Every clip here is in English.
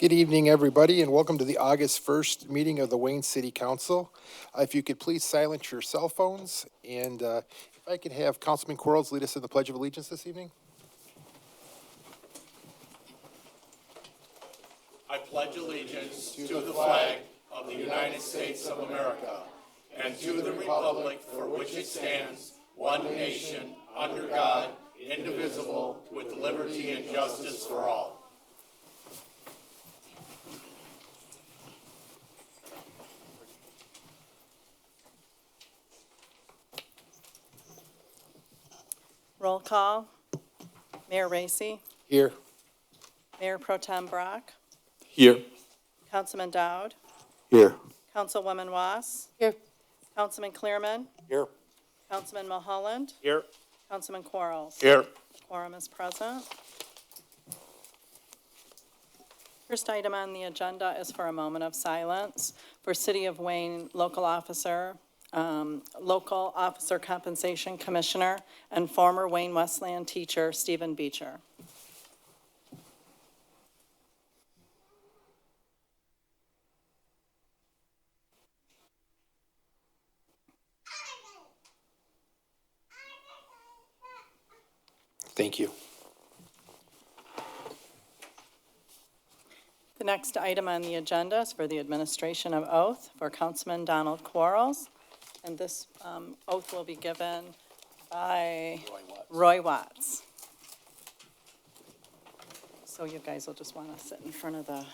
Good evening, everybody, and welcome to the August 1st meeting of the Wayne City Council. If you could please silence your cell phones, and if I could have Councilman Quarles lead us in the Pledge of Allegiance this evening. I pledge allegiance to the flag of the United States of America and to the republic for which it stands, one nation, under God, indivisible, with liberty and justice for all. Roll call. Mayor Racy, Here. Mayor Pro Tem Brock, Here. Councilman Dowd, Here. Councilwoman Wass, Here. Councilman Clearman, Here. Councilman Mulholland, Here. Councilman Quarles. Here. Quorum is present. First item on the agenda is for a moment of silence for City of Wayne Local Officer Compensation Commissioner and former Wayne Westland teacher Stephen Beecher. Thank you. The next item on the agenda is for the administration of oath for Councilman Donald Quarles. And this oath will be given by Roy Watts. So you guys will just want to sit in front of the...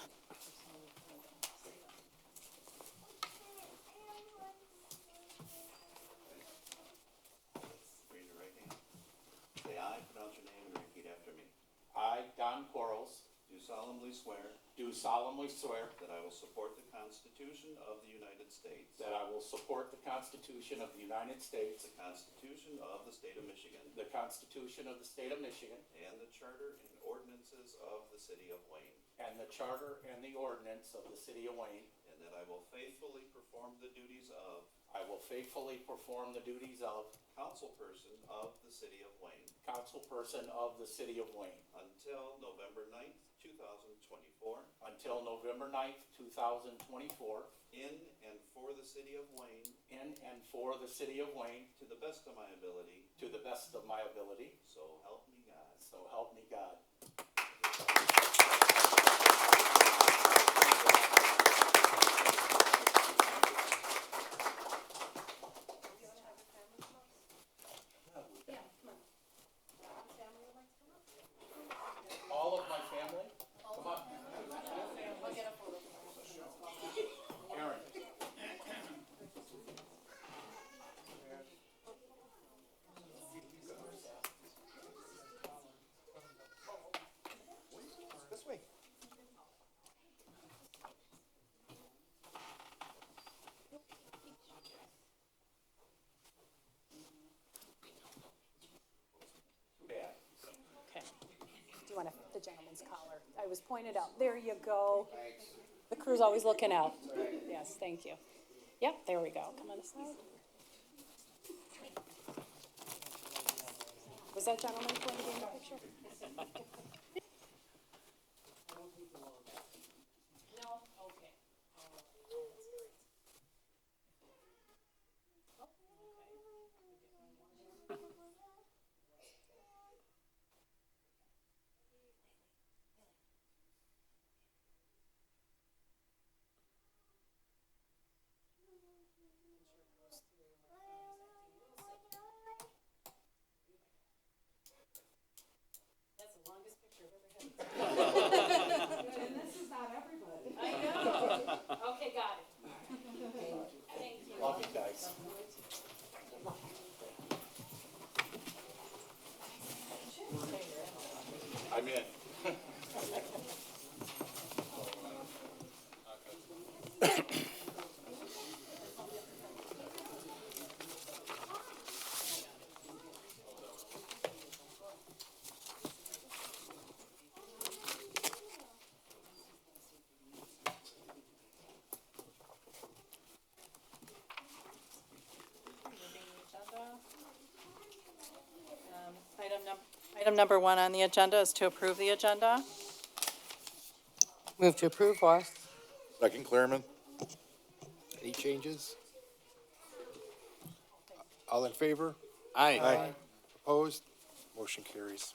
Raise your right hand. Say aye, pronounce your name, and repeat after me. I, Don Quarles, Do solemnly swear do solemnly swear that I will support the Constitution of the United States, that I will support the Constitution of the United States, the Constitution of the State of Michigan, the Constitution of the State of Michigan, and the Charter and ordinances of the City of Wayne, and the Charter and the ordinance of the City of Wayne. and that I will faithfully perform the duties of I will faithfully perform the duties of councilperson of the City of Wayne councilperson of the City of Wayne until November 9th, 2024, until November 9th, 2024, in and for the City of Wayne, in and for the City of Wayne, to the best of my ability, to the best of my ability, so help me God. so help me God. All of my family, come on. Aaron. This way. Bad. Okay. Do you want the gentleman's collar? I was pointed out. There you go. The crew's always looking out. Yes, thank you. Yep, there we go. Come on this side. Was that gentleman going to be in the picture? No? Okay. That's the longest picture I've ever had. And this is not everybody. I know. Okay, got it. Thank you. Love you guys. I'm in. Item number one on the agenda is to approve the agenda. Move to approve, West. Second, Clairman. Any changes? All in favor? Aye. Opposed? Motion carries.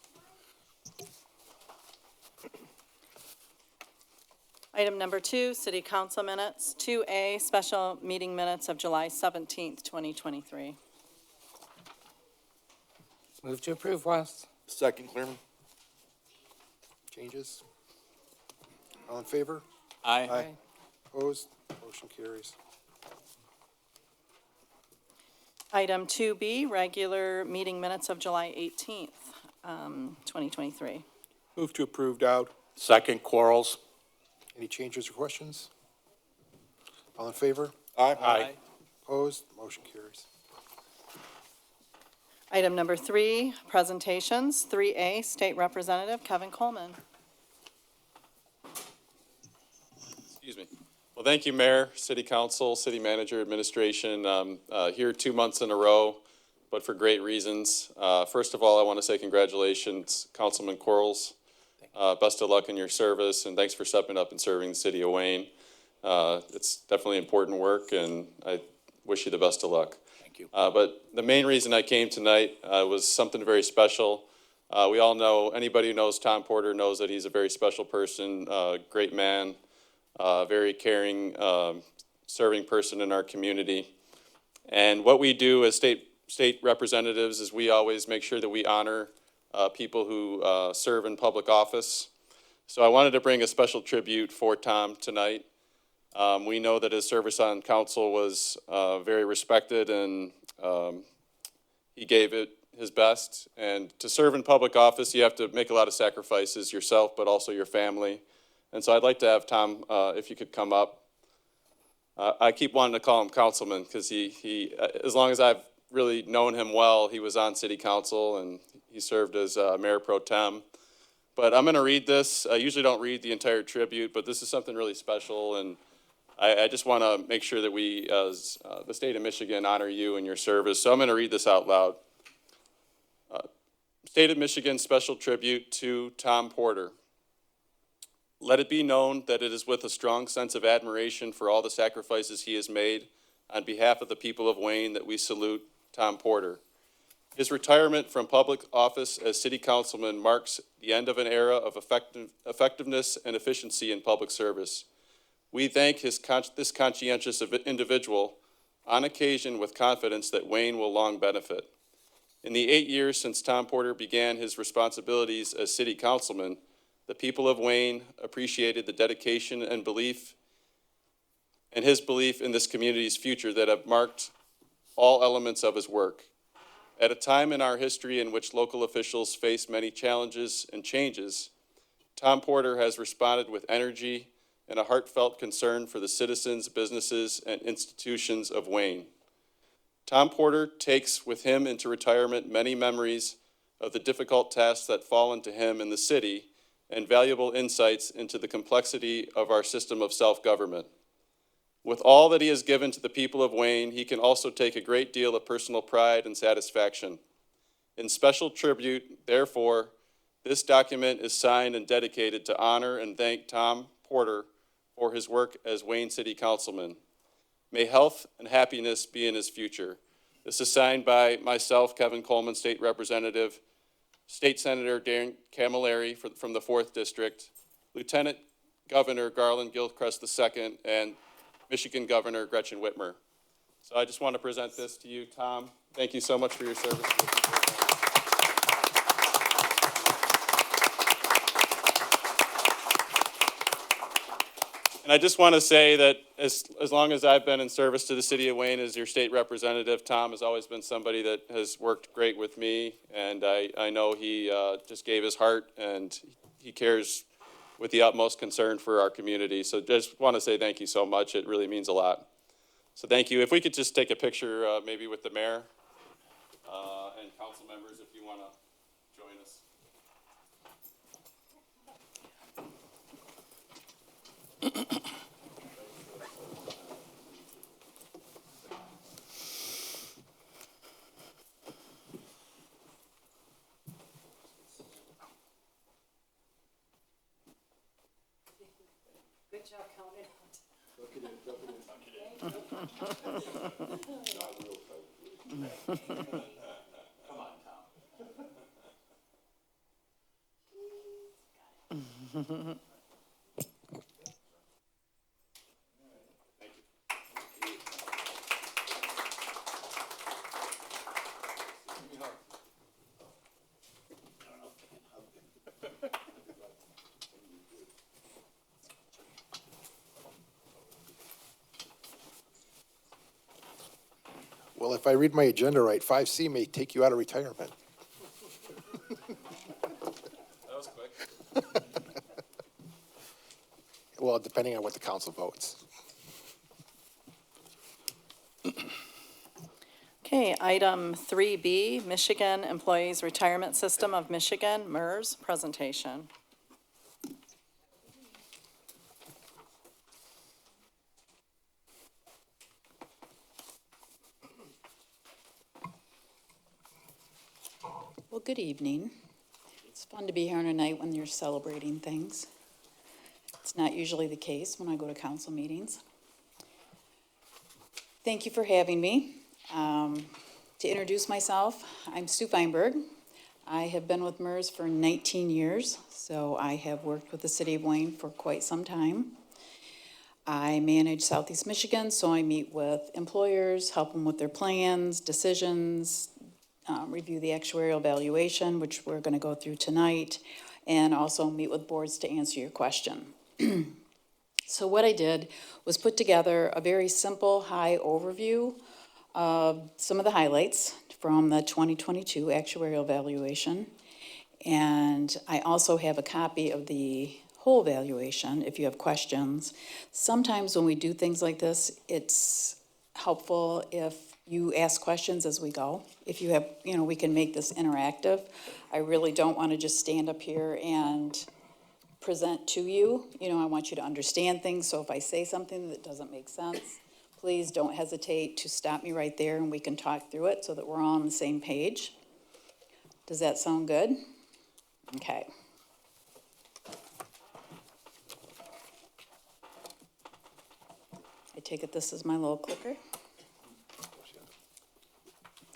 Item number 2, city council minutes. 2A, special meeting minutes of July 17th, 2023. Move to approve, West. Second, Clairman. Changes? All in favor? Aye. Opposed? Motion carries. Item 2B, regular meeting minutes of July 18th, 2023. Move to approve, Dowd. Second, Quarles. Any changes or questions? All in favor? Aye. Opposed? Motion carries. Item number 3, presentations. 3A, State Representative Kevin Coleman. Excuse me. Well, thank you, Mayor, City Council, City Manager, Administration. Here 2 months in a row, but for great reasons. First of all, I want to say congratulations, Councilman Quarles. Best of luck in your service, and thanks for stepping up and serving the city of Wayne. It's definitely important work, and I wish you the best of luck. Thank you. But the main reason I came tonight was something very special. We all know, anybody who knows Tom Porter knows that he's a very special person, great man, very caring, serving person in our community. And what we do as state representatives is we always make sure that we honor people who serve in public office. So I wanted to bring a special tribute for Tom tonight. We know that his service on council was very respected, and he gave it his best. And to serve in public office, you have to make a lot of sacrifices yourself, but also your family. And so I'd like to have Tom, if you could come up. I keep wanting to call him Councilman because he, as long as I've really known him well, he was on City Council and he served as Mayor Pro Tem. But I'm going to read this. I usually don't read the entire tribute, but this is something really special, and I just want to make sure that we, as the state of Michigan, honor you and your service. So I'm going to read this out loud. State of Michigan special tribute to Tom Porter. Let it be known that it is with a strong sense of admiration for all the sacrifices he has made on behalf of the people of Wayne that we salute Tom Porter. His retirement from public office as city councilman marks the end of an era of effectiveness and efficiency in public service. We thank this conscientious individual on occasion with confidence that Wayne will long benefit. In the 8 years since Tom Porter began his responsibilities as city councilman, the people of Wayne appreciated the dedication and belief and his belief in this community's future that have marked all elements of his work. At a time in our history in which local officials face many challenges and changes, Tom Porter has responded with energy and a heartfelt concern for the citizens, businesses, and institutions of Wayne. Tom Porter takes with him into retirement many memories of the difficult tasks that fall into him in the city and valuable insights into the complexity of our system of self-government. With all that he has given to the people of Wayne, he can also take a great deal of personal pride and satisfaction. In special tribute, therefore, this document is signed and dedicated to honor and thank Tom Porter for his work as Wayne City Councilman. May health and happiness be in his future. This is signed by myself, Kevin Coleman, State Representative, State Senator Darren Camilleri from the 4th District, Lieutenant Governor Garland Gilchrist II, and Michigan Governor Gretchen Whitmer. So I just want to present this to you, Tom. Thank you so much for your service. And I just want to say that as long as I've been in service to the city of Wayne as your state representative, Tom has always been somebody that has worked great with me, and I know he just gave his heart, and he cares with the utmost concern for our community. So just want to say thank you so much. It really means a lot. So thank you. If we could just take a picture maybe with the mayor and council members if you want to join us. Good job counting out. Well, if I read my agenda right, 5C may take you out of retirement. That was quick. Well, depending on what the council votes. Okay, item 3B, Michigan Employees Retirement System of Michigan, MERS, presentation. Well, good evening. It's fun to be here on a night when you're celebrating things. It's not usually the case when I go to council meetings. Thank you for having me. To introduce myself, I'm Sue Feinberg. I have been with MERS for 19 years, so I have worked with the city of Wayne for quite some time. I manage Southeast Michigan, so I meet with employers, help them with their plans, decisions, review the actuarial valuation, which we're going to go through tonight, and also meet with boards to answer your question. So what I did was put together a very simple, high overview of some of the highlights from the 2022 actuarial valuation. And I also have a copy of the whole valuation if you have questions. Sometimes when we do things like this, it's helpful if you ask questions as we go. If you have, we can make this interactive. I really don't want to just stand up here and present to you. I want you to understand things, so if I say something that doesn't make sense, please don't hesitate to stop me right there and we can talk through it so that we're all on the same page. Does that sound good? Okay. I take it this is my little clicker.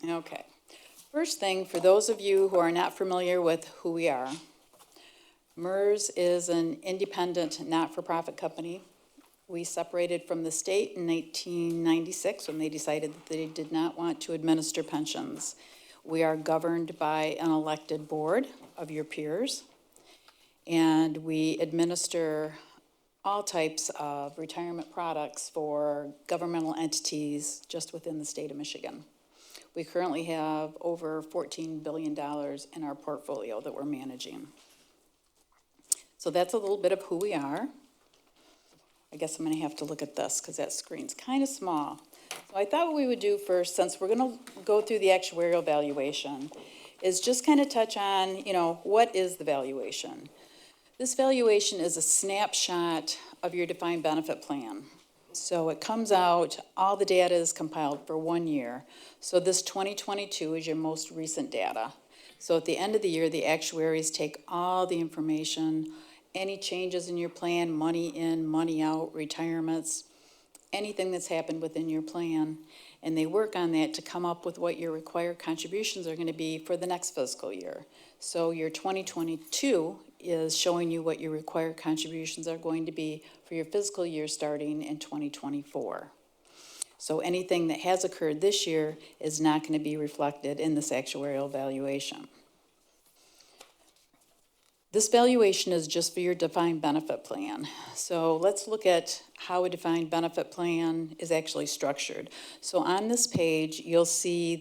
Okay. First thing, for those of you who are not familiar with who we are, MERS is an independent, not-for-profit company. We separated from the state in 1996 when they decided that they did not want to administer pensions. We are governed by an elected board of your peers, and we administer all types of retirement products for governmental entities just within the state of Michigan. We currently have over $14 billion in our portfolio that we're managing. So that's a little bit of who we are. I guess I'm going to have to look at this because that screen's kind of small. So I thought what we would do first, since we're going to go through the actuarial valuation, is just kind of touch on, what is the valuation? This valuation is a snapshot of your defined benefit plan. So it comes out, all the data is compiled for 1 year. So this 2022 is your most recent data. So at the end of the year, the actuaries take all the information, any changes in your plan, money in, money out, retirements, anything that's happened within your plan, and they work on that to come up with what your required contributions are going to be for the next fiscal year. So your 2022 is showing you what your required contributions are going to be for your fiscal year starting in 2024. So anything that has occurred this year is not going to be reflected in this actuarial valuation. This valuation is just for your defined benefit plan. So let's look at how a defined benefit plan is actually structured. So on this page, you'll see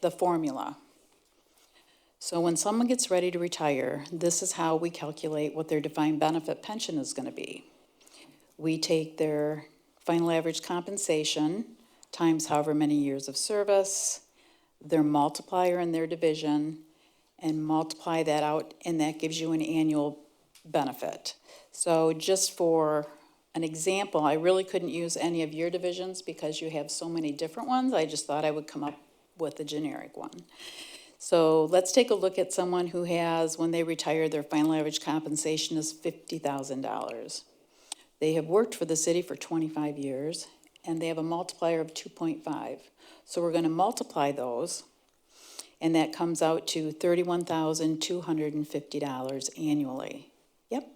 the formula. So when someone gets ready to retire, this is how we calculate what their defined benefit pension is going to be. We take their final average compensation times however many years of service, their multiplier in their division, and multiply that out, and that gives you an annual benefit. So just for an example, I really couldn't use any of your divisions because you have so many different ones. I just thought I would come up with a generic one. So let's take a look at someone who has, when they retire, their final average compensation is $50,000. They have worked for the city for 25 years, and they have a multiplier of 2.5. So we're going to multiply those, and that comes out to $31,250 annually. Yep.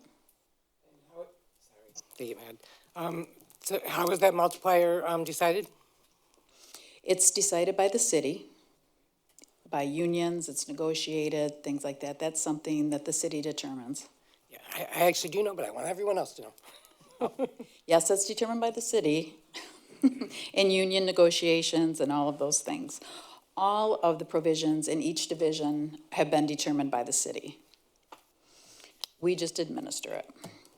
David. So how was that multiplier decided? It's decided by the city, by unions, it's negotiated, things like that. That's something that the city determines. Yeah, I actually do know, but I want everyone else to know. Yes, that's determined by the city in union negotiations and all of those things. All of the provisions in each division have been determined by the city. We just administer it.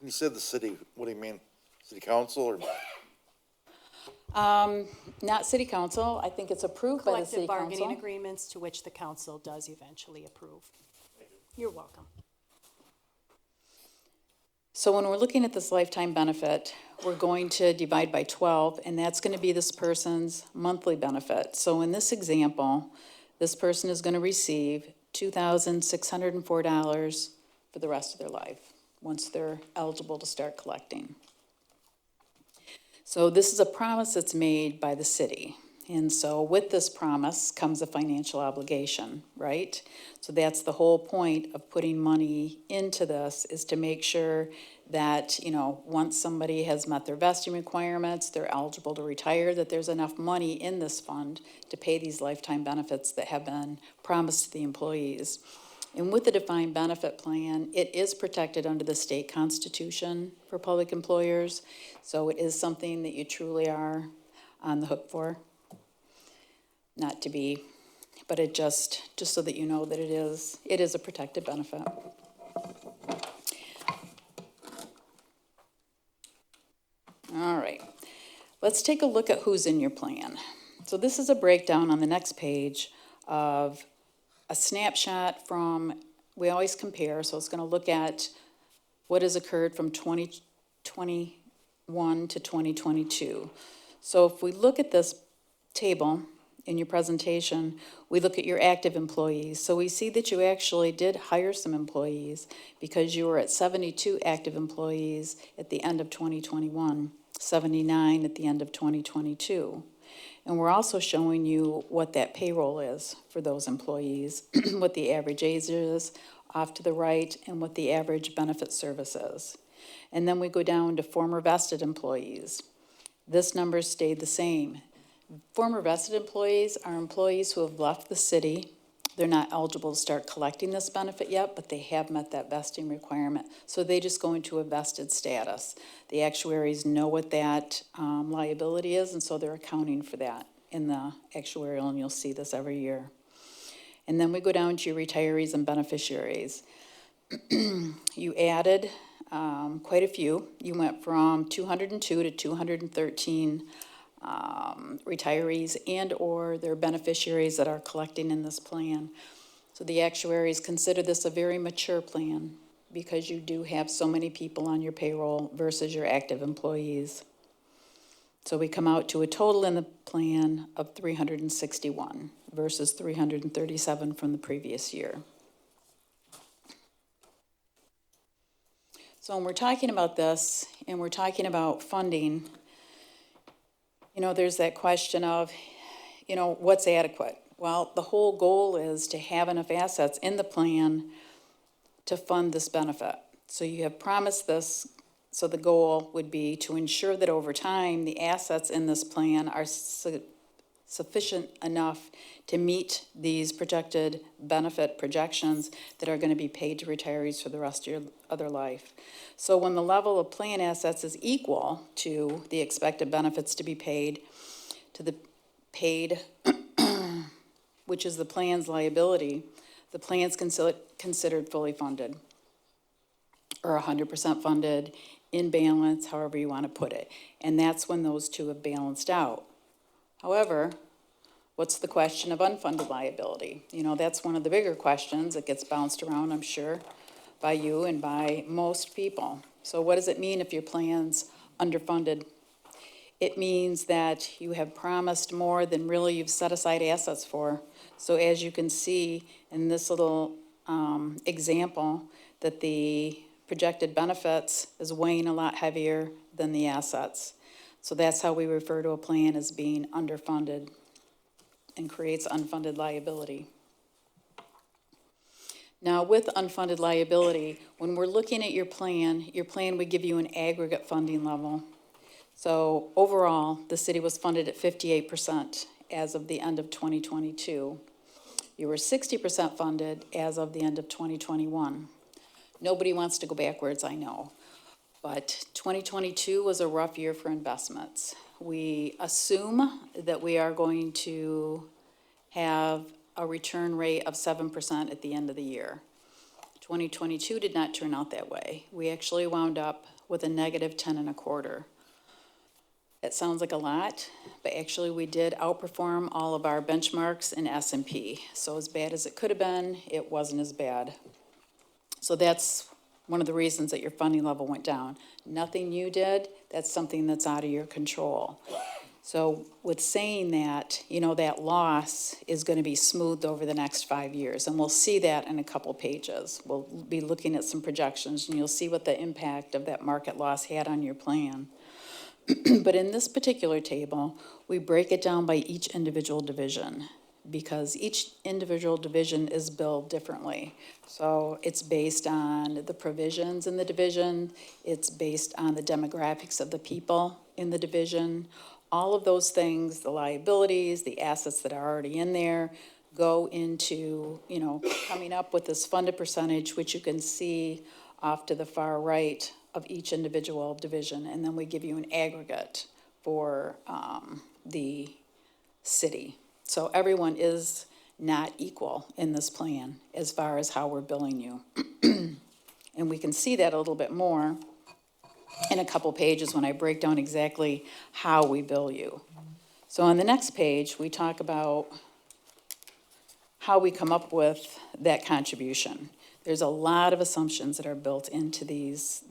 You said the city, what do you mean? City council or? Not city council, I think it's approved by the city Collective bargaining council. agreements to which the council does eventually approve. You're welcome. So when we're looking at this lifetime benefit, we're going to divide by 12, and that's going to be this person's monthly benefit. So in this example, this person is going to receive $2,604 for the rest of their life, once they're eligible to start collecting. So this is a promise that's made by the city. And so with this promise comes a financial obligation, right? So that's the whole point of putting money into this, is to make sure that, you know, once somebody has met their vesting requirements, they're eligible to retire, that there's enough money in this fund to pay these lifetime benefits that have been promised to the employees. And with the defined benefit plan, it is protected under the state constitution for public employers. So it is something that you truly are on the hook for. Not to be, but it just so that you know that it is a protected benefit. All right, let's take a look at who's in your plan. So this is a breakdown on the next page of a snapshot from, we always compare, so it's going to look at what has occurred from 2021 to 2022. So if we look at this table in your presentation, we look at your active employees. So we see that you actually did hire some employees, because you were at 72 active employees at the end of 2021, 79 at the end of 2022. And we're also showing you what that payroll is for those employees, what the average age is off to the right, and what the average benefit service is. And then we go down to former vested employees. This number stayed the same. Former vested employees are employees who have left the city. They're not eligible to start collecting this benefit yet, but they have met that vesting requirement. So they just go into a vested status. The actuaries know what that liability is, and so they're accounting for that in the actuarial, and you'll see this every year. And then we go down to your retirees and beneficiaries. You added quite a few. You went from 202 to 213 retirees and or their beneficiaries that are collecting in this plan. So the actuaries consider this a very mature plan, because you do have so many people on your payroll versus your active employees. So we come out to a total in the plan of 361 versus 337 from the previous year. So when we're talking about this and we're talking about funding, you know, there's that question of, you know, what's adequate? Well, the whole goal is to have enough assets in the plan to fund this benefit. So you have promised this, so the goal would be to ensure that over time, the assets in this plan are sufficient enough to meet these projected benefit projections that are going to be paid to retirees for the rest of their life. So when the level of plan assets is equal to the expected benefits to be paid, to the paid, which is the plan's liability, the plan's considered fully funded, or 100% funded, in balance, however you want to put it. And that's when those two have balanced out. However, what's the question of unfunded liability? You know, that's one of the bigger questions that gets bounced around, I'm sure, by you and by most people. So what does it mean if your plan's underfunded? It means that you have promised more than really you've set aside assets for. So as you can see in this little example, that the projected benefits is weighing a lot heavier than the assets. So that's how we refer to a plan as being underfunded and creates unfunded liability. Now, with unfunded liability, when we're looking at your plan would give you an aggregate funding level. So overall, the city was funded at 58% as of the end of 2022. You were 60% funded as of the end of 2021. Nobody wants to go backwards, I know. But 2022 was a rough year for investments. We assume that we are going to have a return rate of 7% at the end of the year. 2022 did not turn out that way. We actually wound up with a negative 10.25. That sounds like a lot, but actually we did outperform all of our benchmarks in S&P. So as bad as it could have been, it wasn't as bad. So that's one of the reasons that your funding level went down. Nothing you did, that's something that's out of your control. So with saying that, you know, that loss is going to be smoothed over the next 5 years, and we'll see that in a couple pages. We'll be looking at some projections, and you'll see what the impact of that market loss had on your plan. But in this particular table, we break it down by each individual division, because each individual division is billed differently. So it's based on the provisions in the division, it's based on the demographics of the people in the division. All of those things, the liabilities, the assets that are already in there, go into, you know, coming up with this funded percentage, which you can see off to the far right of each individual division. And then we give you an aggregate for the city. So everyone is not equal in this plan as far as how we're billing you. And we can see that a little bit more in a couple pages when I break down exactly how we bill you. So on the next page, we talk about how we come up with that contribution. There's a lot of assumptions that are built into these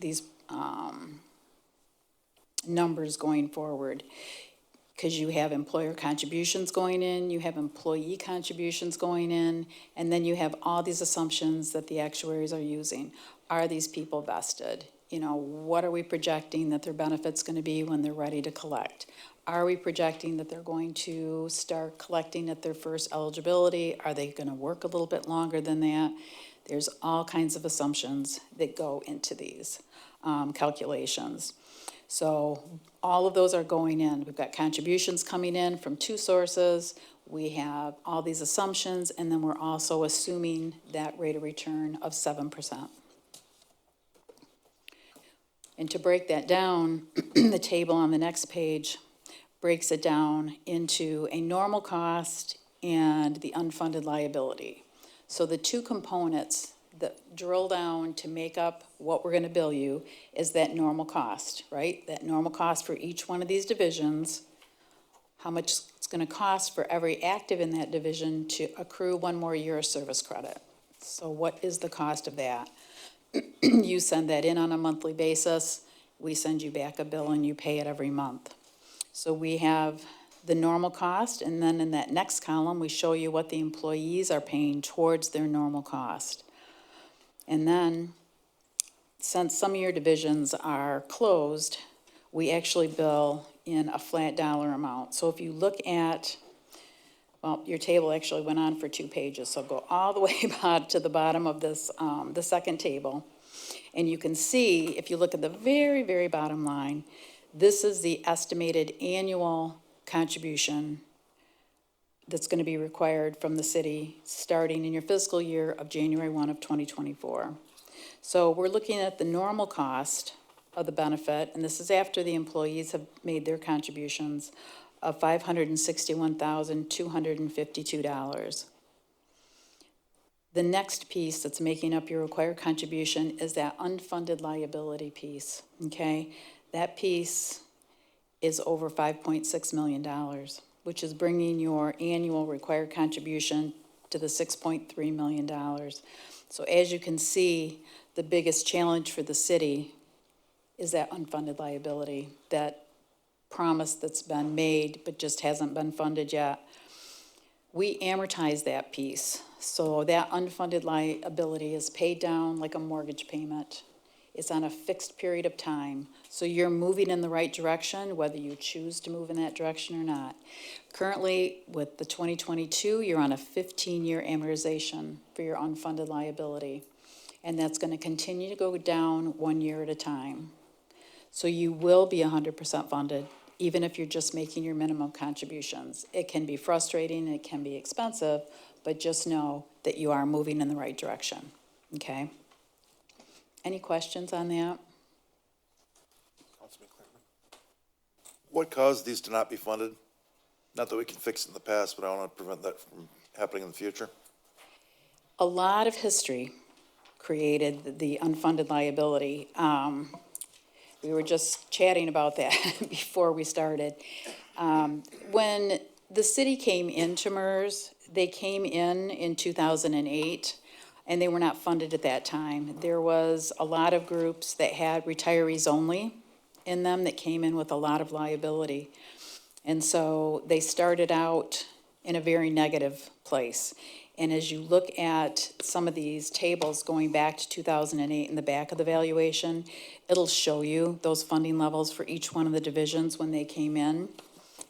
numbers going forward, because you have employer contributions going in, you have employee contributions going in, and then you have all these assumptions that the actuaries are using. Are these people vested? You know, what are we projecting that their benefit's going to be when they're ready to collect? Are we projecting that they're going to start collecting at their first eligibility? Are they going to work a little bit longer than that? There's all kinds of assumptions that go into these calculations. So all of those are going in. We've got contributions coming in from two sources. We have all these assumptions, and then we're also assuming that rate of return of 7%. And to break that down, the table on the next page breaks it down into a normal cost and the unfunded liability. So the two components that drill down to make up what we're going to bill you is that normal cost, right? That normal cost for each one of these divisions, how much it's going to cost for every active in that division to accrue one more year of service credit. So what is the cost of that? You send that in on a monthly basis. We send you back a bill and you pay it every month. So we have the normal cost, and then in that next column, we show you what the employees are paying towards their normal cost. And then, since some of your divisions are closed, we actually bill in a flat dollar amount. So if you look at, well, your table actually went on for 2 pages, so go all the way to the bottom of this, the second table. And you can see, if you look at the very, very bottom line, this is the estimated annual contribution that's going to be required from the city starting in your fiscal year of January 1 of 2024. So we're looking at the normal cost of the benefit, and this is after the employees have made their contributions, of $561,252. The next piece that's making up your required contribution is that unfunded liability piece, okay? That piece is over $5.6 million, which is bringing your annual required contribution to the $6.3 million. So as you can see, the biggest challenge for the city is that unfunded liability, that promise that's been made but just hasn't been funded yet. We amortize that piece, so that unfunded liability is paid down like a mortgage payment. It's on a fixed period of time. So you're moving in the right direction, whether you choose to move in that direction or not. Currently, with the 2022, you're on a 15-year amortization for your unfunded liability. And that's going to continue to go down 1 year at a time. So you will be 100% funded, even if you're just making your minimum contributions. It can be frustrating, it can be expensive, but just know that you are moving in the right direction, okay? Any questions on that? Councilman Clareman? What caused these to not be funded? Not that we can fix it in the past, but I want to prevent that from happening in the future. A lot of history created the unfunded liability. We were just chatting about that before we started. When the city came into MERS, they came in 2008, and they were not funded at that time. There was a lot of groups that had retirees only in them that came in with a lot of liability. And so they started out in a very negative place. And as you look at some of these tables going back to 2008 in the back of the valuation, it'll show you those funding levels for each one of the divisions when they came in.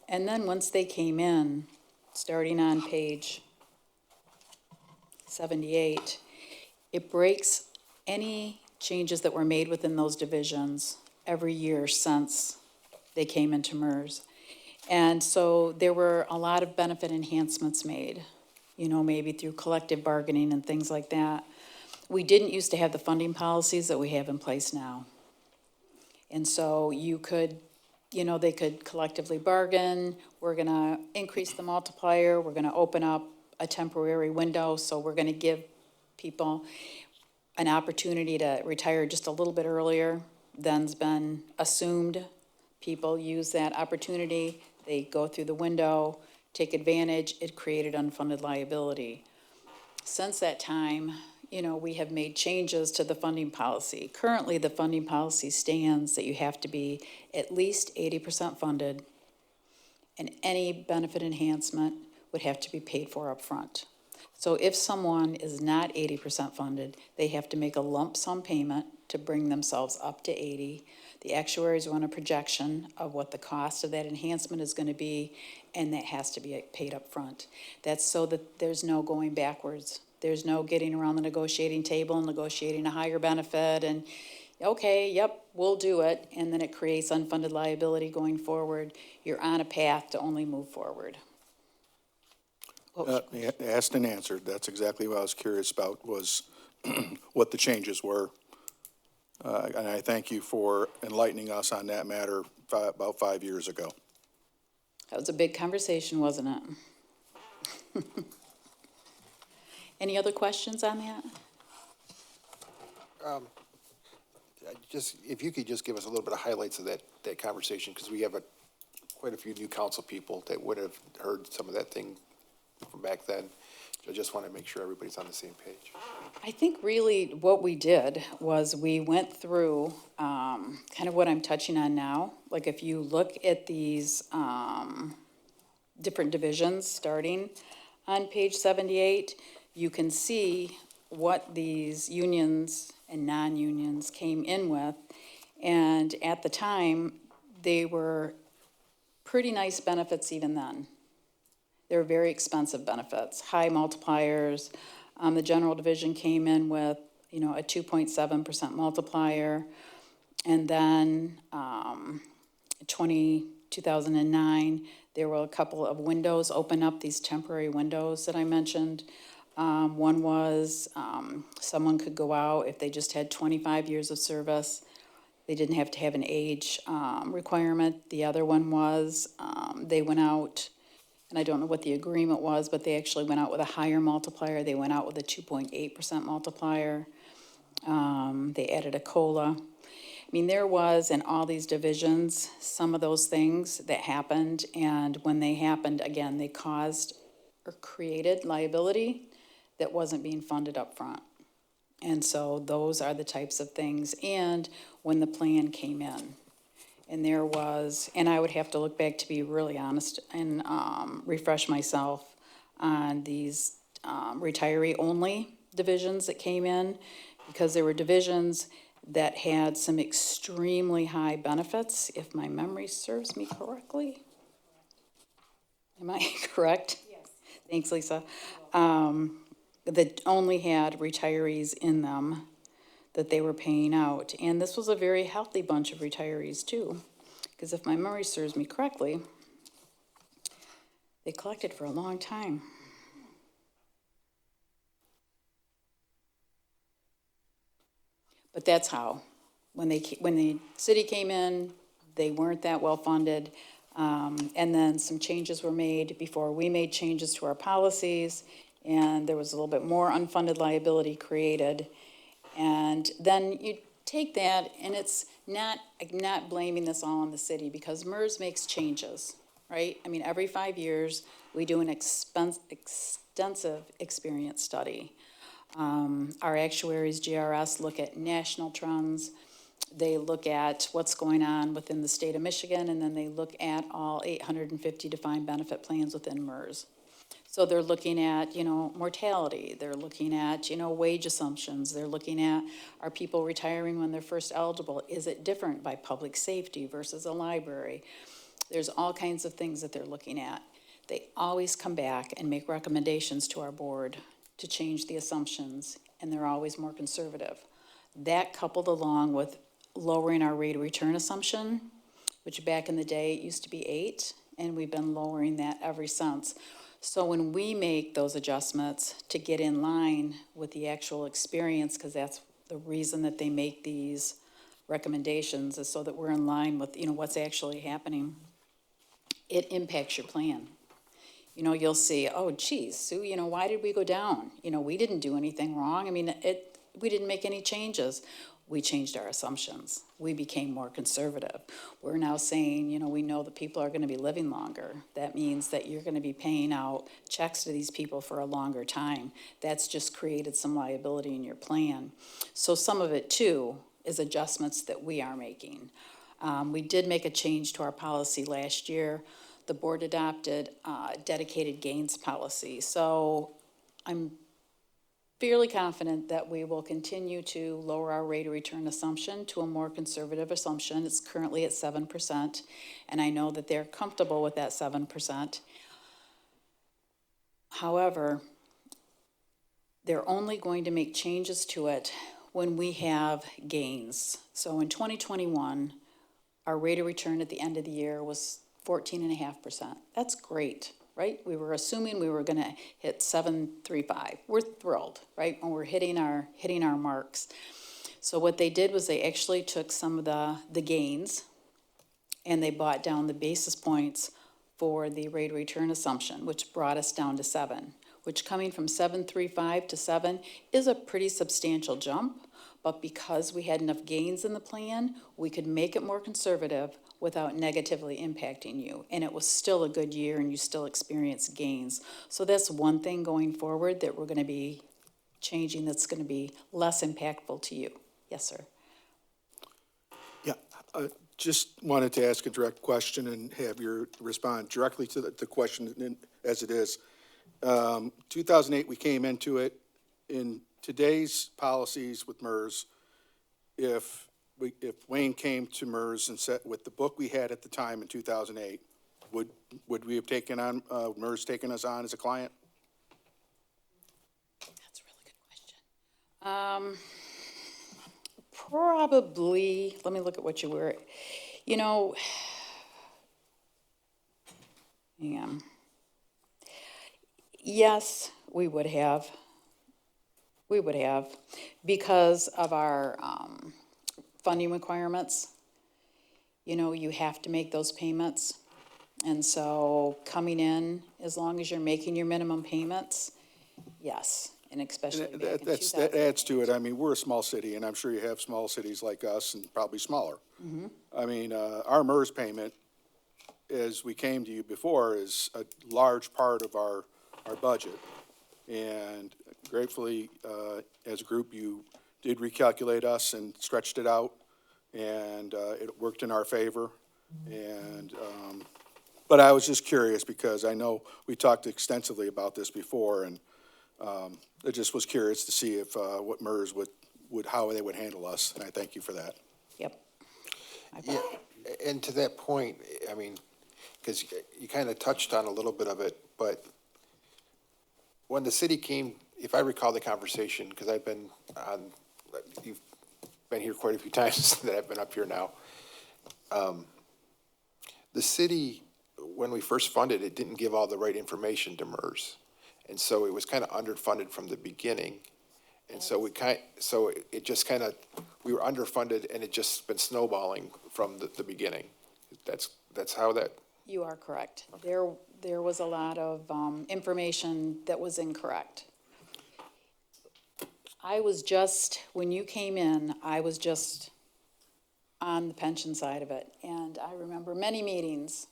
And then once they came in, starting on page 78, it breaks any changes that were made within those divisions every year since they came into MERS. And so there were a lot of benefit enhancements made, you know, maybe through collective bargaining and things like that. We didn't used to have the funding policies that we have in place now. And so you could, you know, they could collectively bargain, we're gonna increase the multiplier, we're gonna open up a temporary window, so we're gonna give people an opportunity to retire just a little bit earlier than's been assumed. People use that opportunity, they go through the window, take advantage, it created unfunded liability. Since that time, you know, we have made changes to the funding policy. Currently, the funding policy stands that you have to be at least 80% funded, and any benefit enhancement would have to be paid for up front. So if someone is not 80% funded, they have to make a lump sum payment to bring themselves up to 80. The actuaries run a projection of what the cost of that enhancement is going to be, and that has to be paid up front. That's so that there's no going backwards. There's no getting around the negotiating table and negotiating a higher benefit and, okay, yep, we'll do it, and then it creates unfunded liability going forward. You're on a path to only move forward. Asked and answered. That's exactly what I was curious about, was what the changes were. And I thank you for enlightening us on that matter about 5 years ago. That was a big conversation, wasn't it? Any other questions on that? Just, if you could just give us a little bit of highlights of that conversation, because we have quite a few new council people that would have heard some of that thing from back then. So I just want to make sure everybody's on the same page. I think really what we did was we went through kind of what I'm touching on now. Like if you look at these different divisions starting on page 78, you can see what these unions and non-unions came in with. And at the time, they were pretty nice benefits even then. They were very expensive benefits, high multipliers. The general division came in with, you know, a 2.7% multiplier. And then 2009, there were a couple of windows open up, these temporary windows that I mentioned. One was someone could go out if they just had 25 years of service. They didn't have to have an age requirement. The other one was they went out, and I don't know what the agreement was, but they actually went out with a higher multiplier. They went out with a 2.8% multiplier. They added a COLA. I mean, there was in all these divisions some of those things that happened, and when they happened, again, they caused or created liability that wasn't being funded up front. And so those are the types of things. And when the plan came in, and there was, and I would have to look back to be really honest and refresh myself on these retiree-only divisions that came in, because there were divisions that had some extremely high benefits, if my memory serves me correctly. Am I correct? Yes. Thanks, Lisa. That only had retirees in them that they were paying out. And this was a very healthy bunch of retirees too, because if my memory serves me correctly, they collected for a long time. But that's how. When the city came in, they weren't that well funded. And then some changes were made before we made changes to our policies, and there was a little bit more unfunded liability created. And then you take that, and it's not blaming this all on the city, because MERS makes changes, right? I mean, every 5 years, we do an extensive experience study. Our actuaries, GRS, look at national trends. They look at what's going on within the state of Michigan, and then they look at all 850 defined benefit plans within MERS. So they're looking at, mortality. They're looking at, wage assumptions. They're looking at, are people retiring when they're first eligible? Is it different by public safety versus a library? There's all kinds of things that they're looking at. They always come back and make recommendations to our board to change the assumptions, and they're always more conservative. That coupled along with lowering our rate of return assumption, which back in the day it used to be 8, and we've been lowering that ever since. So when we make those adjustments to get in line with the actual experience, because that's the reason that they make these recommendations, is so that we're in line with, what's actually happening, it impacts your plan. You'll see, oh, geez, Sue, why did we go down? We didn't do anything wrong. I mean, we didn't make any changes. We changed our assumptions. We became more conservative. We're now saying, we know that people are going to be living longer. That means that you're going to be paying out checks to these people for a longer time. That's just created some liability in your plan. So some of it, too, is adjustments that we are making. We did make a change to our policy last year. The board adopted a dedicated gains policy. So I'm fairly confident that we will continue to lower our rate of return assumption to a more conservative assumption. It's currently at 7%, and I know that they're comfortable with that 7%. However, they're only going to make changes to it when we have gains. So in 2021, our rate of return at the end of the year was 14.5%. That's great, right? We were assuming we were going to hit 7.35. We're thrilled, right? When we're hitting our marks. So what they did was they actually took some of the gains and they brought down the basis points for the rate of return assumption, which brought us down to 7, which coming from 7.35 to 7 is a pretty substantial jump. But because we had enough gains in the plan, we could make it more conservative without negatively impacting you. And it was still a good year and you still experienced gains. So that's one thing going forward that we're going to be changing that's going to be less impactful to you. Yes, sir. Yeah, just wanted to ask a direct question and have your respond directly to the question as it is. 2008, we came into it. In today's policies with MERS, if Wayne came to MERS and said, with the book we had at the time in 2008, would we have taken on, MERS taken us on as a client? That's a really good question. Probably, let me look at what you were, hang on. Yes, we would have. We would have, because of our funding requirements. You have to make those payments. And so coming in, as long as you're making your minimum payments, yes. And especially back in 2008. That adds to it. I mean, we're a small city, and I'm sure you have small cities like us and probably smaller. Mm-hmm. I mean, our MERS payment, as we came to you before, is a large part of our budget. And gratefully, as a group, you did recalculate us and stretched it out, and it worked in our favor. And but I was just curious because I know we talked extensively about this before, and I just was curious to see if what MERS would how they would handle us, and I thank you for that. Yep. Yeah, and to that point, I mean, because you kind of touched on a little bit of it, but when the city came, if I recall the conversation, because I've been on, you've been here quite a few times that I've been up here now. The city, when we first funded, it didn't give all the right information to MERS. And so it was kind of underfunded from the beginning. And so so it just kind of, we were underfunded and it just been snowballing from the beginning. That's how that, You are correct. There was a lot of information that was incorrect. When you came in, I was just on the pension side of it. And I remember many meetings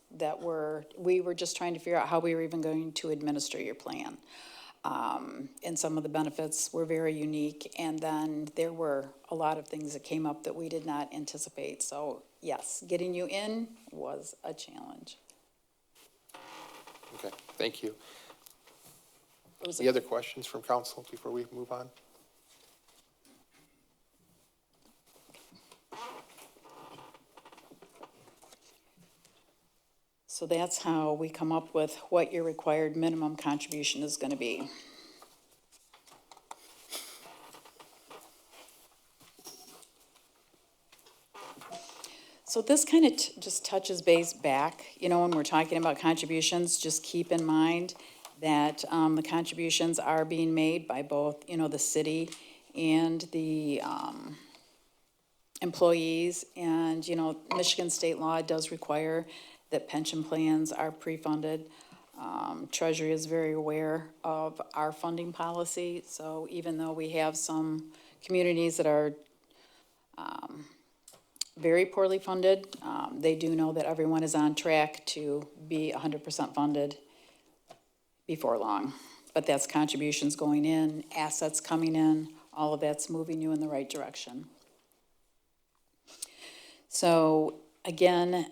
we were just trying to figure out how we were even going to administer your plan. And some of the benefits were very unique. And then there were a lot of things that came up that we did not anticipate. So yes, getting you in was a challenge. okay, thank you. It was Any other questions from council before we move on? So that's how we come up with what your required minimum contribution is going to be. So this kind of just touches base back, when we're talking about contributions, just keep in mind that the contributions are being made by both, the city and the employees. And, Michigan state law does require that pension plans are pre-funded. Treasury is very aware of our funding policy. So even though we have some communities that are very poorly funded, they do know that everyone is on track to be 100% funded before long. But that's contributions going in, assets coming in, all of that's moving you in the right direction. So again,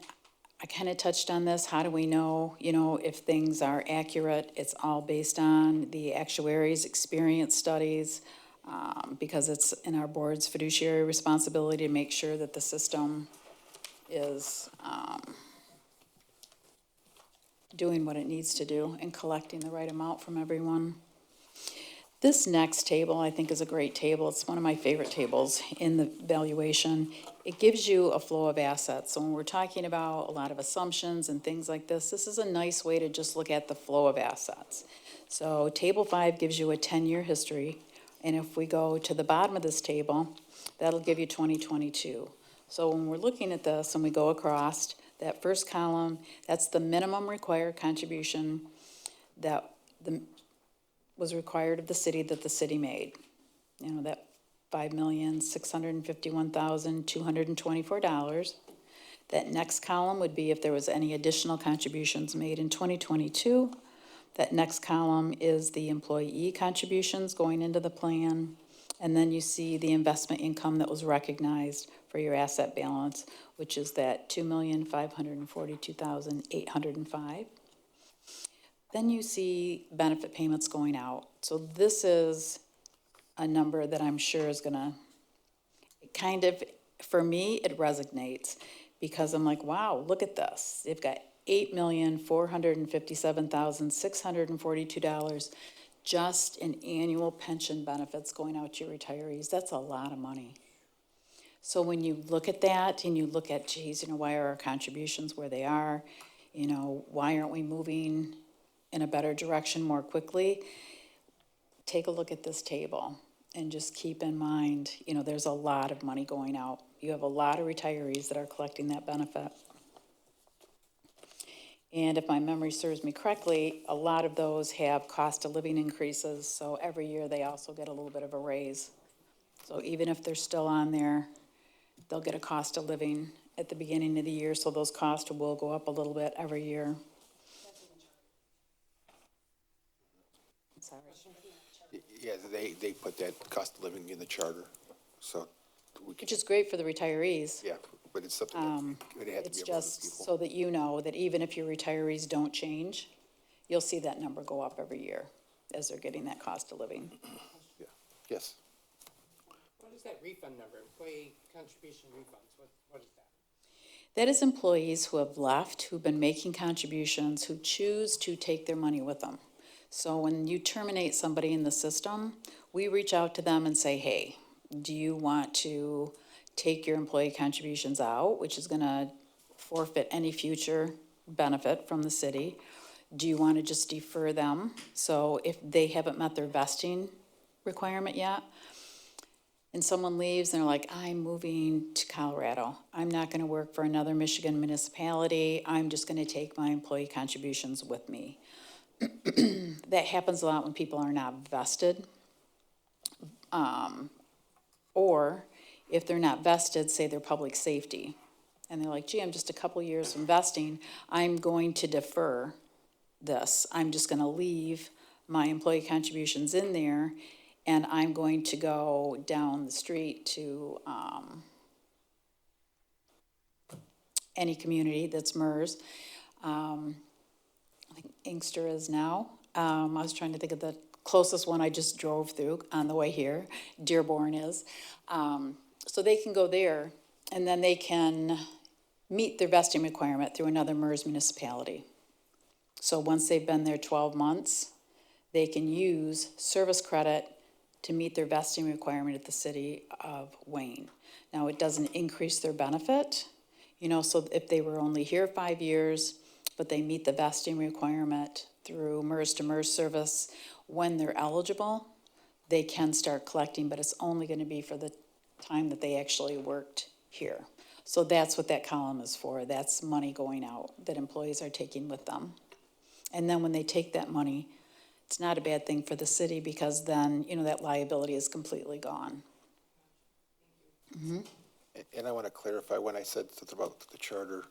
I kind of touched on this. How do we know, if things are accurate? It's all based on the actuaries' experience studies, because it's in our board's fiduciary responsibility to make sure that the system is doing what it needs to do and collecting the right amount from everyone. This next table, I think, is a great table. It's one of my favorite tables in the valuation. It gives you a flow of assets. So when we're talking about a lot of assumptions and things like this is a nice way to just look at the flow of assets. So table 5 gives you a 10-year history. And if we go to the bottom of this table, that'll give you 2022. So when we're looking at this and we go across, that first column, that's the minimum required contribution that was required of the city that the city made. That $5,651,224. That next column would be if there was any additional contributions made in 2022. That next column is the employee contributions going into the plan. And then you see the investment income that was recognized for your asset balance, which is that $2,542,805. Then you see benefit payments going out. So this is a number that I'm sure is gonna for me, it resonates because I'm like, wow, look at this. They've got $8,457,642 just in annual pension benefits going out to your retirees. That's a lot of money. So when you look at that and you look at, geez, why are our contributions where they are? Why aren't we moving in a better direction more quickly? Take a look at this table and just keep in mind, there's a lot of money going out. You have a lot of retirees that are collecting that benefit. And if my memory serves me correctly, a lot of those have cost of living increases. So every year they also get a little bit of a raise. So even if they're still on there, they'll get a cost of living at the beginning of the year. So those costs will go up a little bit every year. Sorry. Yeah, they put that cost of living in the charter, so we could, Which is great for the retirees. yeah, but it's something that it had to It's be able to just people. so that you know that even if your retirees don't change, you'll see that number go up every year as they're getting that cost of living. Yeah, yes. What is that refund number, employee contribution refunds? What is that? That is employees who have left, who've been making contributions, who choose to take their money with them. So when you terminate somebody in the system, we reach out to them and say, hey, do you want to take your employee contributions out, which is gonna forfeit any future benefit from the city? Do you want to just defer them? So if they haven't met their vesting requirement yet, and someone leaves and they're like, I'm moving to Colorado. I'm not gonna work for another Michigan municipality. I'm just gonna take my employee contributions with me. That happens a lot when people are not vested. Or if they're not vested, say they're public safety, and they're like, gee, I'm just a couple years from vesting, I'm going to defer this. I'm just gonna leave my employee contributions in there, and I'm going to go down the street to, any community that's MERS. I think Inkster is now. I was trying to think of the closest one I just drove through on the way here. Dearborn is. So they can go there, and then they can meet their vesting requirement through another MERS municipality. So once they've been there 12 months, they can use service credit to meet their vesting requirement at the city of Wayne. Now, it doesn't increase their benefit, you know, so if they were only here 5 years, but they meet the vesting requirement through MERS to MERS service, when they're eligible, they can start collecting, but it's only gonna be for the time that they actually worked here. So that's what that column is for. That's money going out that employees are taking with them. And then when they take that money, it's not a bad thing for the city because then, you know, that liability is completely gone. And I want to clarify, when I said something about the charter,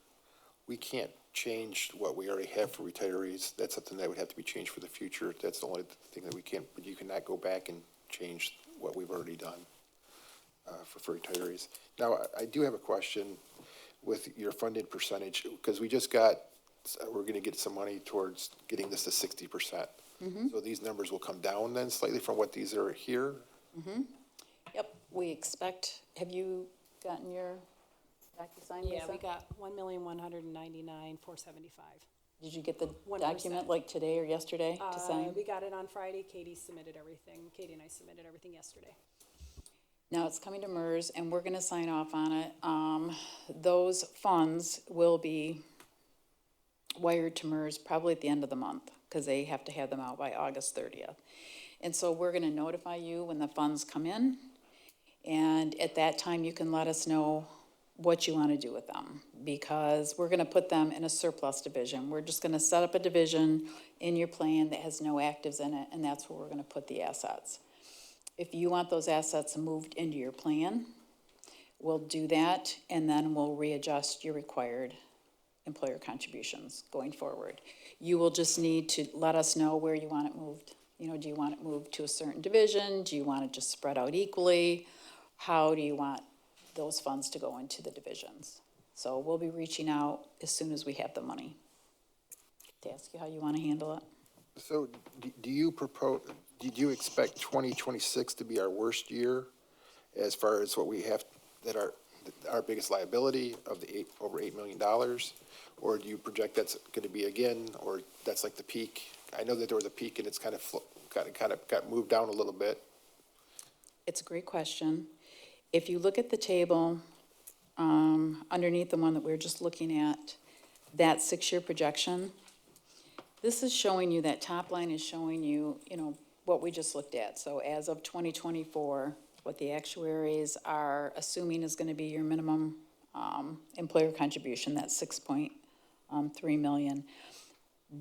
we can't change what we already have for retirees. That's something that would have to be changed for the future. That's the only thing that we can't, but you cannot go back and change what we've already done for retirees. Now, I do have a question with your funded percentage, because we just got, we're going to get some money towards getting this to 60%. So these numbers will come down then slightly from what these are here? Yep, we expect, have you gotten your DocuSign, Yeah, Lisa? we got 1,199,475. Did you get the 1%. document like today or yesterday to sign? We got it on Friday. Katie submitted everything. Katie and I submitted everything yesterday. Now it's coming to MERS and we're gonna sign off on it. Those funds will be wired to MERS probably at the end of the month, because they have to have them out by August 30th. And so we're gonna notify you when the funds come in, and at that time you can let us know what you wanna do with them, because we're gonna put them in a surplus division. We're just gonna set up a division in your plan that has no actives in it, and that's where we're gonna put the assets. If you want those assets moved into your plan, we'll do that, and then we'll readjust your required employer contributions going forward. You will just need to let us know where you want it moved. You know, do you want it moved to a certain division? Do you want it just spread out equally? How do you want those funds to go into the divisions? So we'll be reaching out as soon as we have the money to ask you how you want to handle it. So do you propose, did you expect 2026 to be our worst year as far as what we have, that our biggest liability of the over $8 million? Or do you project that's going to be again, or that's like the peak? I know that there was a peak and it's kind of got moved down a little bit. It's a great question. If you look at the table, underneath the one that we were just looking at, that 6-year projection, this is showing you, that top line is showing you, you know, what we just looked at. So as of 2024, what the actuaries are assuming is going to be your minimum employer contribution, that's 6.3 million.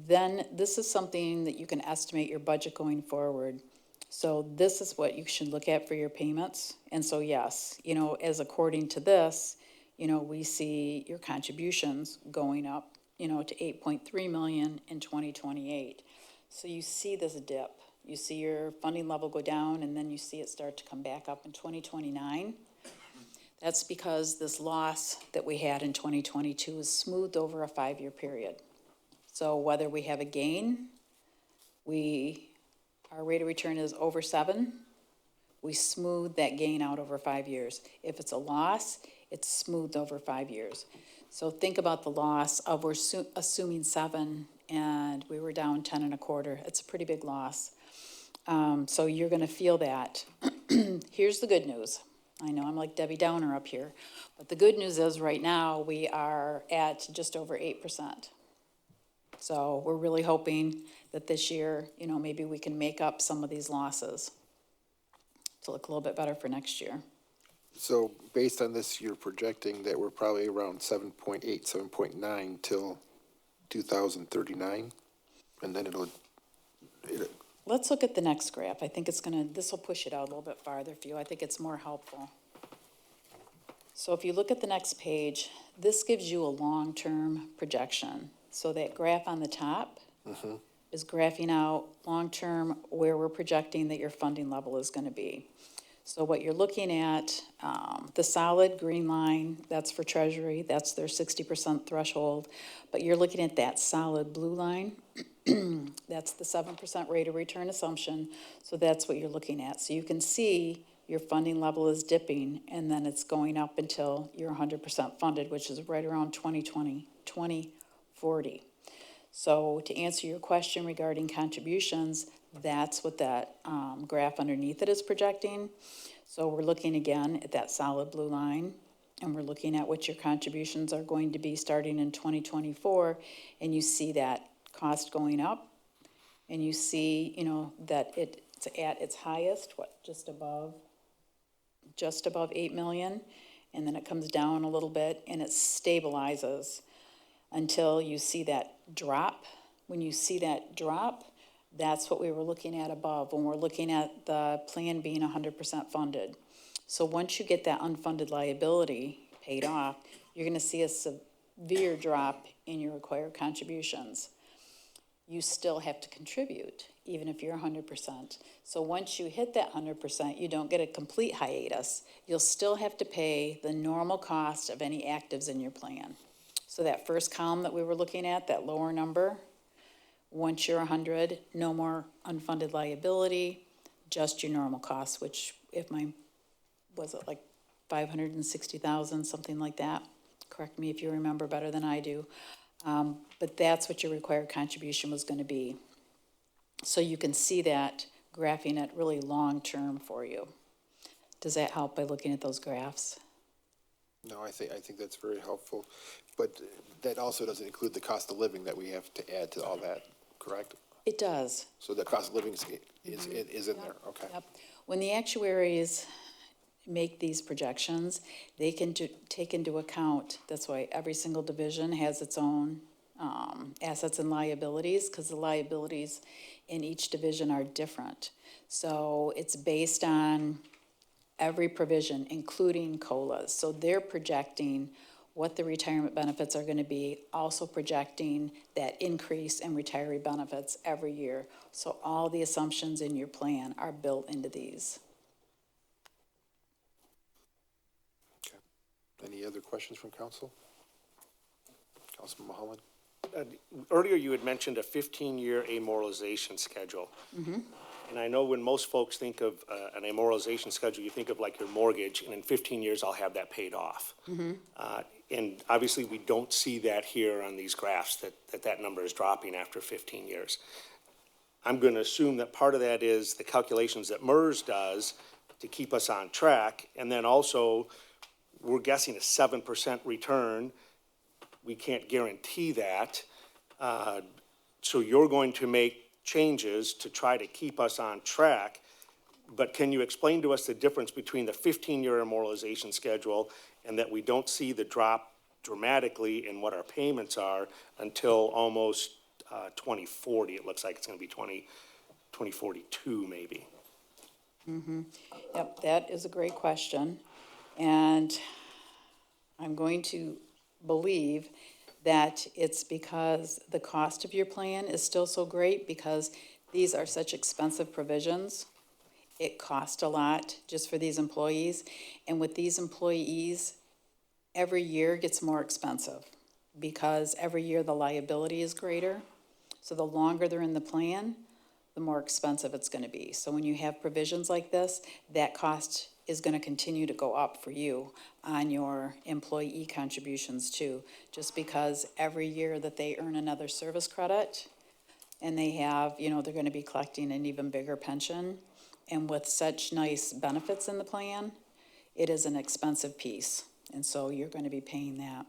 Then this is something that you can estimate your budget going forward. So this is what you should look at for your payments. And so yes, you know, as according to this, you know, we see your contributions going up, you know, to 8.3 million in 2028. So you see this dip. You see your funding level go down, and then you see it start to come back up in 2029. That's because this loss that we had in 2022 is smoothed over a 5-year period. So whether we have a gain, our rate of return is over 7, We smooth that gain out over 5 years. If it's a loss, it's smoothed over 5 years. So think about the loss of, we're assuming 7, and we were down 10 and a quarter. It's a pretty big loss. So you're gonna feel that. Here's the good news. I know I'm like Debbie Downer up here, but the good news is right now we are at just over 8%. So we're really hoping that this year, you know, maybe we can make up some of these losses to look a little bit better for next year. So based on this, you're projecting that we're probably around 7.8, 7.9 till 2039? And then it'll Let's look at the next graph. I think it's gonna, this will push it out a little bit farther for you. I think it's more helpful. So if you look at the next page, this gives you a long-term projection. So that graph on the top is graphing out long-term where we're projecting that your funding level is gonna be. So what you're looking at, the solid green line, that's for Treasury, that's their 60% threshold. But you're looking at that solid blue line, that's the 7% rate of return assumption. So that's what you're looking at. So you can see your funding level is dipping, and then it's going up until you're 100% funded, which is right around 2040. So to answer your question regarding contributions, that's what that graph underneath it is projecting. So we're looking again at that solid blue line, and we're looking at what your contributions are going to be starting in 2024, and you see that cost going up, and you see, you know, that it's at its highest, just above 8 million, and then it comes down a little bit, and it stabilizes until you see that drop. When you see that drop, that's what we were looking at above, when we're looking at the plan being 100% funded. So once you get that unfunded liability paid off, you're gonna see a severe drop in your required contributions. You still have to contribute, even if you're 100%. So once you hit that 100%, you don't get a complete hiatus. You'll still have to pay the normal cost of any actives in your plan. So that first column that we were looking at, that lower number, once you're 100, no more unfunded liability, just your normal costs, which was it like 560,000, something like that? Correct me if you remember better than I do. But that's what your required contribution was gonna be. So you can see that graphing it really long-term for you. Does that help by looking at those graphs? No, I think that's very helpful, but that also doesn't include the cost of living that we have to add to all that, correct? It does. So the cost of living is in there, okay. Yep. When the actuaries make these projections, they can take into account, that's why every single division has its own assets and liabilities, because the liabilities in each division are different. So it's based on every provision, including COLAs. So they're projecting what the retirement benefits are gonna be, also projecting that increase in retiree benefits every year. So all the assumptions in your plan are built into these. Okay. Any other questions from council? Councilman Mulholland? Earlier, you had mentioned a 15-year amortization schedule. And I know when most folks think of an amortization schedule, you think of like your mortgage, and in 15 years, I'll have that paid off. And obviously, we don't see that here on these graphs, that number is dropping after 15 years. I'm going to assume that part of that is the calculations that MERS does to keep us on track, and then also, we're guessing a 7% return. We can't guarantee that. So you're going to make changes to try to keep us on track. But can you explain to us the difference between the 15-year amortization schedule and that we don't see the drop dramatically in what our payments are until almost 2040? It looks like it's going to be 2042 maybe. Yep, that is a great question. And I'm going to believe that it's because the cost of your plan is still so great, because these are such expensive provisions. It costs a lot just for these employees. And with these employees, every year gets more expensive because every year the liability is greater. So the longer they're in the plan, the more expensive it's gonna be. So when you have provisions like this, that cost is gonna continue to go up for you on your employee contributions too, just because every year that they earn another service credit, and they have, they're gonna be collecting an even bigger pension, and with such nice benefits in the plan, it is an expensive piece, and so you're gonna be paying that.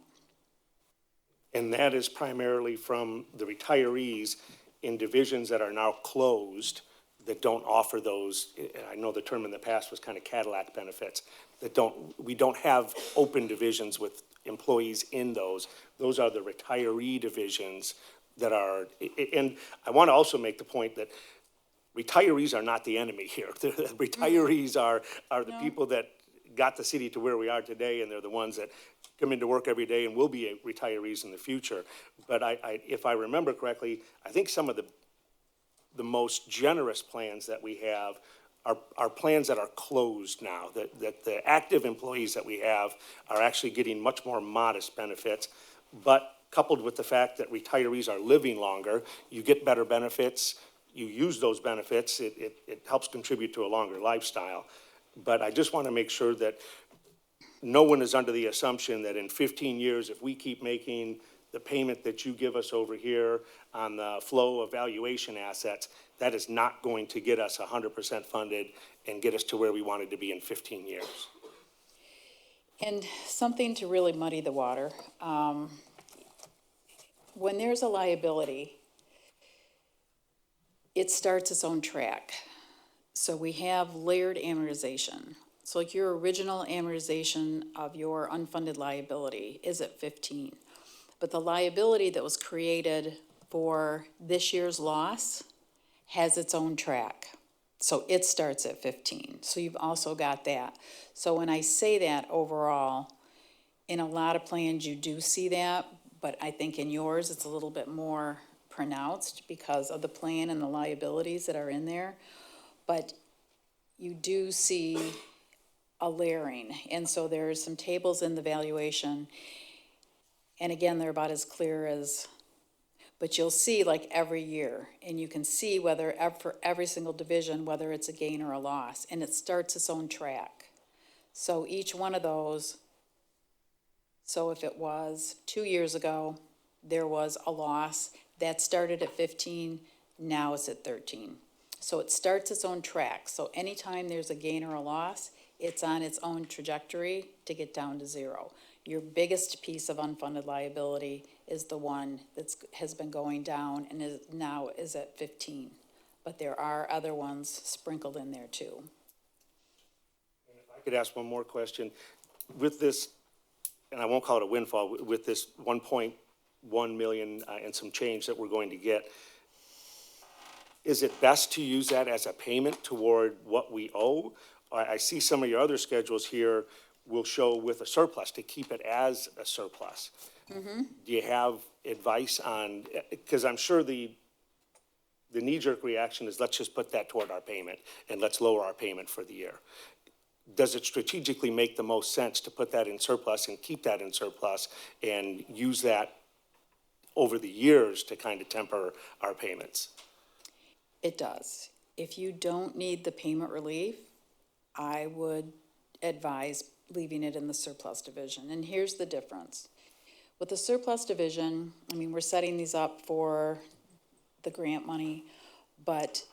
And that is primarily from the retirees in divisions that are now closed, that don't offer those, I know the term in the past was kind of Cadillac benefits, we don't have open divisions with employees in those. Those are the retiree divisions that are, and I want to also make the point that retirees are not the enemy here. The retirees are the people that got the city to where we are today, and they're the ones that come into work every day and will be retirees in the future. But if I remember correctly, I think some of the most generous plans that we have are plans that are closed now, that the active employees that we have are actually getting much more modest benefits. But coupled with the fact that retirees are living longer, you get better benefits, you use those benefits, it helps contribute to a longer lifestyle. But I just want to make sure that no one is under the assumption that in 15 years, if we keep making the payment that you give us over here on the flow of valuation assets, that is not going to get us 100% funded and get us to where we wanted to be in 15 years. And something to really muddy the water, when there's a liability, it starts its own track. So we have layered amortization. So like your original amortization of your unfunded liability is at 15. But the liability that was created for this year's loss has its own track. So it starts at 15. So you've also got that. So when I say that overall, in a lot of plans you do see that, but I think in yours it's a little bit more pronounced because of the plan and the liabilities that are in there. But you do see a layering. And so there's some tables in the valuation. And again, they're about as clear as, but you'll see like every year, and you can see whether for every single division, whether it's a gain or a loss, and it starts its own track. So each one of those, so if it was 2 years ago, there was a loss, that started at 15, now it's at 13. So it starts its own track. So anytime there's a gain or a loss, it's on its own trajectory to get down to zero. Your biggest piece of unfunded liability is the one that has been going down and now is at 15. But there are other ones sprinkled in there too. And if I could ask one more question. With this, and I won't call it a windfall, with this 1.1 million and some change that we're going to get, is it best to use that as a payment toward what we owe? I see some of your other schedules here will show with a surplus, to keep it as a surplus. Mm-hmm. Do you have advice on, because I'm sure the knee-jerk reaction is let's just put that toward our payment and let's lower our payment for the year. Does it strategically make the most sense to put that in surplus and keep that in surplus and use that over the years to kind of temper our payments? It does. If you don't need the payment relief, I would advise leaving it in the surplus division. And here's the difference. With the surplus division, I mean, we're setting these up for the grant money, but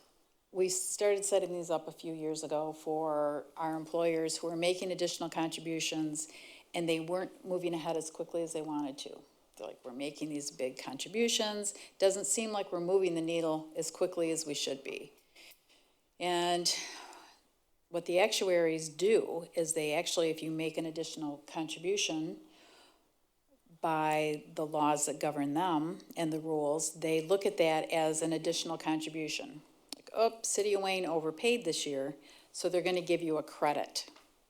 we started setting these up a few years ago for our employers who were making additional contributions and they weren't moving ahead as quickly as they wanted to. They're like, we're making these big contributions. Doesn't seem like we're moving the needle as quickly as we should be. And what the actuaries do is they actually, if you make an additional contribution by the laws that govern them and the rules, they look at that as an additional contribution. Like, oh, City of Wayne overpaid this year, so they're gonna give you a credit,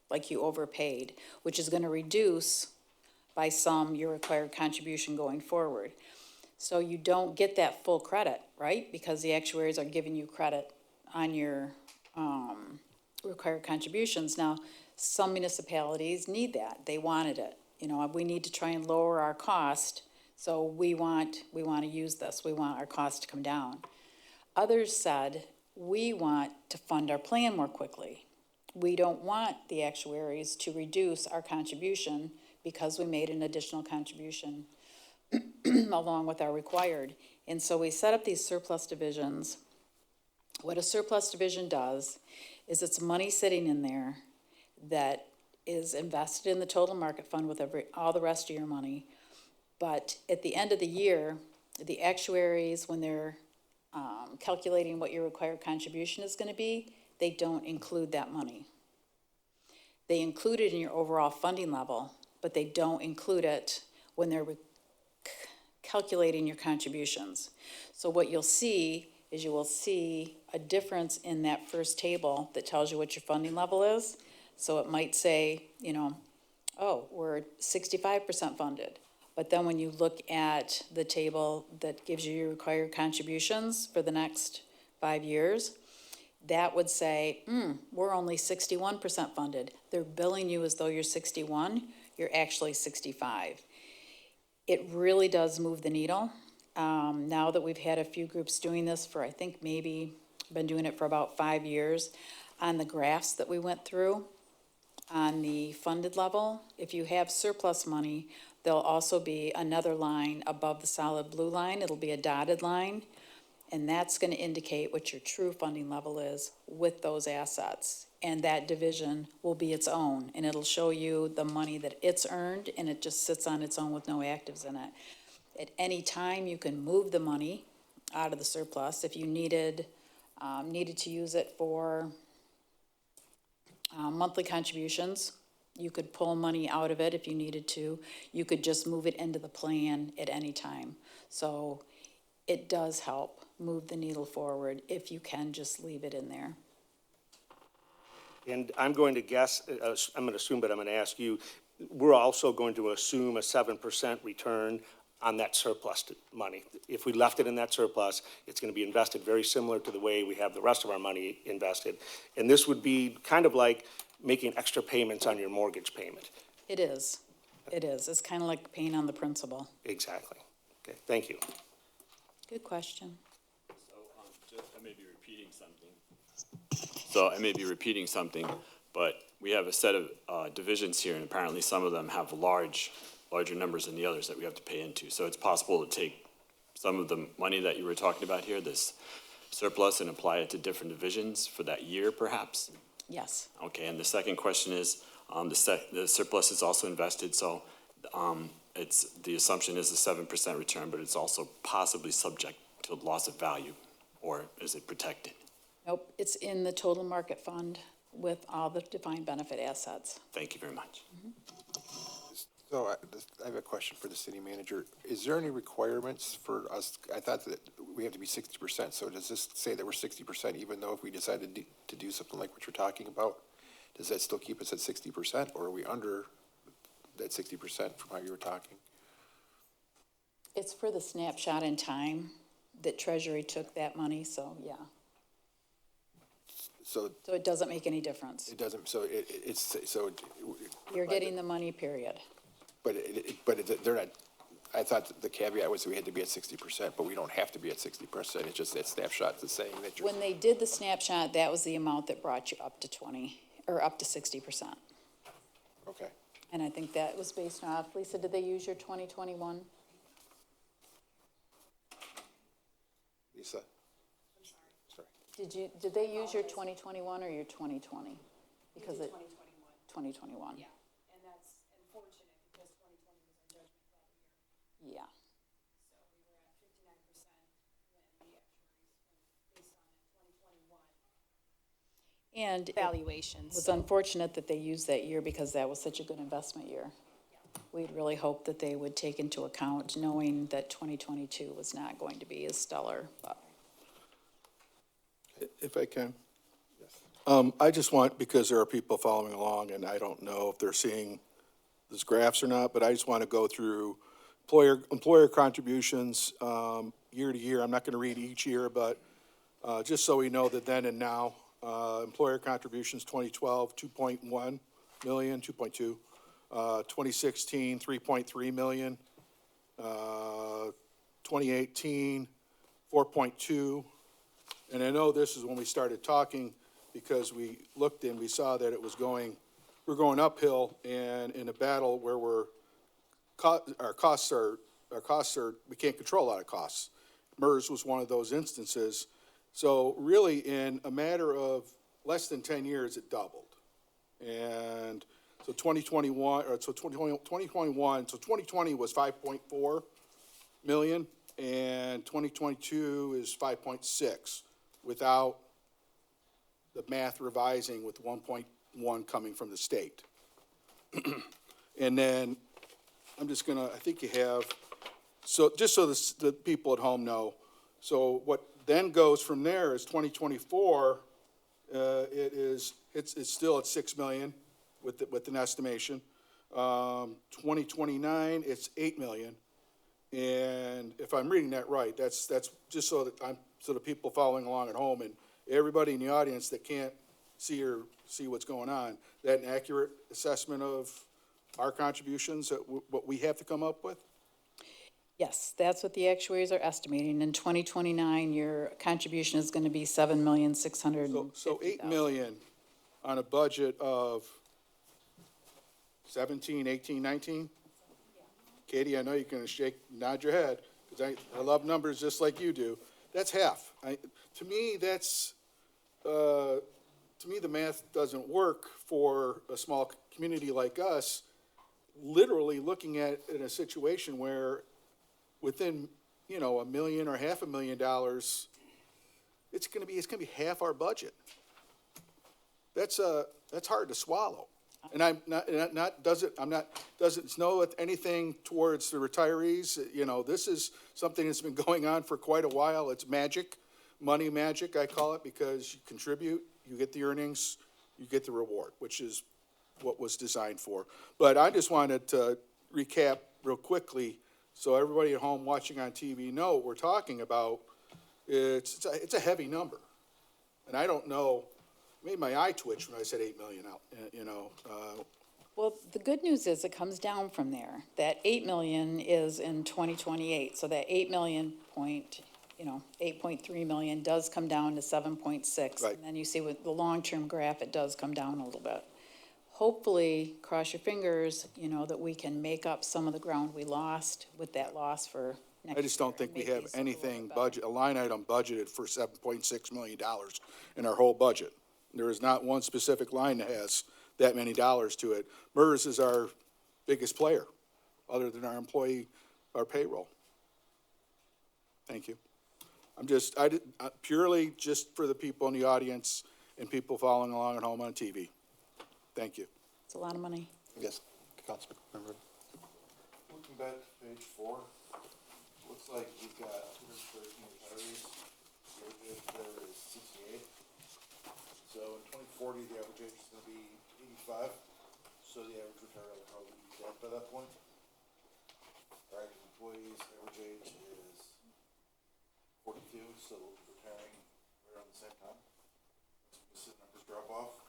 like you overpaid, which is gonna reduce by some your required contribution going forward. So you don't get that full credit, right? Because the actuaries are giving you credit on your, required contributions. Now, some municipalities need that. They wanted it. You know, we need to try and lower our cost, so we want to use this. We want our cost to come down. Others said, We want to fund our plan more quickly. We don't want the actuaries to reduce our contribution because we made an additional contribution along with our required. And so we set up these surplus divisions. What a surplus division does is it's money sitting in there that is invested in the total market fund with all the rest of your money. But at the end of the year, the actuaries, when they're calculating what your required contribution is gonna be, they don't include that money. They include it in your overall funding level, but they don't include it when they're calculating your contributions. So what you'll see is you will see a difference in that first table that tells you what your funding level is. So it might say, you know, oh, we're 65% funded. But then when you look at the table that gives you your required contributions for the next 5 years, that would say, we're only 61% funded. They're billing you as though you're 61, you're actually 65. It really does move the needle. Now that we've had a few groups doing this for, I think maybe, been doing it for about 5 years, on the graphs that we went through, on the funded level, if you have surplus money, there'll also be another line above the solid blue line. It'll be a dotted line, and that's gonna indicate what your true funding level is with those assets. And that division will be its own, and it'll show you the money that it's earned, and it just sits on its own with no actives in it. At any time, you can move the money out of the surplus if you needed to use it for monthly contributions. You could pull money out of it if you needed to. You could just move it into the plan at any time. So it does help move the needle forward if you can just leave it in there. And I'm going to guess, I'm going to assume, but I'm going to ask you, we're also going to assume a 7% return on that surplus money. If we left it in that surplus, it's going to be invested very similar to the way we have the rest of our money invested. And this would be kind of like making extra payments on your mortgage payment. It is. It is. It's kind of like paying on the principal. Exactly. Okay, thank you. Good question. I may be repeating something, but we have a set of divisions here, and apparently some of them have larger numbers than the others that we have to pay into. So it's possible to take some of the money that you were talking about here, this surplus, and apply it to different divisions for that year, perhaps? Yes. Okay, and the second question is, the surplus is also invested, so the assumption is a 7% return, but it's also possibly subject to loss of value, or is it protected? Nope, it's in the total market fund with all the defined benefit assets. Thank you very much. So I have a question for the city manager. Is there any requirements for us? I thought that we have to be 60%. So does this say that we're 60% even though if we decided to do something like what you're talking about? Does that still keep us at 60%, or are we under that 60% from how you were talking? It's for the snapshot in time that Treasury took that money, so yeah. So it doesn't make any difference. it doesn't, so You're getting the money, period. but they're not, I thought that the caveat was that we had to be at 60%, but we don't have to be at 60%. It's just that snapshot that's saying that you're. When they did the snapshot, that was the amount that brought you up to 20, or up to 60%. Okay. And I think that was based off, Lisa, did they use your 2021? Lisa? Did they use your 2021 or your 2020? Because it. 2021. Yeah, And that's unfortunate because 2020 was our judgment call year. yeah. So we were at 59% when the actuaries, based on that 2021. And it Valuations. was unfortunate that they used that year because that was such a good investment year. We'd really hoped that they would take into account knowing that 2022 was not going to be as stellar, but. If I can. I just want, because there are people following along, and I don't know if they're seeing these graphs or not, but I just want to go through employer contributions, year to year. I'm not going to read each year, but just so we know the then and now. Employer contributions, 2012, 2.1 million, 2.2. 2016, 3.3 million. 2018, 4.2. And I know this is when we started talking, because we looked and we saw that it was we're going uphill, and in a battle where our costs are, we can't control a lot of costs. MERS was one of those instances. So really, in a matter of less than 10 years, it doubled. And so 2021, or so 2021, so 2020 was 5.4 million, and 2022 is 5.6, without the math revising with 1.1 coming from the state. And then, I'm just gonna, I think you have, so just so the people at home know, so what then goes from there is 2024, it's still at 6 million with an estimation. 2029, it's 8 million. And if I'm reading that right, that's just so the people following along at home and everybody in the audience that can't see what's going on, that an accurate assessment of our contributions, what we have to come up with? Yes, that's what the actuaries are estimating. In 2029, your contribution is going to be $7,650,000. So 8 million on a budget of 17, 18, 19? Katie, I know you're gonna nod your head, because I love numbers just like you do. That's half. To me, the math doesn't work for a small community like us, literally looking at in a situation where within, $1 million or $500,000, it's gonna be half our budget. That's hard to swallow. And I'm doesn't know anything towards the retirees. This is something that's been going on for quite a while. It's magic, money magic, I call it, because you contribute, you get the earnings, you get the reward, which is what was designed for. But I just wanted to recap real quickly, so everybody at home watching on TV know what we're talking about. It's a heavy number. And I don't know, made my eye twitch when I said 8 million out, Well, the good news is it comes down from there. That 8 million is in 2028, so that 8 million 8.3 million does come down to 7.6. Right. And then you see with the long-term graph, it does come down a little bit. Hopefully, cross your fingers, that we can make up some of the ground we lost with that loss for next year. I just don't think we have anything a line item budgeted for $7.6 million in our whole budget. There is not one specific line that has that many dollars to it. MERS is our biggest player, other than our payroll. Thank you. Purely just for the people in the audience and people following along at home on TV. Thank you. It's a lot of money. Yes, Councilman. Looking back to page 4, looks like we've got 213 retirees. The average age there is 68. So in 2040, the average age is going to be 85. So the average retiree will probably be dead by that point. Our active employees, average age is 42, so they'll be retiring right around the same time. As the numbers drop off.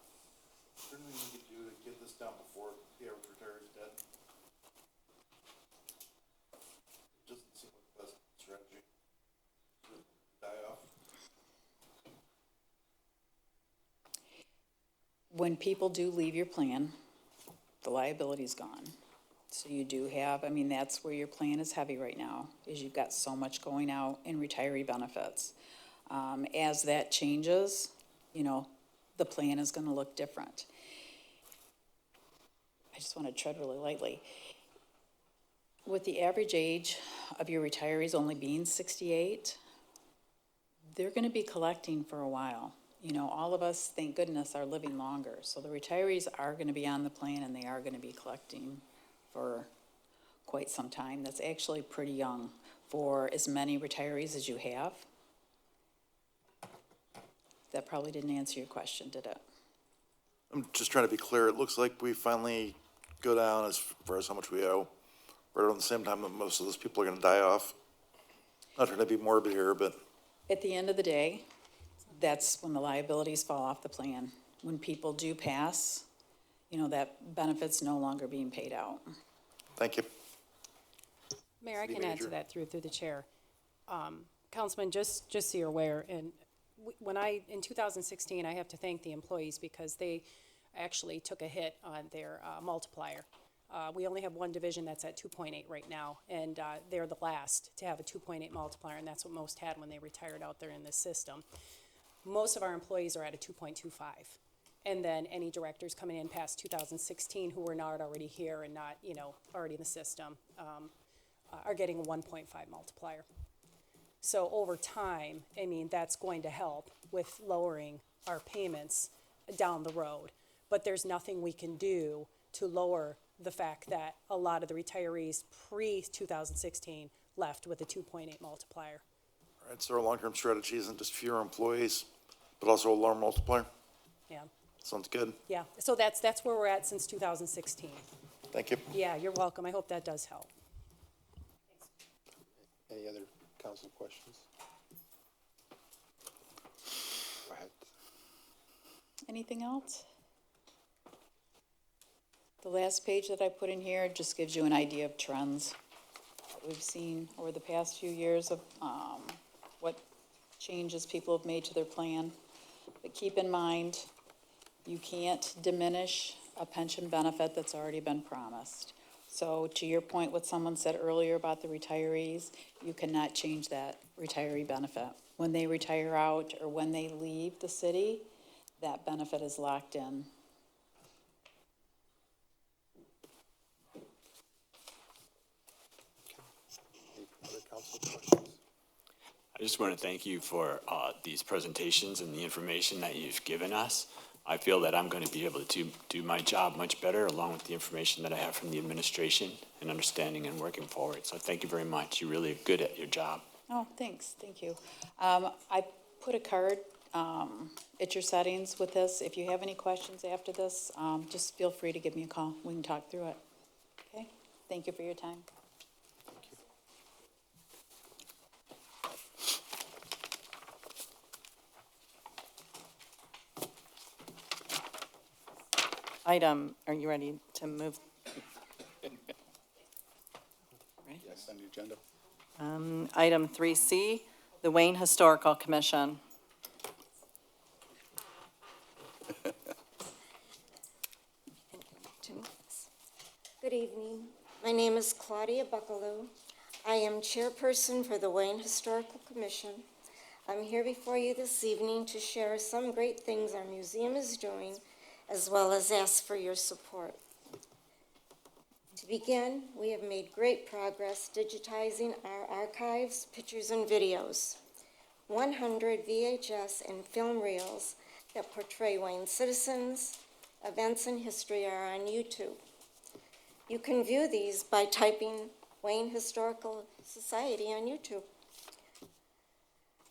Is there anything we could do to get this down before the average retiree is dead? It doesn't seem like the best strategy to die off. When people do leave your plan, the liability's gone. So you do have, that's where your plan is heavy right now, is you've got so much going out in retiree benefits. As that changes, the plan is gonna look different. I just wanna tread really lightly. With the average age of your retirees only being 68, they're gonna be collecting for a while. All of us, thank goodness, are living longer. So the retirees are gonna be on the plan and they are gonna be collecting for quite some time. That's actually pretty young for as many retirees as you have. That probably didn't answer your question, did it? I'm just trying to be clear. It looks like we finally go down as far as how much we owe, right around the same time that most of those people are going to die off. Not trying to be morbid here, but At the end of the day, that's when the liabilities fall off the plan. When people do pass, that benefit's no longer being paid out. thank you. Mayor, I City can add to manager. that through the chair. Councilman, just so you're aware, and in 2016, I have to thank the employees because they actually took a hit on their multiplier. We only have one division that's at 2.8 right now, and they're the last to have a 2.8 multiplier, and that's what most had when they retired out there in this system. Most of our employees are at a 2.25. And then any directors coming in past 2016 who were not already here and not, already in the system, are getting a 1.5 multiplier. So over time, that's going to help with lowering our payments down the road. But there's nothing we can do to lower the fact that a lot of the retirees pre-2016 left with a 2.8 multiplier. All right, so our long-term strategy isn't just fewer employees, but also a lower multiplier? Yeah, Sounds good. yeah. So that's where we're at since 2016. Thank you. Yeah, you're welcome. I hope that does help. Any other council questions? Go ahead. Anything else? The last page that I put in here just gives you an idea of trends that we've seen over the past few years of what changes people have made to their plan. But keep in mind, you can't diminish a pension benefit that's already been promised. So to your point, what someone said earlier about the retirees, you cannot change that retiree benefit. When they retire out or when they leave the city, that benefit is locked in. Any other council questions? I just want to thank you for these presentations and the information that you've given us. I feel that I'm going to be able to do my job much better along with the information that I have from the administration and understanding and working forward. So thank you very much. You're really good at your job. Oh, thanks. Thank you. I put a card at your settings with this. If you have any questions after this, just feel free to give me a call. We can talk through it. Okay? Thank you for your time. Item, are you ready to move? Yes, on the agenda. Item 3C, the Wayne Historical Commission. Good evening. My name is Claudia Buckaloo. I am chairperson for the Wayne Historical Commission. I'm here before you this evening to share some great things our museum is doing, as well as ask for your support. To begin, we have made great progress digitizing our archives, pictures, and videos. 100 VHS and film reels that portray Wayne citizens, events, and history are on YouTube. You can view these by typing Wayne Historical Society on YouTube.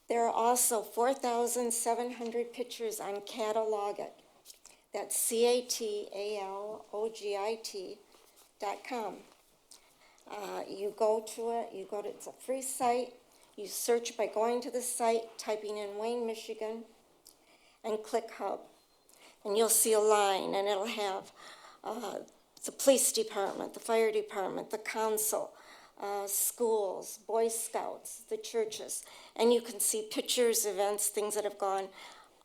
There are also 4,700 pictures on Catalogit. That's CATALOGIT.com. You go to it, it's a free site. You search by going to the site, typing in Wayne, Michigan, and click Hub. And you'll see a line, and it'll have the police department, the fire department, the council, schools, Boy Scouts, the churches. And you can see pictures, events, things that have gone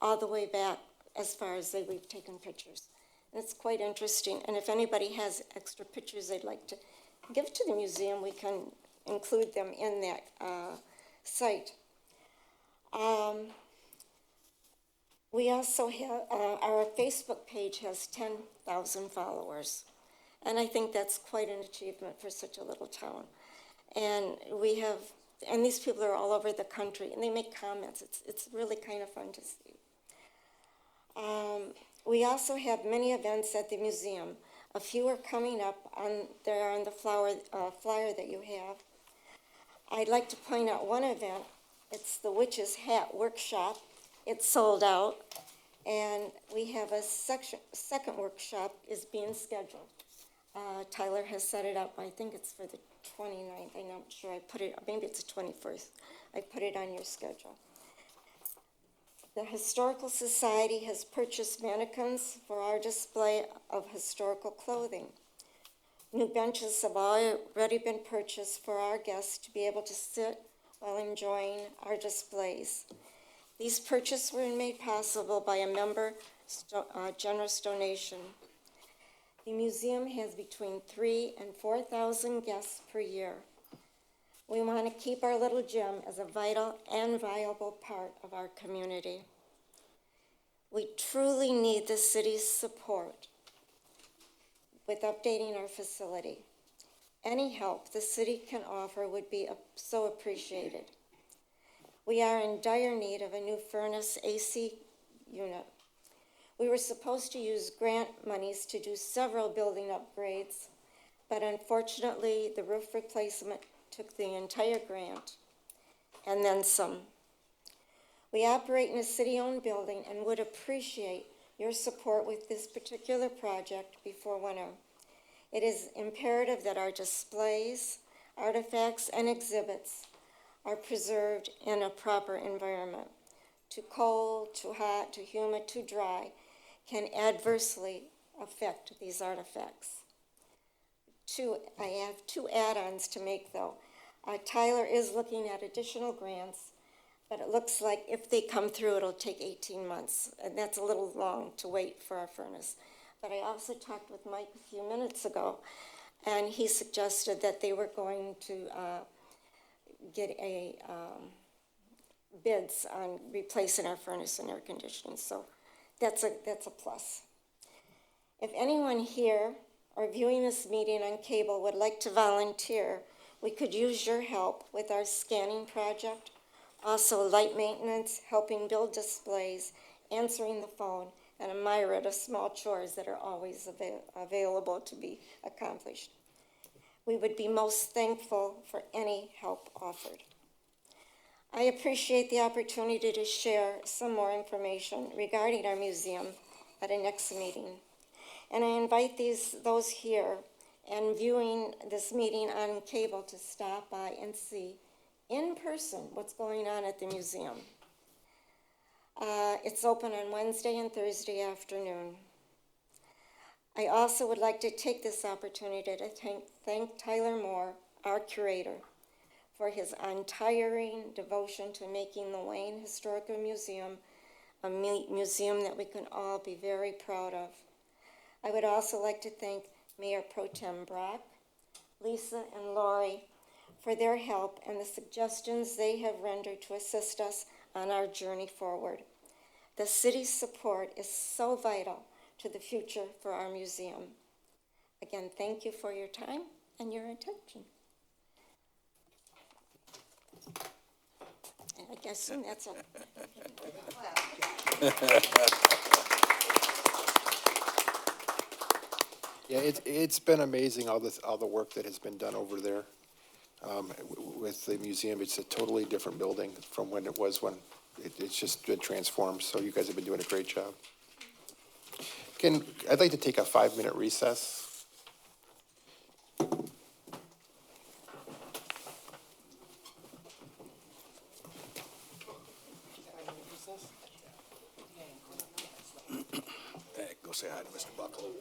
all the way back as far as we've taken pictures. And it's quite interesting. And if anybody has extra pictures they'd like to give to the museum, we can include them in that site. We also have, our Facebook page has 10,000 followers. And I think that's quite an achievement for such a little town. And and these people are all over the country, and they make comments. It's really kind of fun to see. We also have many events at the museum. A few are coming up there on the flyer that you have. I'd like to point out one event. It's the Witch's Hat Workshop. It's sold out, and we have a second workshop is being scheduled. Tyler has set it up. I think it's for the 29th. I'm not sure. Maybe it's the 21st. I put it on your schedule. The Historical Society has purchased mannequins for our display of historical clothing. New benches have already been purchased for our guests to be able to sit while enjoying our displays. These purchases were made possible by a member generous donation. The museum has between 3,000 and 4,000 guests per year. We want to keep our little gym as a vital and viable part of our community. We truly need the city's support with updating our facility. Any help the city can offer would be so appreciated. We are in dire need of a new furnace AC unit. We were supposed to use grant monies to do several building upgrades, but unfortunately, the roof replacement took the entire grant and then some. We operate in a city-owned building and would appreciate your support with this particular project before winter. It is imperative that our displays, artifacts, and exhibits are preserved in a proper environment. Too cold, too hot, too humid, too dry can adversely affect these artifacts. I have two add-ons to make though. Tyler is looking at additional grants, but it looks like if they come through, it'll take 18 months, and that's a little long to wait for our furnace. But I also talked with Mike a few minutes ago, and he suggested that they were going to get bids on replacing our furnace and air conditioning, so that's a plus. If anyone here or viewing this meeting on cable would like to volunteer, we could use your help with our scanning project, also light maintenance, helping build displays, answering the phone, and a myriad of small chores that are always available to be accomplished. We would be most thankful for any help offered. I appreciate the opportunity to share some more information regarding our museum at a next meeting. And I invite those here and viewing this meeting on cable to stop by and see in person what's going on at the museum. It's open on Wednesday and Thursday afternoon. I also would like to take this opportunity to thank Tyler Moore, our curator, for his untiring devotion to making the Wayne Historical Museum a museum that we can all be very proud of. I would also like to thank Mayor Pro Tem Brock, Lisa, and Lori for their help and the suggestions they have rendered to assist us on our journey forward. The city's support is so vital to the future for our museum. Again, thank you for your time and your attention. And I guess that's it. Yeah, it's been amazing, all the work that has been done over there. With the museum, it's a totally different building from when it was when it's just been transformed, so you guys have been doing a great job. I'd like to take a 5-minute recess. Hey, go say hi to Mr. Buckle.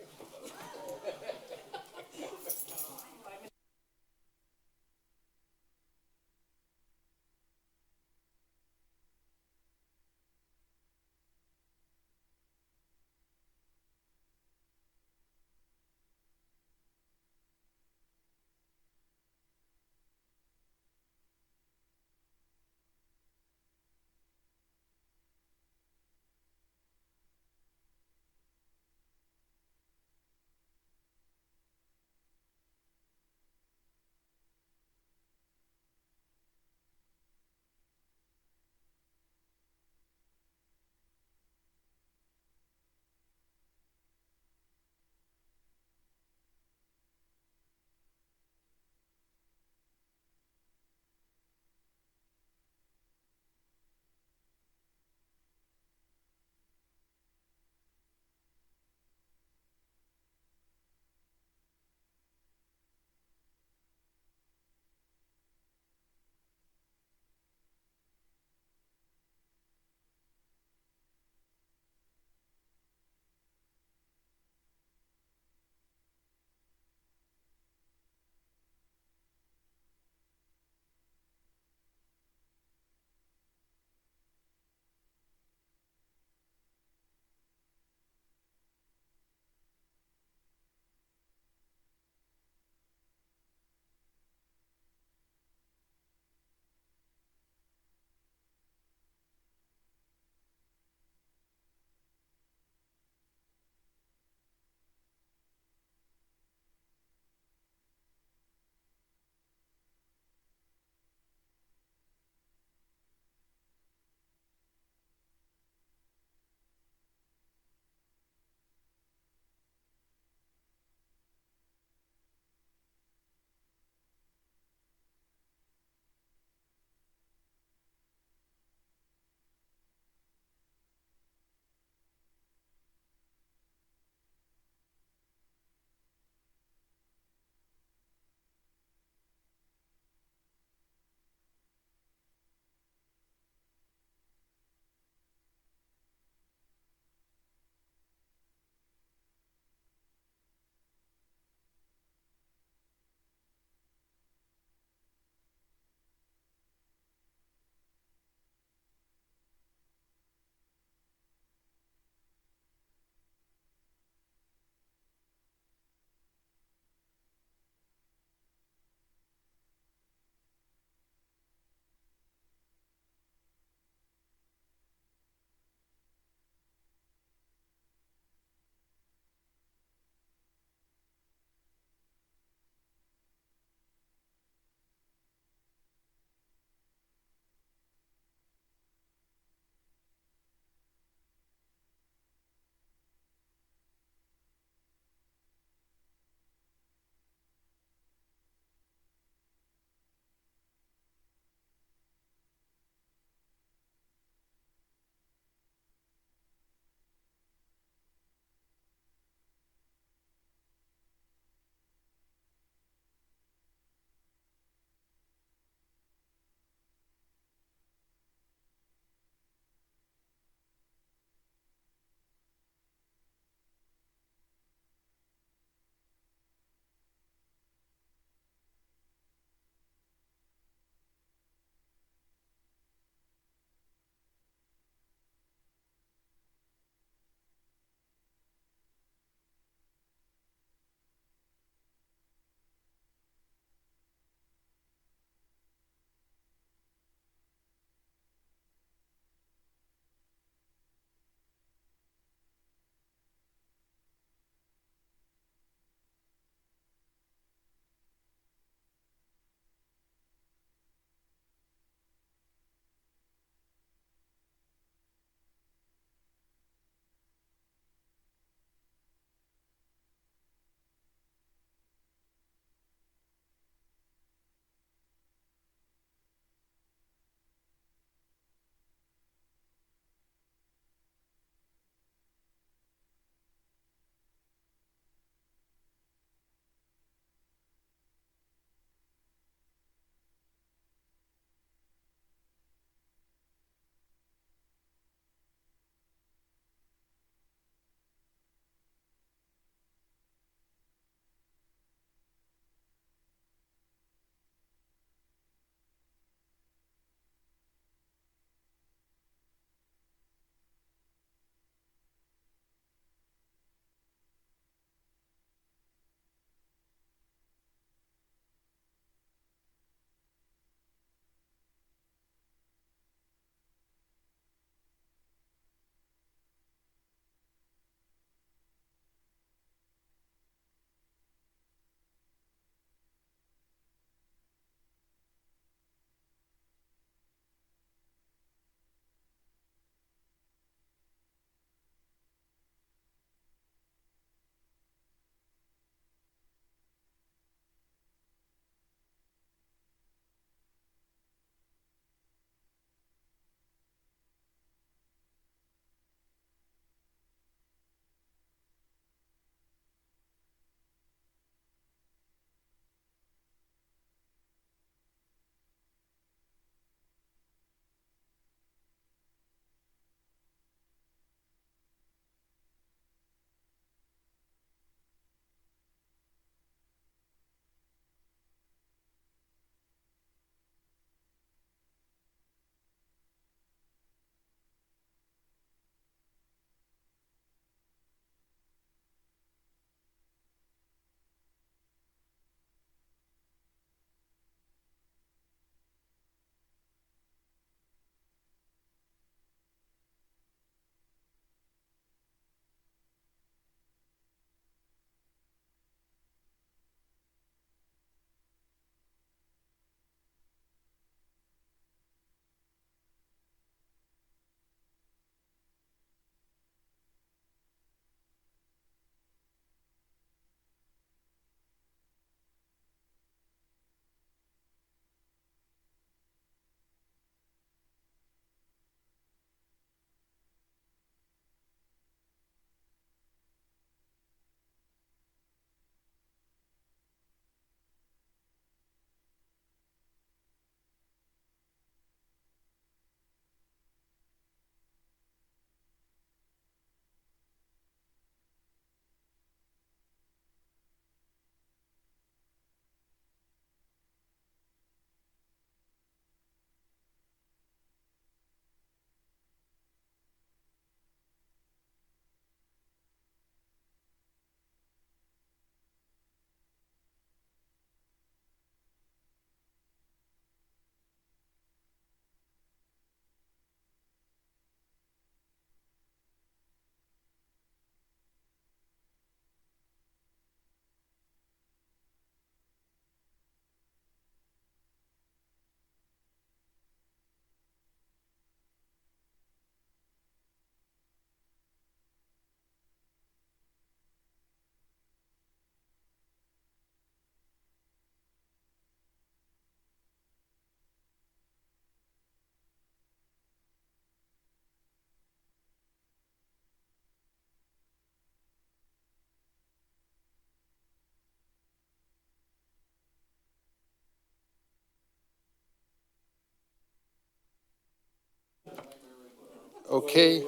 Okay.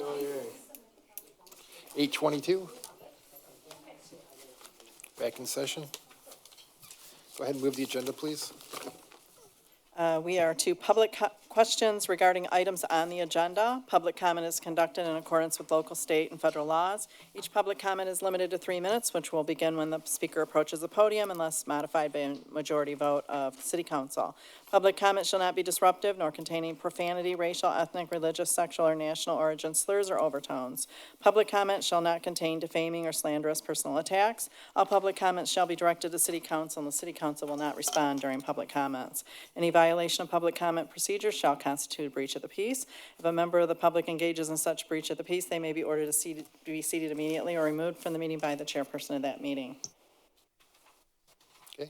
8:22. Back in session. Go ahead and move the agenda, please. We are to public questions regarding items on the agenda. Public comment is conducted in accordance with local, state, and federal laws. Each public comment is limited to 3 minutes, which will begin when the speaker approaches the podium unless modified by a majority vote of the city council. Public comment shall not be disruptive nor containing profanity, racial, ethnic, religious, sexual, or national origin slurs or overtones. Public comment shall not contain defaming or slanderous personal attacks. All public comments shall be directed to city council, and the city council will not respond during public comments. Any violation of public comment procedures shall constitute a breach of the peace. If a member of the public engages in such breach of the peace, they may be ordered to be seated immediately or removed from the meeting by the chairperson of that meeting. Okay.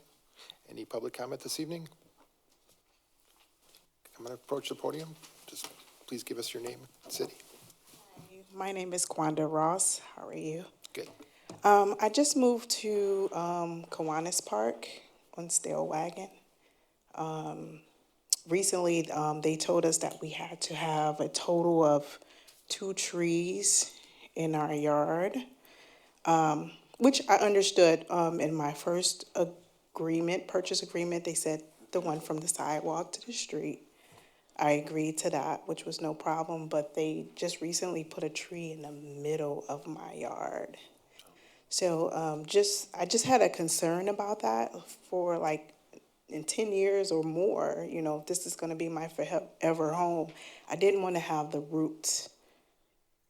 Any public comment this evening? I'm going to approach the podium. Just please give us your name and city. My name is Kwanda Ross. How are you? Good. I just moved to Kiwanis Park on Stale Wagon. Recently, they told us that we had to have a total of 2 trees in our yard, which I understood in my first purchase agreement. They said the one from the sidewalk to the street. I agreed to that, which was no problem, but they just recently put a tree in the middle of my yard. So I just had a concern about that for like in 10 years or more, if this is going to be my forever home. I didn't want to have the roots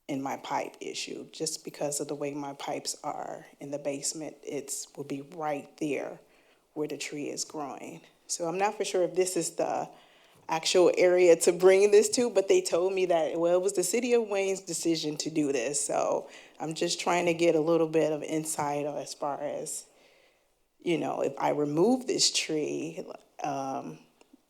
in my pipe issue just because of the way my pipes are in the basement. It will be right there where the tree is growing. So I'm not for sure if this is the actual area to bring this to, but they told me that, well, it was the city of Wayne's decision to do this. So I'm just trying to get a little bit of insight as far as, if I remove this tree, I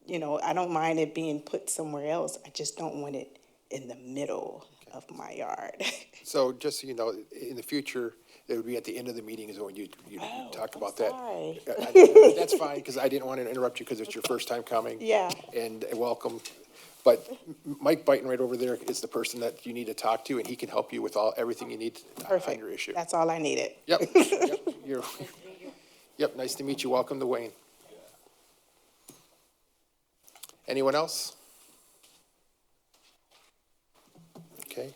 don't mind it being put somewhere else. I just don't want it in the middle of my yard. So just so you know, in the future, it would be at the end of the meeting is when you talk about that. Sorry. That's fine, because I didn't want to interrupt you because it's your first time coming. Yeah. And welcome. But Mike Byton right over there is the person that you need to talk to, and he can help you with everything you need on your issue. That's all I needed. Yep. Yep, nice to meet you. Welcome to Wayne. Anyone else? Okay.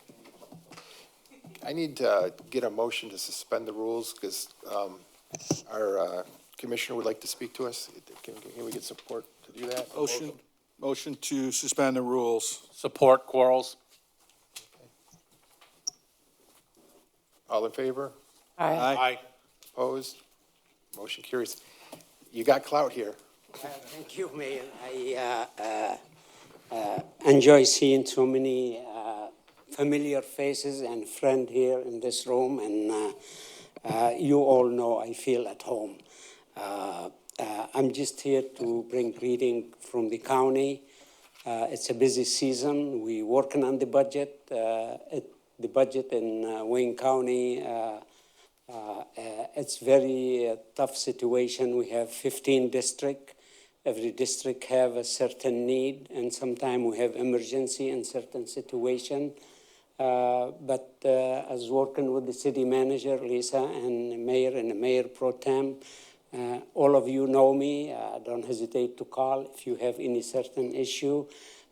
I need to get a motion to suspend the rules because our commissioner would like to speak to us. Can we get support to do that? Motion to suspend the rules. Support Quarles. All in favor? Aye. Opposed? Motion carries. You got clout here. Thank you, Mayor. I enjoy seeing so many familiar faces and friends here in this room, and you all know I feel at home. I'm just here to bring greeting from the county. It's a busy season. We're working on the budget. The budget in Wayne County, it's very tough situation. We have 15 districts. Every district have a certain need, and sometimes we have emergency in certain situation. But as working with the city manager, Lisa, and the mayor pro tem, all of you know me. Don't hesitate to call if you have any certain issue.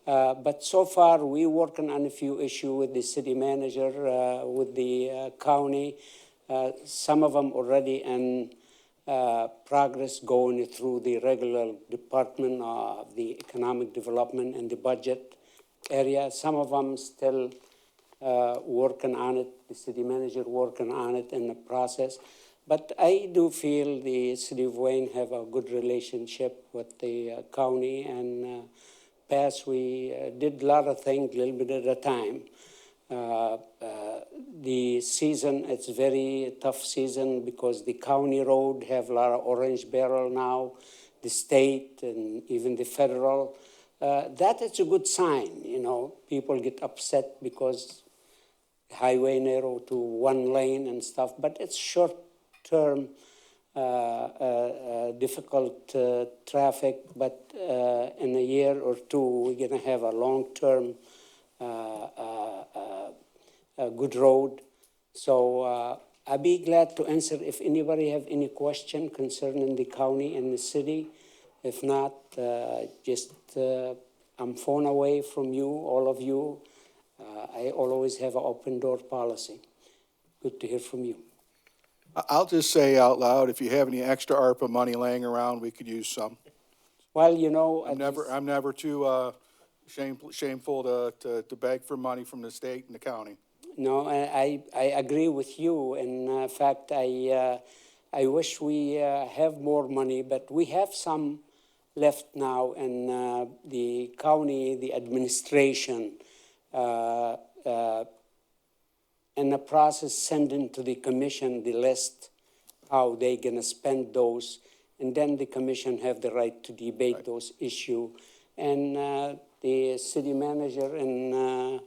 But so far, we're working on a few issues with the city manager, with the county. Some of them already in progress going through the regular department of the economic development and the budget area. Some of them still working on it, the city manager working on it in the process. But I do feel the city of Wayne have a good relationship with the county, and past we did a lot of things a little bit at a time. The season, it's very tough season because the county road have a lot of orange barrel now, the state and even the federal. That is a good sign, people get upset because highway narrow to one lane and stuff, but it's short-term difficult traffic, but in a year or two, we're gonna have a long-term a good road. So I'd be glad to answer if anybody have any question concerning the county and the city. If not, I'm phone away from you, all of you. I always have an open door policy. Good to hear from you. I'll just say out loud, if you have any extra ARPA money laying around, we could use some. Well, you know, I'm never too shameful to beg for money from the state and the county. No, I agree with you. In fact, I wish we have more money, but we have some left now in the county, the administration, in the process sending to the commission the list, how they gonna spend those, and then the commission have the right to debate those issues. And the city manager and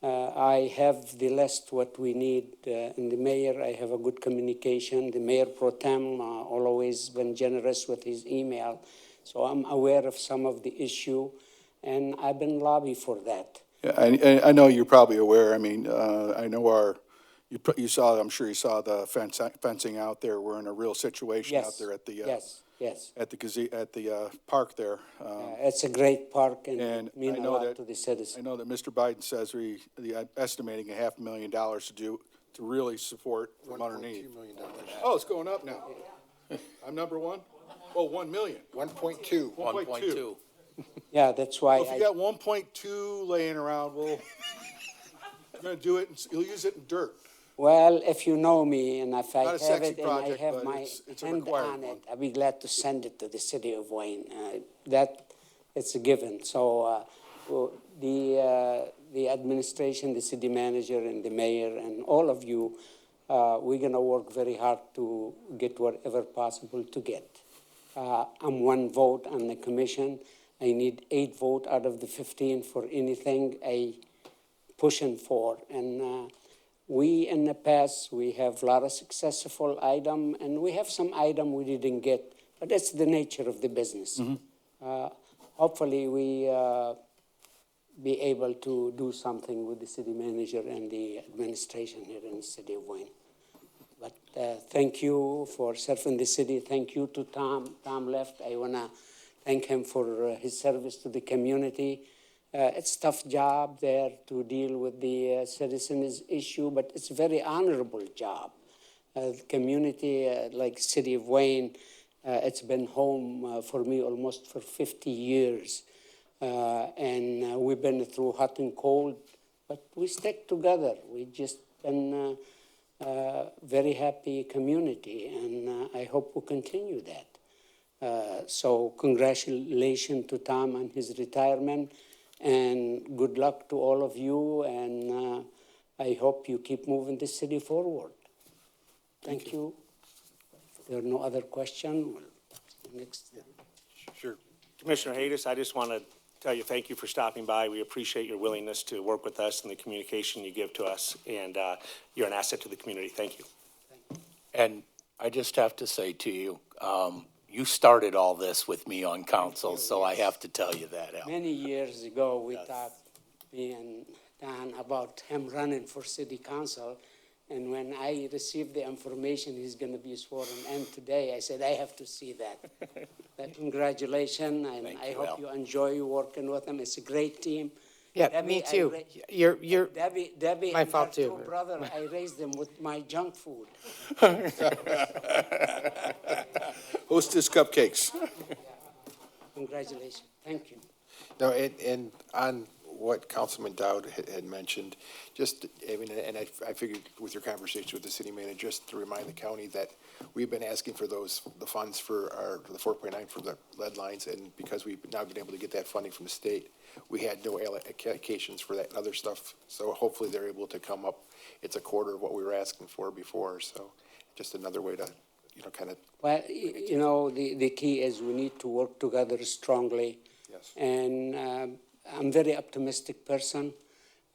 I have the list what we need, and the mayor, I have a good communication. The mayor pro tem always been generous with his email, so I'm aware of some of the issue, and I've been lobby for that. Yeah, I know you're probably aware. I mean, I know you saw, I'm sure you saw the fencing out there. We're in a real situation out there at the, Yes. at the park there. It's a great park and And mean I a know lot that, to the citizens. I know that Mr. Biden says the estimating $500,000 to really support from underneath. $1.2 million. Oh, it's going up now. I'm number one? Oh, 1 million. 1.2. 1.2. Yeah, that's why Well, if you got 1.2 laying around, we're gonna do it, you'll use it in dirt. well, if you know me and if I Not a have sexy it and project, I have but my it's a hand required on one. it, I'll be glad to send it to the city of Wayne. That, it's a given. So the administration, the city manager and the mayor and all of you, we're gonna work very hard to get whatever possible to get. I'm one vote on the commission. I need 8 votes out of the 15 for anything I pushing for. And we, in the past, we have a lot of successful item, and we have some item we didn't get, but that's the nature of the business. Hopefully, we be able to do something with the city manager and the administration here in the city of Wayne. But thank you for serving the city. Thank you to Tom. Tom left. I want to thank him for his service to the community. It's a tough job there to deal with the citizens' issue, but it's a very honorable job. The community, like City of Wayne, it's been home for me almost for 50 years. And we've been through hot and cold, but we stick together. We just been very happy community, and I hope we'll continue that. So congratulations to Tom on his retirement, and good luck to all of you, and I hope you keep moving the city forward. Thank you. If there are no other questions, next. Sure. Commissioner Haydes, I just want to tell you thank you for stopping by. We appreciate your willingness to work with us and the communication you give to us, and you're an asset to the community. Thank you. And I just have to say to you, you started all this with me on council, so I have to tell you that, Al. Many years ago, we talked, me and Don, about him running for city council. And when I received the information he's going to be sworn in today, I said, I have to see that. But congratulations, and Thank I you, hope Al. you enjoy working with him. It's a great team. Yeah, Debbie, me too. You're Debbie my and fault her too. two brother, I raised them with my junk food. Hostess cupcakes. Congratulations. Thank you. No, and on what Councilman Dowd had mentioned, just, I mean, and I figured with your conversation with the city manager, just to remind the county that we've been asking for the funds for the 4.9 for the lead lines, and because we've now been able to get that funding from the state, we had no allocations for that other stuff, so hopefully they're able to come up. It's a quarter of what we were asking for before, so just another way to, kind of. Well, the key is we need to work together strongly. Yes. And I'm a very optimistic person.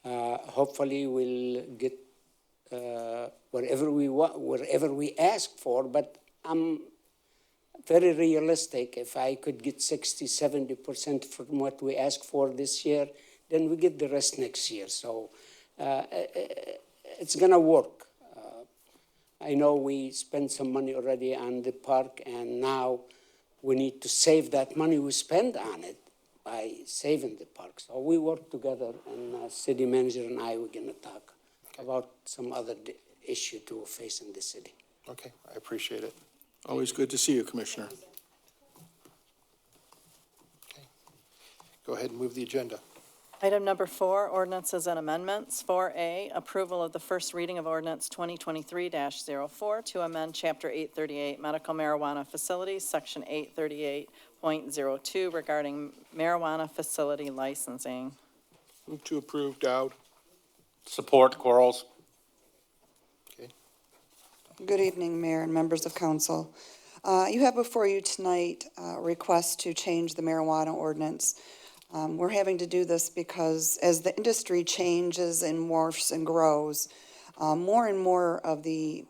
Hopefully we'll get whatever we ask for, but I'm very realistic. If I could get 60, 70% from what we ask for this year, then we get the rest next year. So it's gonna work. I know we spent some money already on the park, and now we need to save that money we spend on it by saving the park. So we work together, and city manager and I, we're gonna talk about some other issue to face in the city. Okay, I appreciate it. Always good to see you, Commissioner. Go ahead and move the agenda. Item number 4, ordinances and amendments. 4A, approval of the first reading of ordinance 2023-04 to amend Chapter 838 medical marijuana facilities, Section 838.02 regarding marijuana facility licensing. Move to approve, Dowd. Support, Quarles. Good evening, Mayor and members of council. You have before you tonight a request to change the marijuana ordinance. We're having to do this because as the industry changes and morphs and grows, more and more of the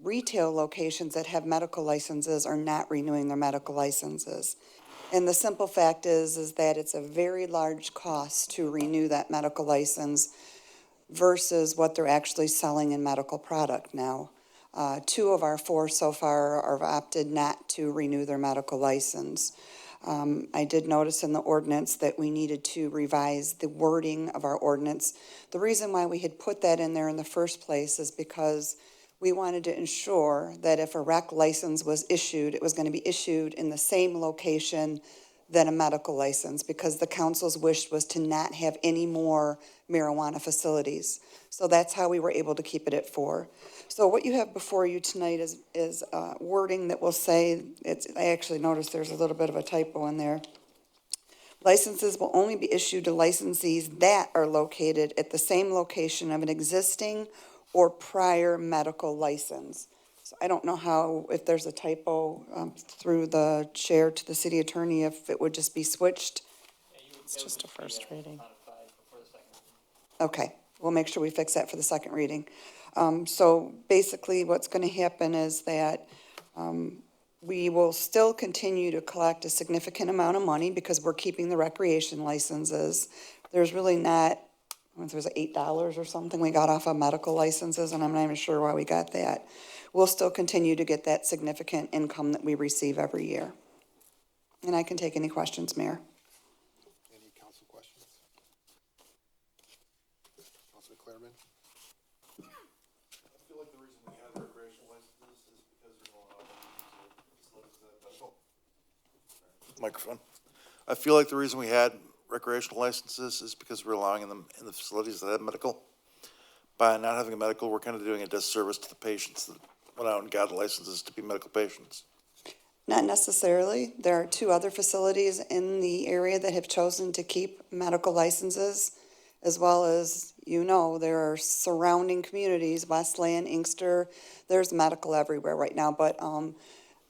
retail locations that have medical licenses are not renewing their medical licenses. And the simple fact is that it's a very large cost to renew that medical license versus what they're actually selling in medical product now. 2 of our 4 so far are opted not to renew their medical license. I did notice in the ordinance that we needed to revise the wording of our ordinance. The reason why we had put that in there in the first place is because we wanted to ensure that if a rec license was issued, it was going to be issued in the same location than a medical license, because the council's wish was to not have any more marijuana facilities. So that's how we were able to keep it at 4. So what you have before you tonight is wording that will say, I actually noticed there's a little bit of a typo in there. Licenses will only be issued to licensees that are located at the same location of an existing or prior medical license. So I don't know how, if there's a typo through the chair to the city attorney, if it would just be switched. It's just a first reading. Okay, we'll make sure we fix that for the second reading. So basically what's going to happen is that we will still continue to collect a significant amount of money because we're keeping the recreation licenses. There's really not, I don't know if it was $8 or something we got off of medical licenses, and I'm not even sure why we got that. We'll still continue to get that significant income that we receive every year. And I can take any questions, Mayor. Any council questions? Councilman Clairman? I feel like the reason we have recreational licenses is because we're going out and microphone. I feel like the reason we had recreational licenses is because we're allowing them in the facilities that have medical. By not having a medical, we're kind of doing a disservice to the patients that went out and got licenses to be medical patients. Not necessarily. There are 2 other facilities in the area that have chosen to keep medical licenses, as well as, there are surrounding communities, Westland, Inkster, there's medical everywhere right now, but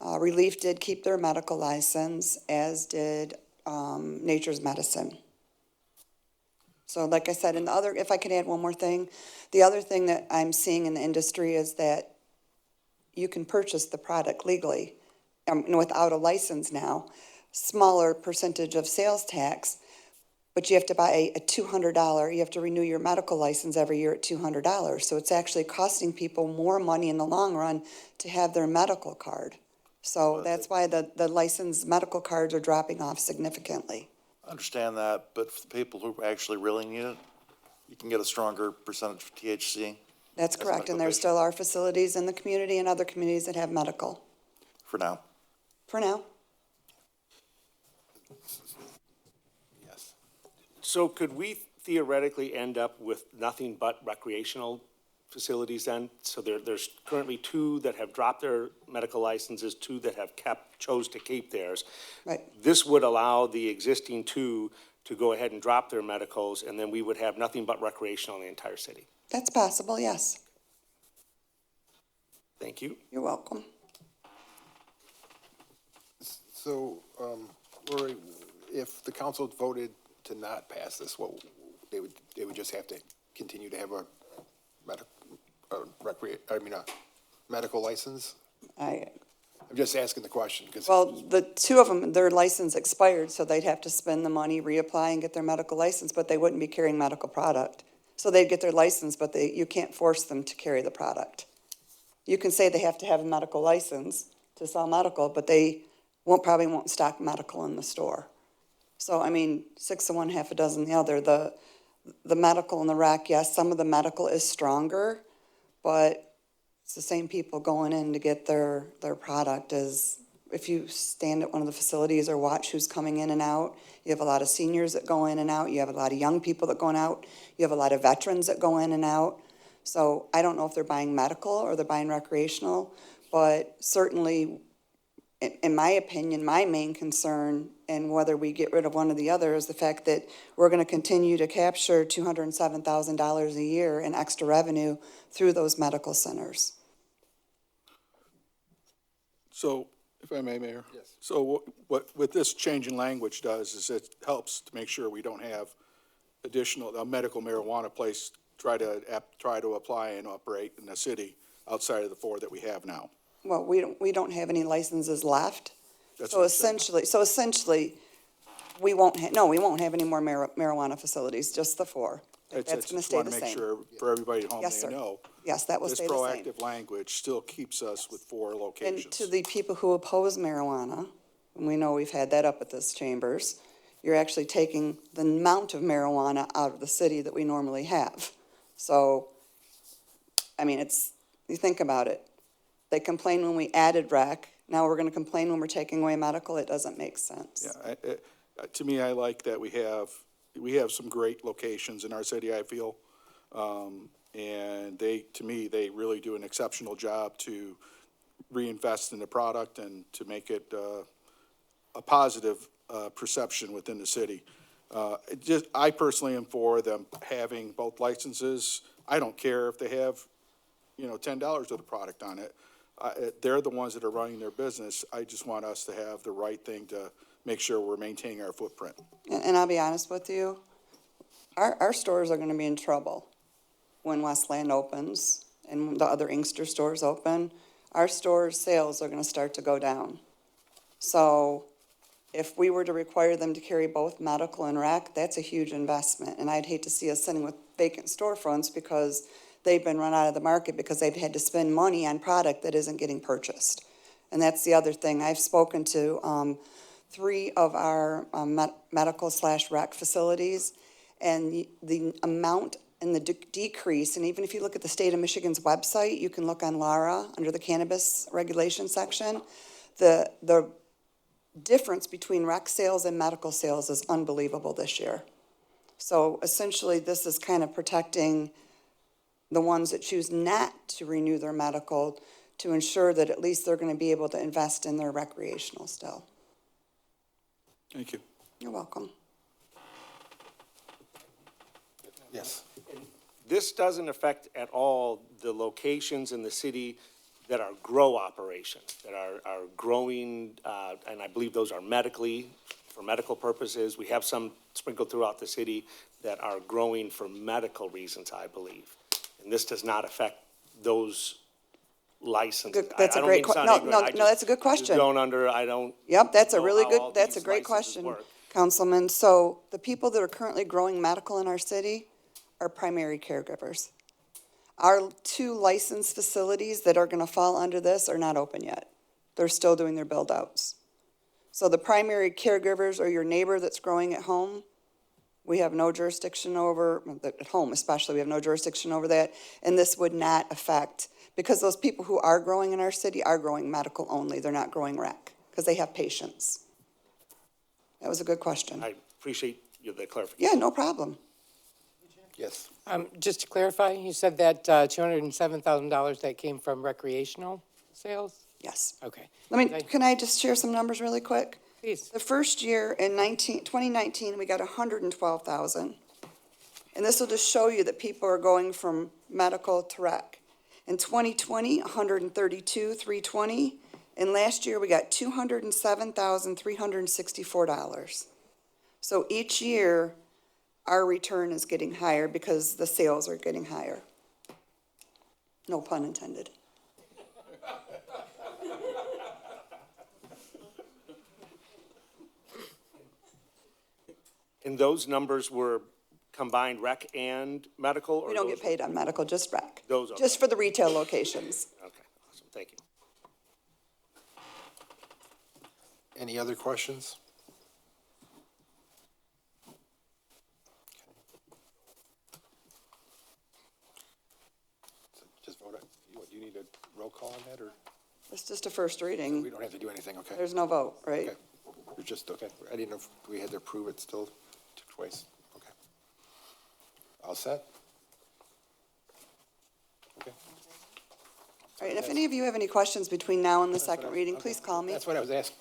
Relief did keep their medical license, as did Nature's Medicine. So like I said, and the other, if I could add one more thing, the other thing that I'm seeing in the industry is that you can purchase the product legally without a license now, smaller percentage of sales tax, but you have to buy a $200, you have to renew your medical license every year at $200. So it's actually costing people more money in the long run to have their medical card. So that's why the licensed medical cards are dropping off significantly. I understand that, but for the people who actually really need it, you can get a stronger percentage of THC. That's correct, and there still are facilities in the community and other communities that have medical. For now. For now. Yes. So could we theoretically end up with nothing but recreational facilities then? So there's currently 2 that have dropped their medical licenses, 2 that have chose to keep theirs. Right. This would allow the existing 2 to go ahead and drop their medicals, and then we would have nothing but recreational in the entire city. That's possible, yes. Thank you. You're welcome. So, Lori, if the council voted to not pass this, what, they would just have to continue to have a medical license? I'm just asking the question, because. Well, the two of them, their license expired, so they'd have to spend the money, reapply and get their medical license, but they wouldn't be carrying medical product. So they'd get their license, but you can't force them to carry the product. You can say they have to have a medical license to sell medical, but they probably won't stock medical in the store. So, I mean, 6 of one, half a dozen the other. The medical and the rec, yes, some of the medical is stronger, but it's the same people going in to get their product as if you stand at one of the facilities or watch who's coming in and out. You have a lot of seniors that go in and out. You have a lot of young people that go in and out. You have a lot of veterans that go in and out. So I don't know if they're buying medical or they're buying recreational, but certainly, in my opinion, my main concern, and whether we get rid of one or the other, is the fact that we're going to continue to capture $207,000 a year in extra revenue through those medical centers. So, if I may, Mayor? Yes. So what this change in language does is it helps to make sure we don't have a medical marijuana place try to apply and operate in the city outside of the 4 that we have now. Well, we don't have any licenses left. That's So what I'm saying. essentially, we won't have any more marijuana facilities, just the 4. That's going to stay the Just want to make same. sure for everybody at home Yes, they sir. know. Yes, that will stay the same. This proactive language still keeps us with 4 And locations. to the people who oppose marijuana, and we know we've had that up at this chambers, you're actually taking the amount of marijuana out of the city that we normally have. So, I mean, you think about it. They complain when we added rec, now we're gonna complain when we're taking away medical. It doesn't make sense. Yeah, to me, I like that we have some great locations in our city, I feel. And to me, they really do an exceptional job to reinvest in the product and to make it a positive perception within the city. I personally am for them having both licenses. I don't care if they have, $10 of the product on it. They're the ones that are running their business. I just want us to have the right thing to make sure we're maintaining our footprint. And I'll be honest with you, our stores are gonna be in trouble when Westland opens and the other Inkster stores open. Our stores' sales are gonna start to go down. So if we were to require them to carry both medical and rec, that's a huge investment. And I'd hate to see us sitting with vacant storefronts because they've been run out of the market because they've had to spend money on product that isn't getting purchased. And that's the other thing. I've spoken to 3 of our medical/rec facilities, and the amount and the decrease, and even if you look at the state of Michigan's website, you can look on LARA under the cannabis regulation section, the difference between rec sales and medical sales is unbelievable this year. So essentially, this is kind of protecting the ones that choose not to renew their medical to ensure that at least they're going to be able to invest in their recreational still. Thank you. You're welcome. Yes. This doesn't affect at all the locations in the city that are grow operations, that are growing, and I believe those are for medical purposes. We have some sprinkled throughout the city that are growing for medical reasons, I believe. And this does not affect those licenses. That's a great question. No, that's a good question. Yep, that's a really good, that's a great question, Councilman. So the people that are currently growing medical in our city are primary caregivers. Our 2 licensed facilities that are gonna fall under this are not open yet. They're still doing their build-outs. So the primary caregivers are your neighbor that's growing at home. We have no jurisdiction over, at home especially, we have no jurisdiction over that. And this would not affect, because those people who are growing in our city are growing medical only. They're not growing rec, because they have patients. That was a good question. I appreciate the clarification. Yeah, no problem. Yes. Just to clarify, you said that $207,000 that came from recreational sales? Yes. Okay. Can I just share some numbers really quick? Please. The first year in 2019, we got 112,000. And this will just show you that people are going from medical to rec. In 2020, 132,320. And last year, we got $207,364. So each year, our return is getting higher because the sales are getting higher. No pun intended. And those numbers were combined rec and medical? Or We don't those get paid on medical, just rec. Those are- Just for the retail locations. Okay, awesome, thank you. Any other questions? So just vote it. What, you need a roll call on that, or It's just a first we reading. don't have to do anything, okay? There's no vote, right? Okay, you're just, okay, I didn't know if we had to approve it still twice, okay. All set? Okay. All right, and if any of you have any questions between now and the second reading, please call me. That's what I was asking.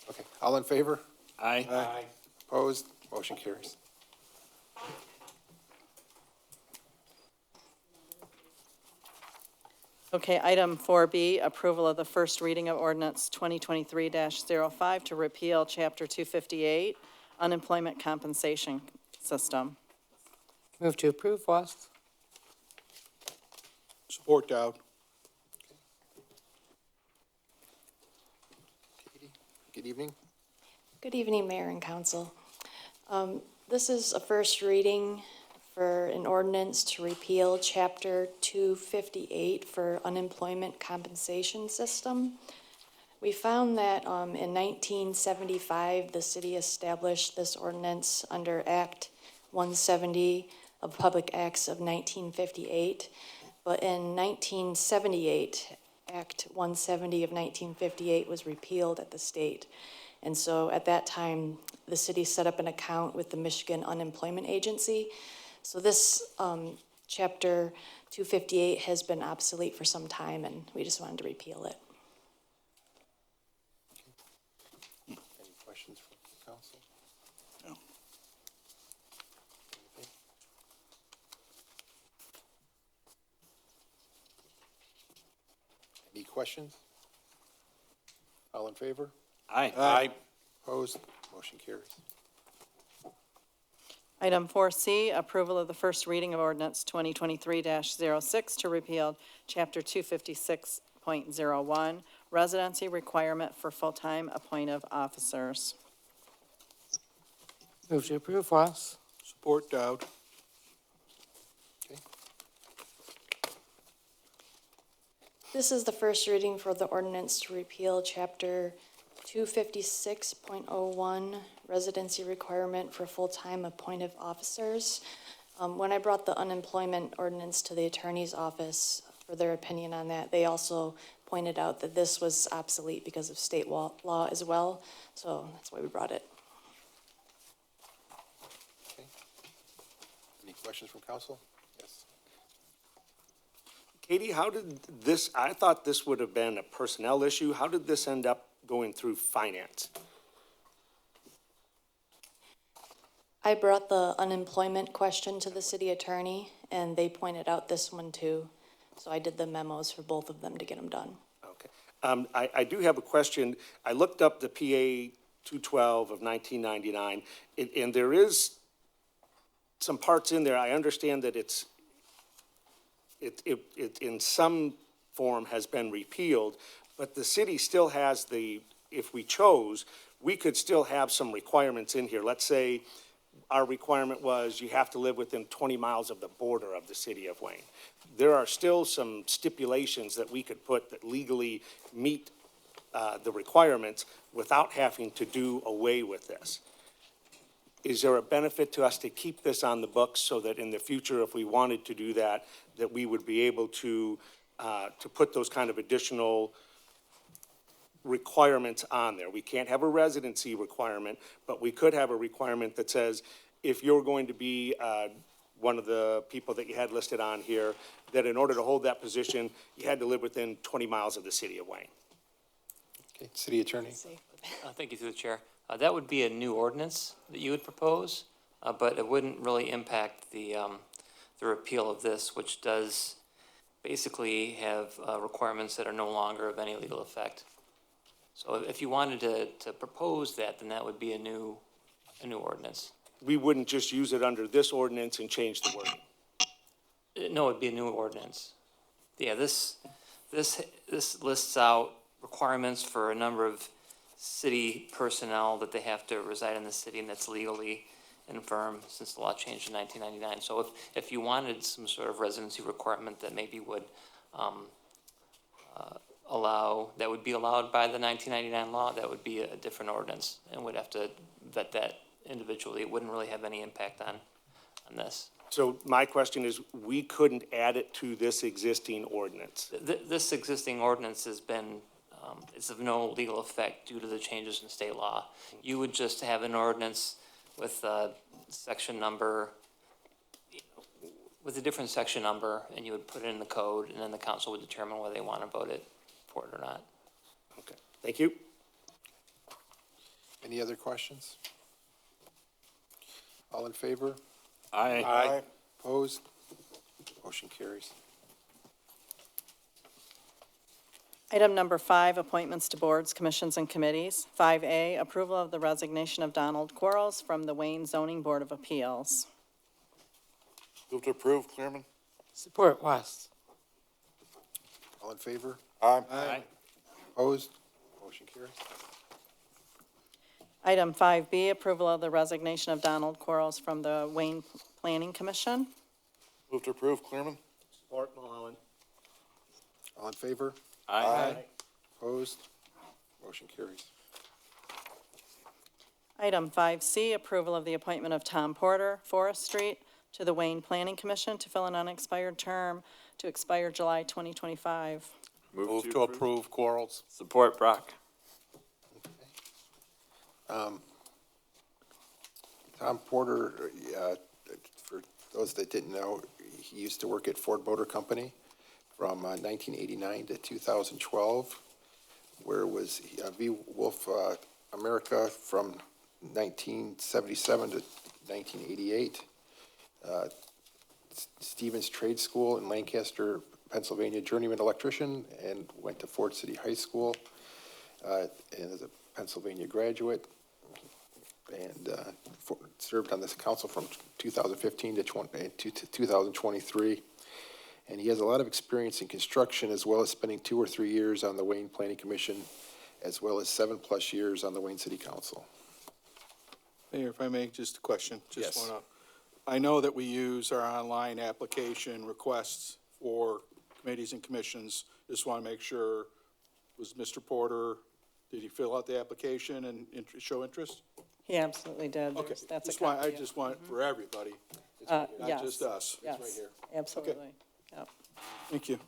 Okay, all in favor? Aye. Aye. Opposed? Motion carries. Okay, item 4B, approval of the first reading of ordinance 2023-05 to repeal Chapter 258, unemployment compensation system. Move to approve, Voss. Support Dowd. Katie, good evening. Good evening, Mayor and Council. This is a first reading for an ordinance to repeal Chapter 258 for unemployment compensation system. We found that in 1975, the city established this ordinance under Act 170 of Public Acts of 1958. But in 1978, Act 170 of 1958 was repealed at the state. And so at that time, the city set up an account with the Michigan Unemployment Agency. So this Chapter 258 has been obsolete for some time, and we just wanted to repeal it. Any questions from council? No. Any questions? All in favor? Aye. Aye. Opposed? Motion carries. Item 4C, approval of the first reading of ordinance 2023-06 to repeal Chapter 256.01, residency requirement for full-time appointed officers. Move to approve, Voss. Support Dowd. Okay. This is the first reading for the ordinance to repeal Chapter 256.01, residency requirement for full-time appointed officers. When I brought the unemployment ordinance to the attorney's office for their opinion on that, they also pointed out that this was obsolete because of state law as well, so that's why we brought it. Okay. Any questions from council? Yes. Katie, how did this, I thought this would have been a personnel issue. How did this end up going through finance? I brought the unemployment question to the city attorney, and they pointed out this one too. So I did the memos for both of them to get them done. Okay. I do have a question. I looked up the PA 212 of 1999, and there is some parts in there. I understand that it in some form has been repealed, but the city still has if we chose, we could still have some requirements in here. Let's say our requirement was you have to live within 20 miles of the border of the city of Wayne. There are still some stipulations that we could put that legally meet the requirements without having to do away with this. Is there a benefit to us to keep this on the books so that in the future, if we wanted to do that, that we would be able to put those kind of additional requirements on there? We can't have a residency requirement, but we could have a requirement that says, if you're going to be one of the people that you had listed on here, that in order to hold that position, you had to live within 20 miles of the city of Wayne. Okay, city attorney. Thank you through the chair. That would be a new ordinance that you would propose, but it wouldn't really impact the repeal of this, which does basically have requirements that are no longer of any legal effect. So if you wanted to propose that, then that would be a new ordinance. We wouldn't just use it under this ordinance and change the wording. No, it'd be a new ordinance. Yeah, this lists out requirements for a number of city personnel that they have to reside in the city and that's legally infirm since the law changed in 1999. So if you wanted some sort of residency requirement that maybe would that would be allowed by the 1999 law, that would be a different ordinance and would have to vet that individually. It wouldn't really have any impact on this. So my question is, we couldn't add it to this existing ordinance? This existing ordinance has been, it's of no legal effect due to the changes in state law. You would just have an ordinance with a section number, with a different section number, and you would put it in the code, and then the council would determine whether they want to vote it for it or not. Okay, thank you. Any other questions? All in favor? Aye. Opposed? Motion carries. Item number 5, appointments to boards, commissions, and committees. 5A, approval of the resignation of Donald Quarles from the Wayne Zoning Board of Appeals. Move to approve, Clearman. Support West. All in favor? Aye. Opposed? Motion carries. Item 5B, approval of the resignation of Donald Quarles from the Wayne Planning Commission. Move to approve, Clearman. Support Mulholland. All in favor? Aye. Opposed? Motion carries. Item 5C, approval of the appointment of Tom Porter, Forest Street, to the Wayne Planning Commission to fill an unexpired term to expire July 2025. Move to approve Quarles. Support Brock. Tom Porter, for those that didn't know, he used to work at Ford Motor Company from 1989 to 2012, where was V. Wolf America from 1977 to 1988. Stevens Trade School in Lancaster, Pennsylvania, journeyman electrician, and went to Ford City High School, and is a Pennsylvania graduate, and served on this council from 2015 to 2023. And he has a lot of experience in construction, as well as spending 2 or 3 years on the Wayne Planning Commission, as well as 7+ years on the Wayne City Council. Mayor, if I may, just a question. Yes. I know that we use our online application requests for committees and commissions. Just want to make sure, was Mr. Porter, did he fill out the application and show interest? He absolutely did. Okay, That's a just want, I copy. just want it for everybody, Yes. not just us. Yes, It's right here. absolutely. Yep. Thank you.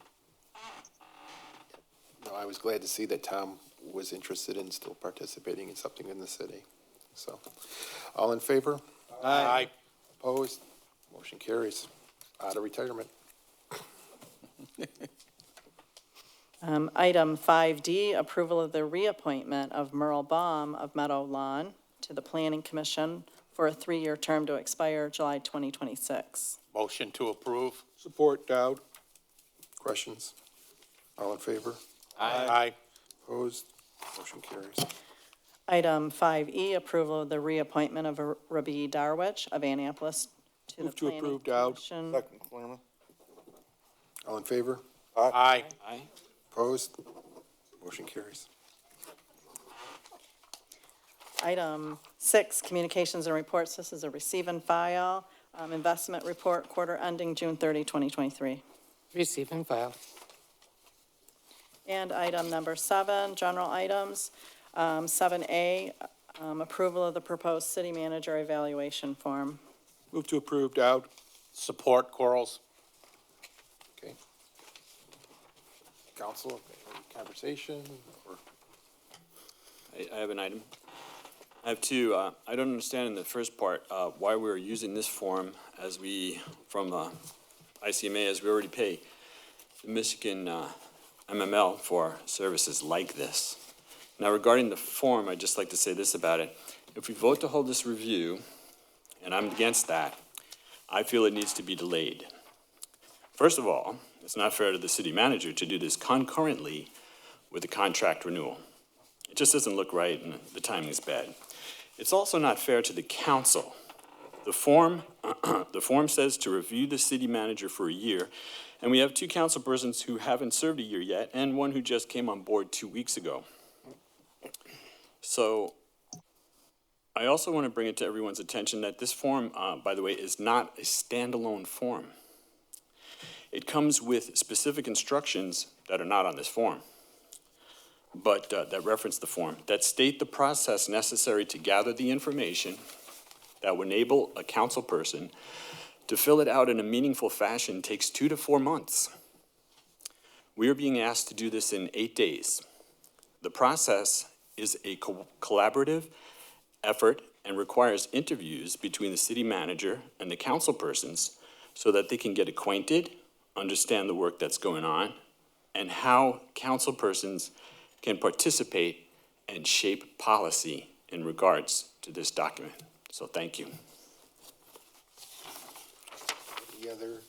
No, I was glad to see that Tom was interested in still participating in something in the city. So, all in favor? Aye. Opposed? Motion carries. Out of retirement. Item 5D, approval of the reappointment of Merle Baum of Meadow Lawn to the Planning Commission for a 3-year term to expire July 2026. Motion to approve. Support Dowd. Questions? All in favor? Aye. Opposed? Motion carries. Item 5E, approval of the reappointment of Rabi Darwich of Annapolis to the Move to Planning approve, Dowd. Commission. Second, Clearman. All in favor? Aye. Aye. Opposed? Motion carries. Item 6, communications and reports. This is a receive and file. Investment report, quarter ending June 30, 2023. Receive and file. And item number 7, general items. 7A, approval of the proposed city manager evaluation form. Move to approve Dowd. Support Quarles. Okay. Council, any conversation or? I have an item. I have two. I don't understand in the first part why we're using this form as we, from ICMA, as we already pay the Michigan MML for services like this. Now, regarding the form, I'd just like to say this about it. If we vote to hold this review, and I'm against that, I feel it needs to be delayed. First of all, it's not fair to the city manager to do this concurrently with the contract renewal. It just doesn't look right, and the timing is bad. It's also not fair to the council. The form says to review the city manager for a year, and we have 2 council persons who haven't served a year yet, and one who just came on board 2 weeks ago. So I also want to bring it to everyone's attention that this form, by the way, is not a standalone form. It comes with specific instructions that are not on this form, but that reference the form, that state the process necessary to gather the information that would enable a council person to fill it out in a meaningful fashion takes 2 to 4 months. We are being asked to do this in 8 days. The process is a collaborative effort and requires interviews between the city manager and the council persons so that they can get acquainted, understand the work that's going on, and how council persons can participate and shape policy in regards to this document. So thank you. Any other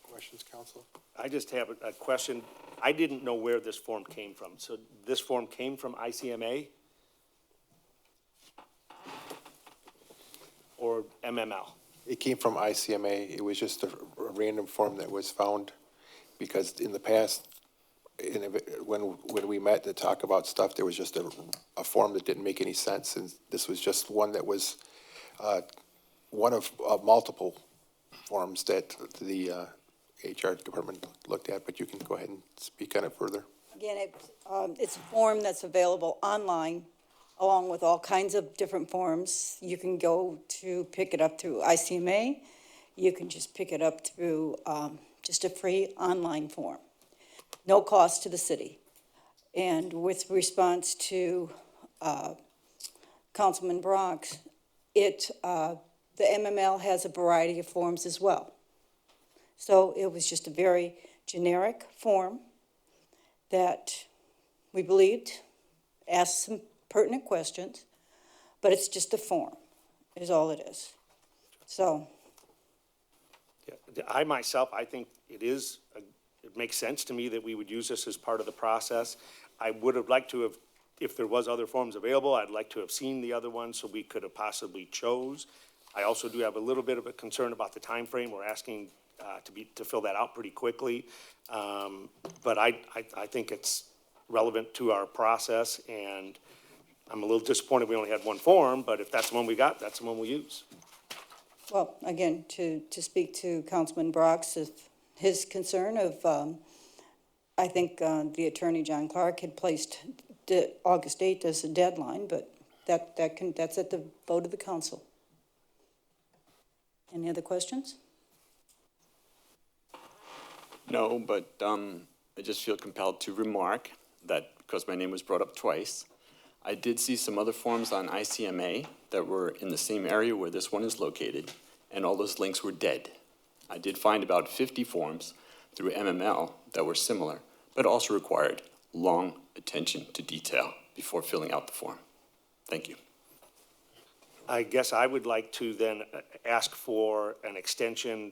questions, council? I just have a question. I didn't know where this form came from. So this form came from ICMA? Or MML? It came from ICMA. It was just a random form that was found because in the past, when we met to talk about stuff, there was just a form that didn't make any sense. And this was just one that was one of multiple forms that the HR department looked at, but you can go ahead and speak on it further. Again, it's a form that's available online, along with all kinds of different forms. You can go to pick it up through ICMA. You can just pick it up through just a free online form. No cost to the city. And with response to Councilman Bronx, the MML has a variety of forms as well. So it was just a very generic form that we believed asked some pertinent questions, but it's just a form, is all it is. So. Yeah, I myself, I think it makes sense to me that we would use this as part of the process. I would have liked to have, if there was other forms available, I'd like to have seen the other ones so we could have possibly chose. I also do have a little bit of a concern about the time frame. We're asking to fill that out pretty quickly. But I think it's relevant to our process, and I'm a little disappointed we only had one form, but if that's the one we got, that's the one we use. Well, again, to speak to Councilman Brock's, his concern of, I think the attorney, John Clark, had placed August 8th as a deadline, but that's at the vote of the council. Any other questions? No, but I just feel compelled to remark that because my name was brought up twice, I did see some other forms on ICMA that were in the same area where this one is located, and all those links were dead. I did find about 50 forms through MML that were similar, but also required long attention to detail before filling out the form. Thank you. I guess I would like to then ask for an extension.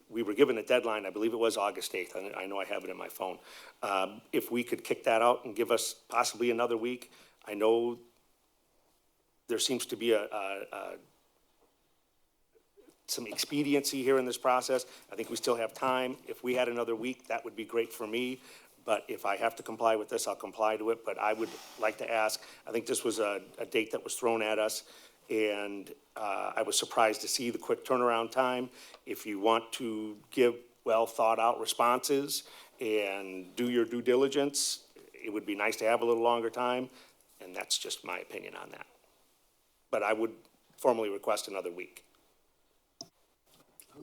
We were given a deadline, I believe it was August 8th. I know I have it in my phone. If we could kick that out and give us possibly another week. I know there seems to be some expediency here in this process. I think we still have time. If we had another week, that would be great for me. But if I have to comply with this, I'll comply to it. But I would like to ask, I think this was a date that was thrown at us, and I was surprised to see the quick turnaround time. If you want to give well-thought-out responses and do your due diligence, it would be nice to have a little longer time, and that's just my opinion on that. But I would formally request another week.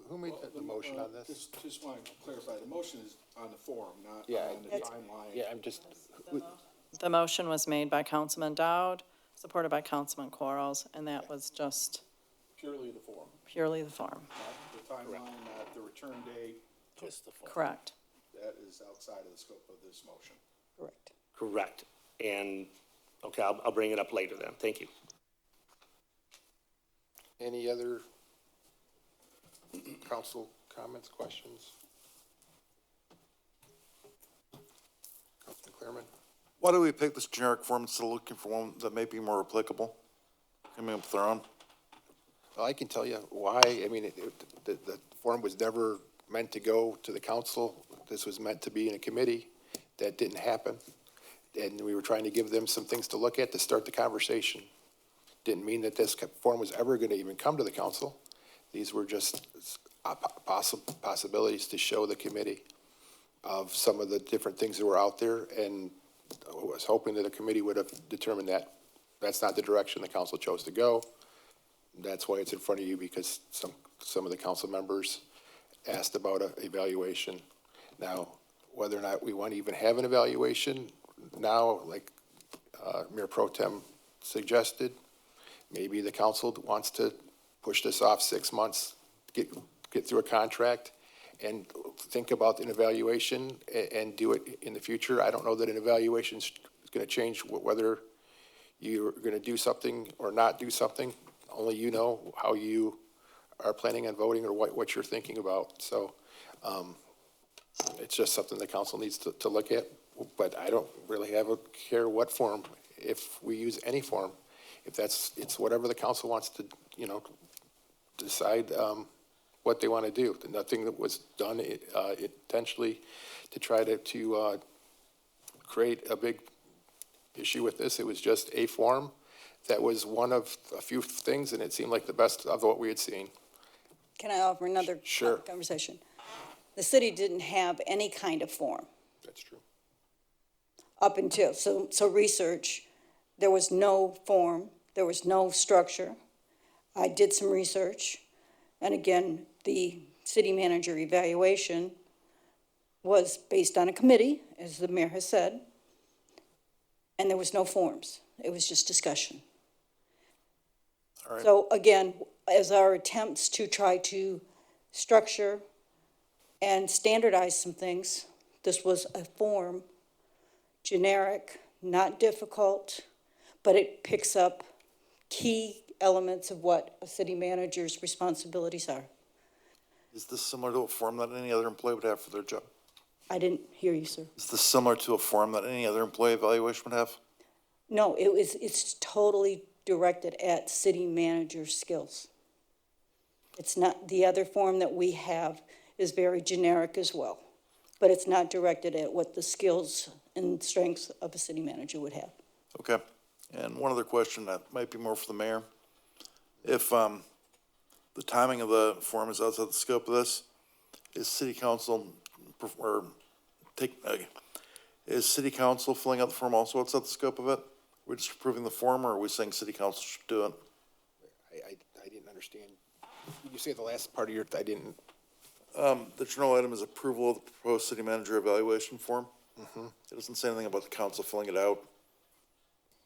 Who made the motion on this? Just want to clarify, the motion is on the form, not Yeah, on the timeline. Yeah, I'm just, The motion was made by Councilman Dowd, supported by Councilman Quarles, and that was just Purely the form, purely the form. not the timeline, not the return date. Just the form. Correct. That is outside of the scope of this motion. Correct. Correct. And, okay, I'll bring it up later then. Thank you. any other council comments, questions? Councilman Clairman? Why do we pick this generic form instead of looking for one that may be more applicable? Coming up with our own? Well, I can tell you why. I mean, the form was never meant to go to the council. This was meant to be in a committee. That didn't happen. and we were trying to give them some things to look at to start the conversation. Didn't mean that this form was ever going to even come to the council. These were just possibilities to show the committee of some of the different things that were out there, and I was hoping that the committee would have determined that that's not the direction the council chose to go. That's why it's in front of you, because some of the council members asked about an evaluation. Now, whether or not we want to even have an evaluation now, like Mayor Pro Tem suggested, maybe the council wants to push this off 6 months, get through a contract, and think about an evaluation and do it in the future. I don't know that an evaluation is going to change whether you're going to do something or not do something. Only you know how you are planning on voting or what you're thinking about. So it's just something the council needs to look at. But I don't really care what form, if we use any form. If it's whatever the council wants to, decide what they want to do. Nothing that was done intentionally to try to create a big issue with this. It was just a form that was one of a few things, and it seemed like the best of what we had seen. Can I offer another Sure. conversation? The city didn't have any kind of form That's true. up until, so research, there was no form, there was no structure. I did some research, and again, the city manager evaluation was based on a committee, as the mayor has said, and there was no forms. It was just discussion. All right. So again, as our attempts to try to structure and standardize some things, this was a form, generic, not difficult, but it picks up key elements of what a city manager's responsibilities are. Is this similar to a form that any other employee would have for their job? I didn't hear you, sir. Is this similar to a form that any other employee evaluation would have? No, it's totally directed at city manager skills. It's not, the other form that we have is very generic as well, but it's not directed at what the skills and strengths of a city manager would have. Okay. And one other question that might be more for the mayor. If the timing of the form is outside the scope of this, is city council, is city council filling out the form also outside the scope of it? We're just approving the form, or are we saying city council should do it? I didn't understand. Did you say the last part of your, I didn't. The general item is approval of the proposed city manager evaluation form. Mm-hmm. It doesn't say anything about the council filling it out.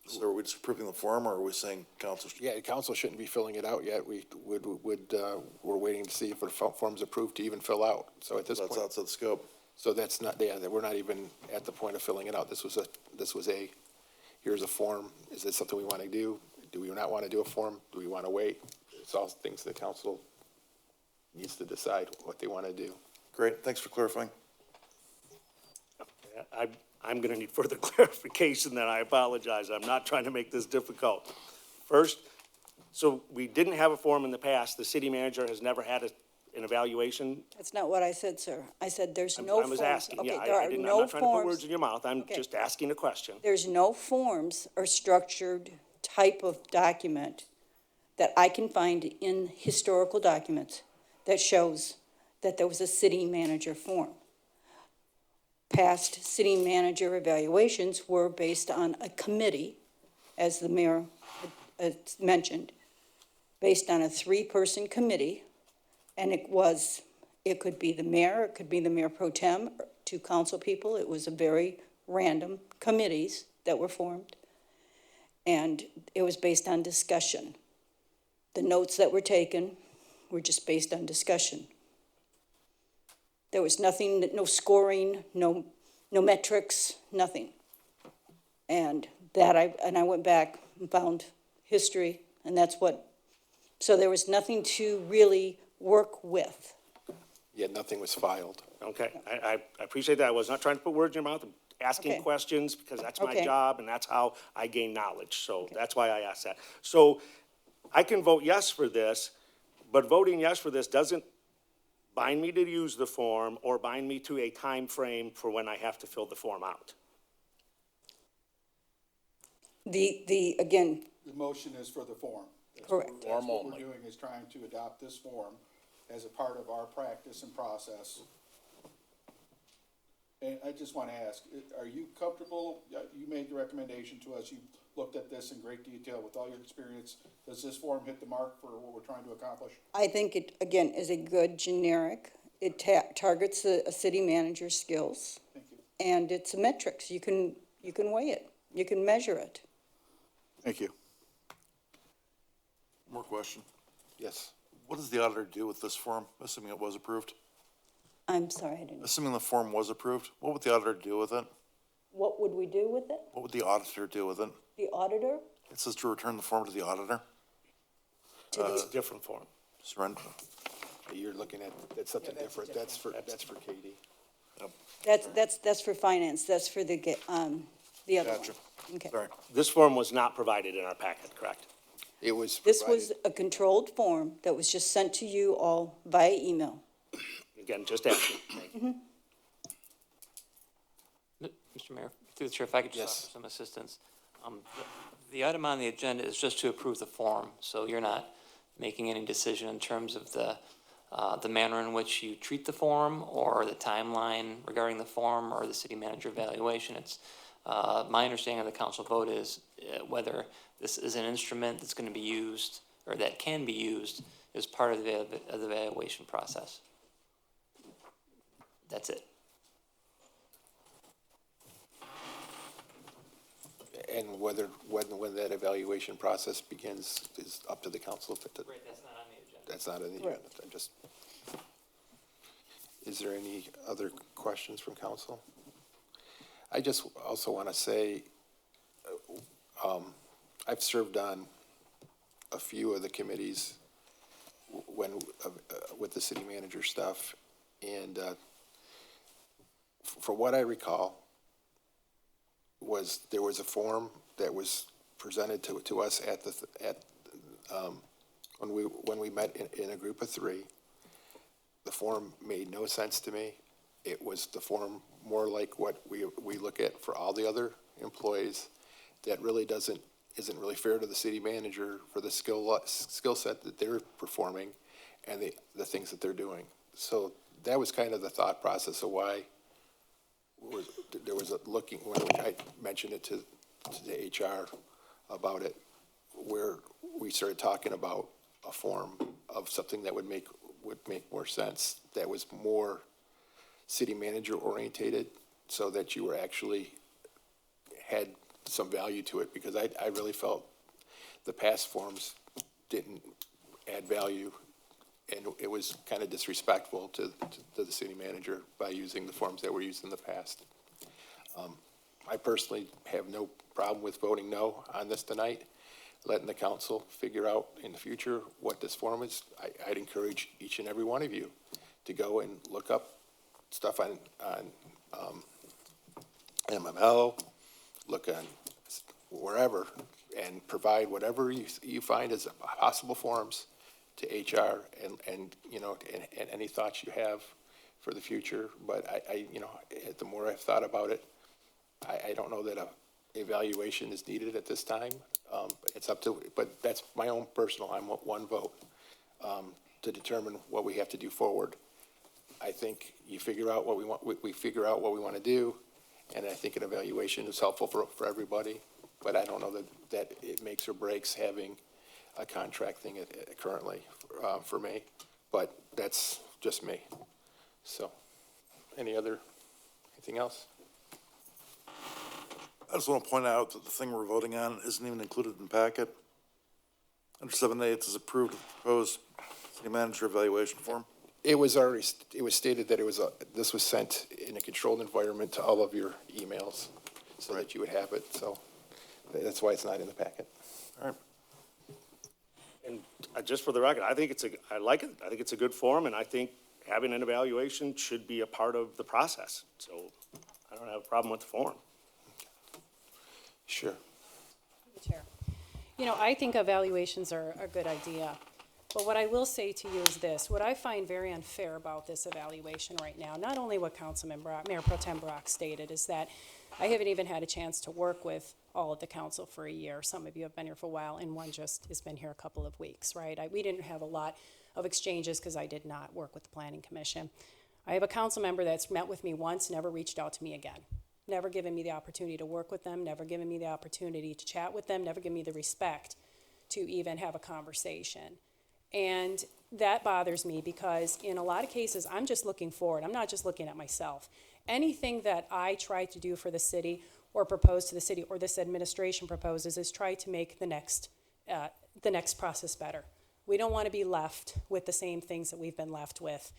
So are we just approving the form, or are we saying council? Yeah, the council shouldn't be filling it out yet. We're waiting to see if the form's approved to even fill out. So at this point. That's outside the scope. So that's not, yeah, we're not even at the point of filling it out. This was a, here's a form. Is this something we want to do? Do we not want to do a form? Do we want to wait? It's all things the council needs to decide what they want to do. Great, thanks for clarifying. I'm going to need further clarification, then I apologize. I'm not trying to make this difficult. First, so we didn't have a form in the past. The city manager has never had an evaluation. That's not what I said, sir. I said there's I no forms. was asking, Okay, yeah, there I are didn't, I'm no not trying to put words forms. in your mouth. I'm Okay. just asking a question. There's no forms or structured type of document that I can find in historical documents that shows that there was a city manager form. Past city manager evaluations were based on a committee, as the mayor mentioned, based on a 3-person committee, and it could be the mayor, it could be the mayor pro tem, 2 council people. It was a very random committees that were formed, and it was based on discussion. The notes that were taken were just based on discussion. There was nothing, no scoring, no metrics, nothing. And I went back and found history, and that's what, so there was nothing to really work with. Yet nothing was filed. Okay, I appreciate that. I was not trying to put words in your mouth. I'm asking Okay. questions because that's my Okay. job and that's how I gain knowledge. So that's why I asked that. So I can vote yes for this, but voting yes for this doesn't bind me to use the form or bind me to a time frame for when I have to fill the form out. Again, The motion is for the form. Correct. That's what we're doing, is trying to adopt this form as a part of our practice and process. And I just want to ask, are you comfortable, you made the recommendation to us, you looked at this in great detail with all your experience. Does this form hit the mark for what we're trying to accomplish? I think it, again, is a good generic. It targets a city manager's skills. Thank you. And it's a metrics. You can weigh it. You can measure it. Thank you. More question. Yes. What does the auditor do with this form, assuming it was approved? I'm sorry, I didn't. Assuming the form was approved, what would the auditor do with it? What would we do with it? What would the auditor do with it? The auditor? It says to return the form to the auditor. It's a different form. Surrender. You're looking at, that's something different. That's for Katie. That's for finance. That's for the other one. Gotcha. Okay. Sorry. This form was not provided in our packet, correct? It was This provided- was a controlled form that was just sent to you all via email. Again, just asking. Mr. Mayor, through the chair, if I could just Yes. offer some assistance. The item on the agenda is just to approve the form, so you're not making any decision in terms of the manner in which you treat the form or the timeline regarding the form or the city manager evaluation. It's, my understanding of the council vote is whether this is an instrument that's going to be used or that can be used as part of the evaluation process. That's it. And when that evaluation process begins is up to the council. Right, that's not on the agenda. That's not in the agenda. I'm just, is there any other questions from council? I just also want to say, I've served on a few of the committees with the city manager stuff, and for what I recall, there was a form that was presented to us when we met in a group of three. The form made no sense to me. It was the form more like what we look at for all the other employees that really isn't really fair to the city manager for the skill set that they're performing and the things that they're doing. So that was kind of the thought process of why there was a looking, when I mentioned it to the HR about it, where we started talking about a form of something that would make more sense, that was more city manager orientated, so that you were actually had some value to it, because I really felt the past forms didn't add value, and it was kind of disrespectful to the city manager by using the forms that were used in the past. I personally have no problem with voting no on this tonight, letting the council figure out in the future what this form is. I'd encourage each and every one of you to go and look up stuff on MML, look on wherever, and provide whatever you find as possible forms to HR and any thoughts you have for the future. But the more I've thought about it, I don't know that a evaluation is needed at this time. It's up to, but that's my own personal, I'm one vote, to determine what we have to do forward. I think you figure out what we want, we figure out what we want to do, and I think an evaluation is helpful for everybody, but I don't know that it makes or breaks having a contract thing currently for me, but that's just me. So, anything else? I just want to point out that the thing we're voting on isn't even included in the packet. Under 7A, it says approved proposed city manager evaluation form. It was stated that this was sent in a controlled environment to all of your emails, so that you would have it, so that's why it's not in the packet. All right. And just for the record, I think I like it. I think it's a good form, and I think having an evaluation should be a part of the process. So I don't have a problem with the form. Sure. Chair. I think evaluations are a good idea. But what I will say to you is this. What I find very unfair about this evaluation right now, not only what Councilman Brock, Mayor Pro Tem Brock stated, is that I haven't even had a chance to work with all of the council for a year. Some of you have been here for a while, and one just has been here a couple of weeks, right? We didn't have a lot of exchanges because I did not work with the Planning Commission. I have a council member that's met with me once, never reached out to me again. Never given me the opportunity to work with them, never given me the opportunity to chat with them, never given me the respect to even have a conversation. And that bothers me because in a lot of cases, I'm just looking forward. I'm not just looking at myself. Anything that I try to do for the city or propose to the city or this administration proposes is try to make the next process better. We don't want to be left with the same things that we've been left with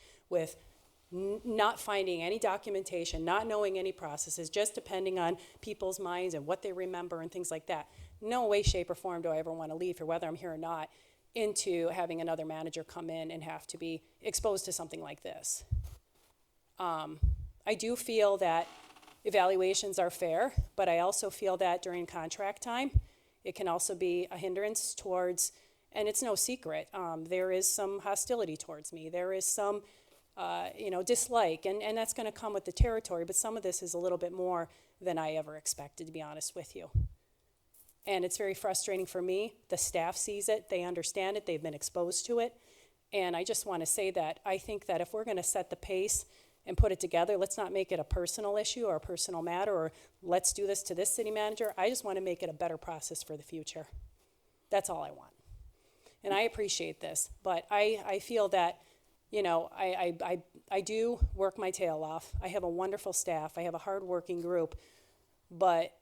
not finding any documentation, not knowing any processes, just depending on people's minds and what they remember and things like that. No way, shape, or form do I ever want to leave here, whether I'm here or not, into having another manager come in and have to be exposed to something like this. I do feel that evaluations are fair, but I also feel that during contract time, it can also be a hindrance towards, and it's no secret, there is some hostility towards me. There is some, dislike, and that's going to come with the territory, but some of this is a little bit more than I ever expected, to be honest with you. And it's very frustrating for me. The staff sees it, they understand it, they've been exposed to it, and I just want to say that I think that if we're going to set the pace and put it together, let's not make it a personal issue or a personal matter, or let's do this to this city manager. I just want to make it a better process for the future. That's all I want. And I appreciate this, but I feel that, I do work my tail off. I have a wonderful staff. I have a hardworking group, but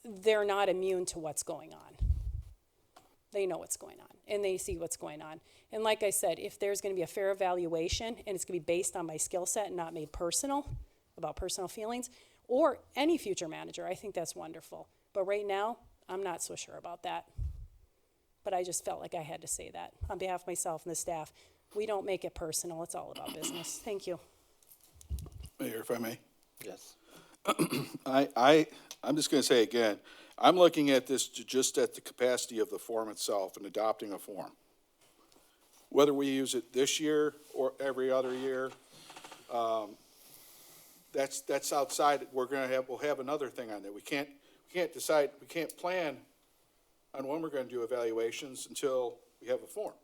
they're not immune to what's going on. They know what's going on, and they see what's going on. And like I said, if there's going to be a fair evaluation, and it's going to be based on my skill set and not made personal, about personal feelings, or any future manager, I think that's wonderful. But right now, I'm not so sure about that. But I just felt like I had to say that on behalf of myself and the staff. We don't make it personal. It's all about business. Thank you. Mayor, if I may. Yes. I'm just going to say again, I'm looking at this just at the capacity of the form itself and adopting a form. Whether we use it this year or every other year, that's outside. We'll have another thing on there. We can't decide, we can't plan on when we're going to do evaluations until we have a form.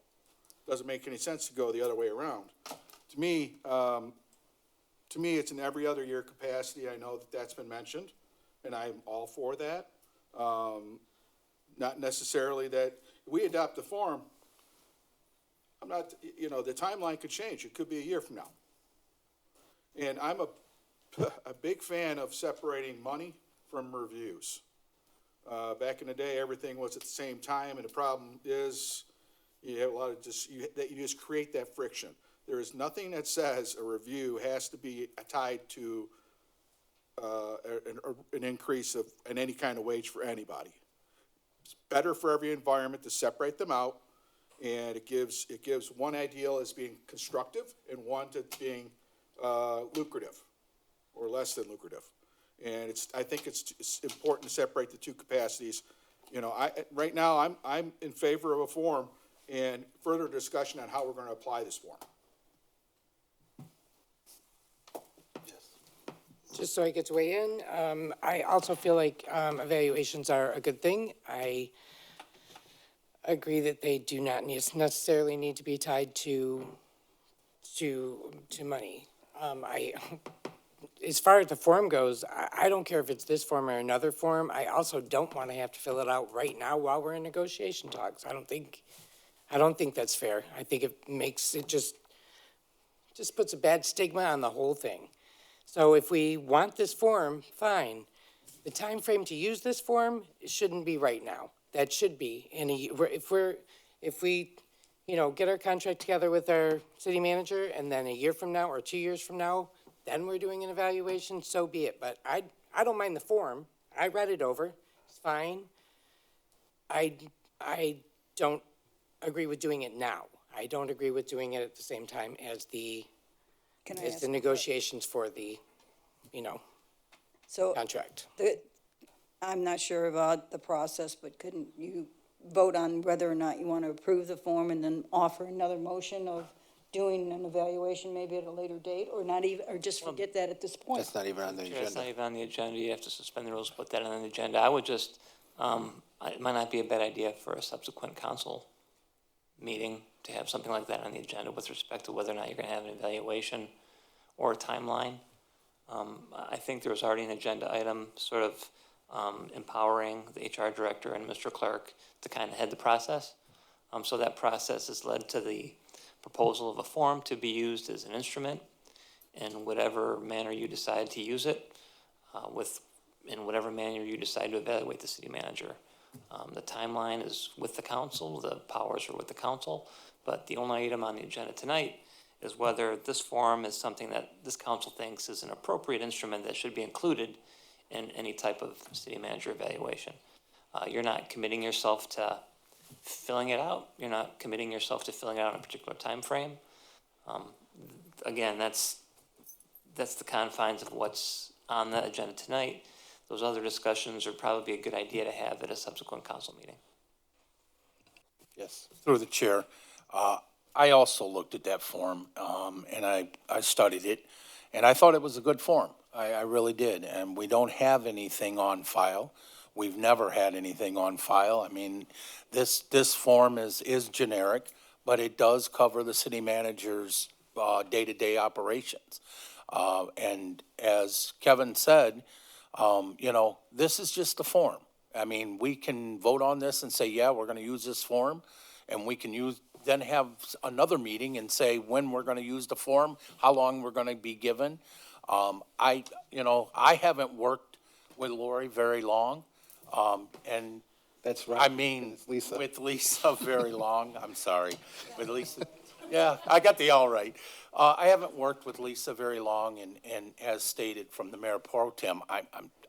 Doesn't make any sense to go the other way around. To me, it's an every other year capacity. I know that that's been mentioned, and I'm all for that. Not necessarily that we adopt the form. I'm not, the timeline could change. It could be a year from now. And I'm a big fan of separating money from reviews. Back in the day, everything was at the same time, and the problem is you have a lot of that you just create that friction. There is nothing that says a review has to be tied to an increase in any kind of wage for anybody. It's better for every environment to separate them out, and it gives one ideal as being constructive and one to being lucrative or less than lucrative. And I think it's important to separate the two capacities. Right now I'm in favor of a form and further discussion on how we're going to apply this form. Just so I get to weigh in, I also feel like evaluations are a good thing. I agree that they do not necessarily need to be tied to money. As far as the form goes, I don't care if it's this form or another form. I also don't want to have to fill it out right now while we're in negotiation talks. I don't think that's fair. I think it makes it just puts a bad stigma on the whole thing. So if we want this form, fine. The time frame to use this form shouldn't be right now. That should be if we get our contract together with our city manager, and then a year from now or 2 years from now, then we're doing an evaluation, so be it. But I don't mind the form. I read it over. It's fine. I don't agree with doing it now. I don't agree with doing it at the same time as the negotiations for the, contract. I'm not sure about the process, but couldn't you vote on whether or not you want to approve the form and then offer another motion of doing an evaluation maybe at a later date, or not even, or just forget that at this point? That's not even on the Chair, it's not agenda. even on the agenda. You have to suspend the rules, put that on the agenda. I would just, it might not be a bad idea for a subsequent council meeting to have something like that on the agenda with respect to whether or not you're gonna have an evaluation or a timeline. I think there was already an agenda item sort of empowering the HR director and Mr. Clerk to kind of head the process. So that process has led to the proposal of a form to be used as an instrument in whatever manner you decide to use it, in whatever manner you decide to evaluate the city manager. The timeline is with the council, the powers are with the council, but the only item on the agenda tonight is whether this form is something that this council thinks is an appropriate instrument that should be included in any type of city manager evaluation. You're not committing yourself to filling it out. You're not committing yourself to filling it out in a particular time frame. Again, that's the confines of what's on the agenda tonight. Those other discussions are probably a good idea to have at a subsequent council meeting. Yes. Through the chair, I also looked at that form, and I studied it, and I thought it was a good form. I really did, and we don't have anything on file. We've never had anything on file. I mean, this form is generic, but it does cover the city manager's day-to-day operations. And as Kevin said, you know, this is just a form. I mean, we can vote on this and say, yeah, we're gonna use this form, and we can then have another meeting and say when we're gonna use the form, how long we're gonna be given. I haven't worked with Lori very long, and That's right. I mean, Lisa. with Lisa very long, I'm sorry, with Lisa, yeah, I got the all right. I haven't worked with Lisa very long, and as stated from the Mayor Pro Tem,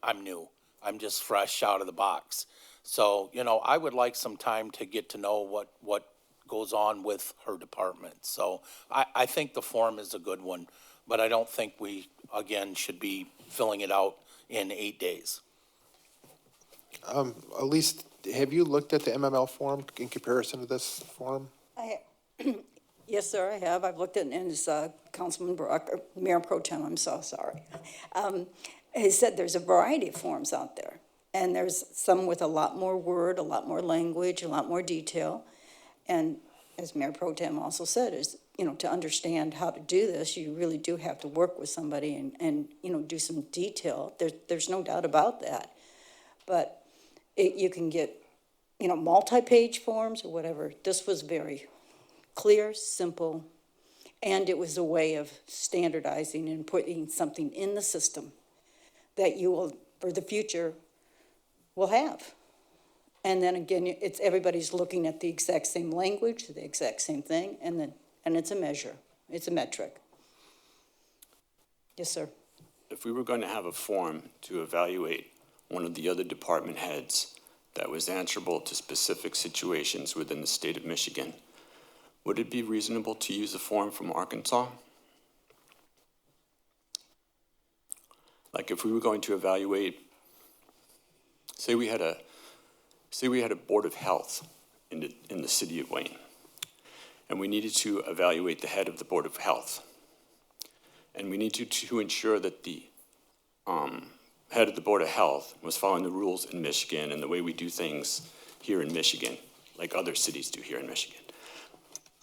I'm new. I'm just fresh out of the box. So, you know, I would like some time to get to know what goes on with her department. So I think the form is a good one, but I don't think we, again, should be filling it out in 8 days. Elise, have you looked at the MML form in comparison to this form? Yes, sir, I have. I've looked at it, and as Councilman Brock, or Mayor Pro Tem, I'm so sorry, he said there's a variety of forms out there. And there's some with a lot more word, a lot more language, a lot more detail. And as Mayor Pro Tem also said, is, you know, to understand how to do this, you really do have to work with somebody and you know, do some detail. There's no doubt about that. But you can get, you know, multi-page forms or whatever. This was very clear, simple, and it was a way of standardizing and putting something in the system that you will, for the future, will have. And then again, it's everybody's looking at the exact same language, the exact same thing, and it's a measure, it's a metric. Yes, sir. If we were going to have a form to evaluate one of the other department heads that was answerable to specific situations within the state of Michigan, would it be reasonable to use a form from Arkansas? Like if we were going to evaluate, say we had a board of health in the city of Wayne, and we needed to evaluate the head of the board of health. And we needed to ensure that the head of the board of health was following the rules in Michigan and the way we do things here in Michigan, like other cities do here in Michigan.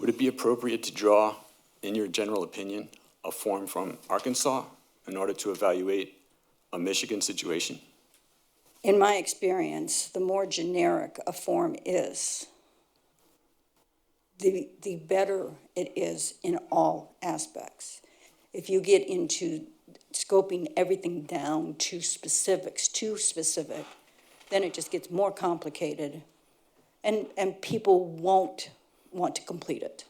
Would it be appropriate to draw, in your general opinion, a form from Arkansas in order to evaluate a Michigan situation? In my experience, the more generic a form is, the better it is in all aspects. If you get into scoping everything down to specifics, too specific, then it just gets more complicated, and people won't want to complete it.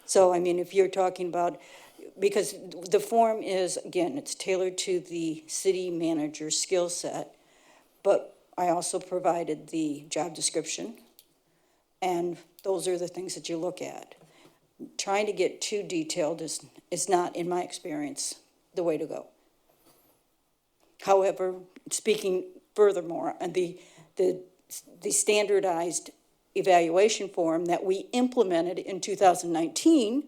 So, I mean, if you're talking about, because the form is, again, it's tailored to the city manager's skill set, but I also provided the job description, and those are the things that you look at. Trying to get too detailed is not, in my experience, the way to go. However, speaking furthermore, the standardized evaluation form that we implemented in 2019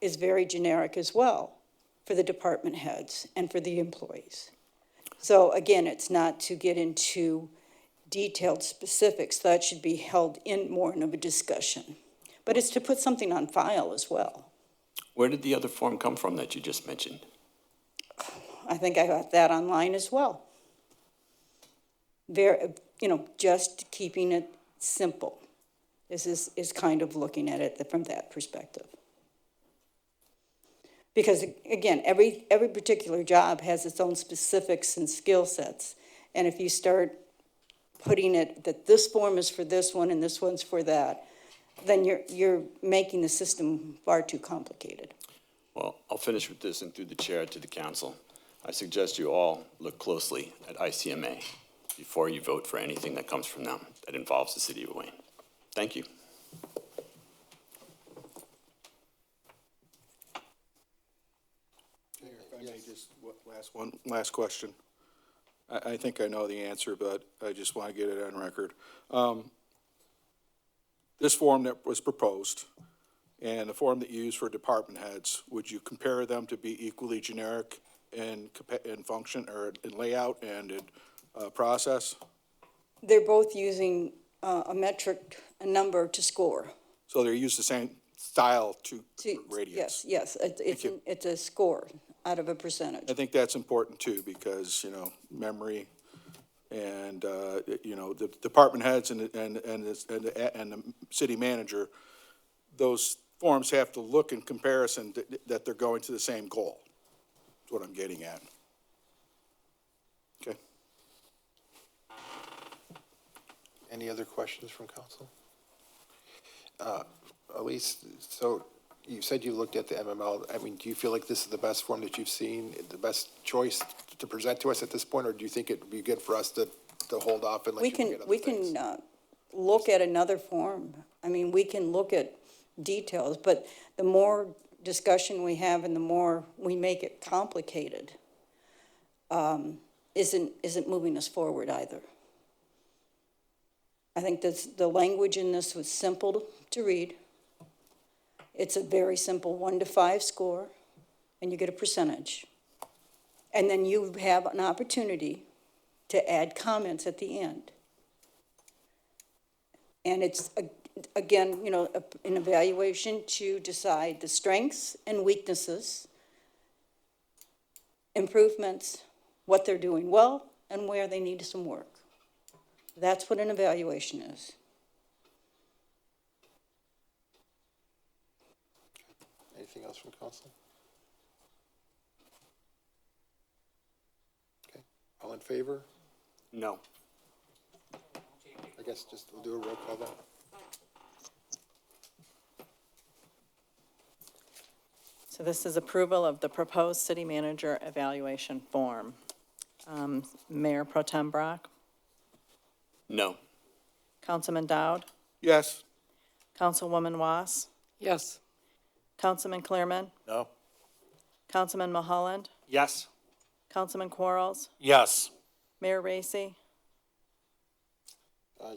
is very generic as well for the department heads and for the employees. So again, it's not to get into detailed specifics. That should be held in more of a discussion. But it's to put something on file as well. Where did the other form come from that you just mentioned? I think I got that online as well. Very, just keeping it simple. This is kind of looking at it from that perspective. Because again, every particular job has its own specifics and skill sets. And if you start putting it that this form is for this one and this one's for that, then you're making the system far too complicated. Well, I'll finish with this and through the chair to the council. I suggest you all look closely at ICMA before you vote for anything that comes from them that involves the city of Wayne. Thank you. If I may just, last question. I think I know the answer, but I just want to get it on record. This form that was proposed and the form that you use for department heads, would you compare them to be equally generic in function or in layout and in process? They're both using a metric, a number to score. So they're used the same style to radius? Yes, it's a score out of a percentage. I think that's important too, because, memory and, the department heads and the city manager, those forms have to look in comparison that they're going to the same goal. That's what I'm getting at. Okay. Any other questions from council? Elise, so you said you looked at the MML. I mean, do you feel like this is the best form that you've seen, the best choice to present to us at this point, or do you think it would be good for us to hold off and let you get other We things? can look at another form. I mean, we can look at details, but the more discussion we have and the more we make it complicated, isn't moving us forward either. I think the language in this was simple to read. It's a very simple 1 to 5 score, and you get a percentage. And then you have an opportunity to add comments at the end. And it's, again, an evaluation to decide the strengths and weaknesses, improvements, what they're doing well, and where they need some work. That's what an evaluation is. Anything else from council? Okay, all in favor? No. I guess just we'll do a roll call then. So this is approval of the proposed city manager evaluation form. Mayor Pro Tem Brock, No. Councilman Dowd, Yes. Councilwoman Was, Yes. Councilman Clearman, No. Councilman Mulholland, Yes. Councilman Quarles, Yes. Mayor Racy.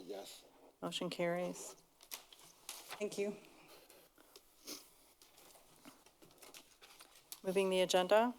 Yes. Motion carries. Thank you. Moving the agenda.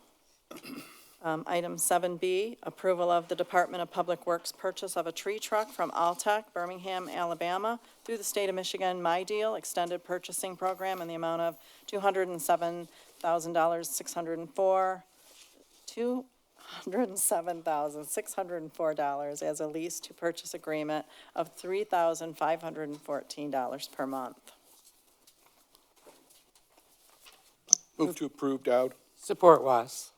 Item 7B, approval of the Department of Public Works purchase of a tree truck from Altech, Birmingham, Alabama, through the state of Michigan My Deal Extended Purchasing Program in the amount of $207,604 as a lease to purchase agreement of $3,514 per month. Move to approve, Dowd. Support Was.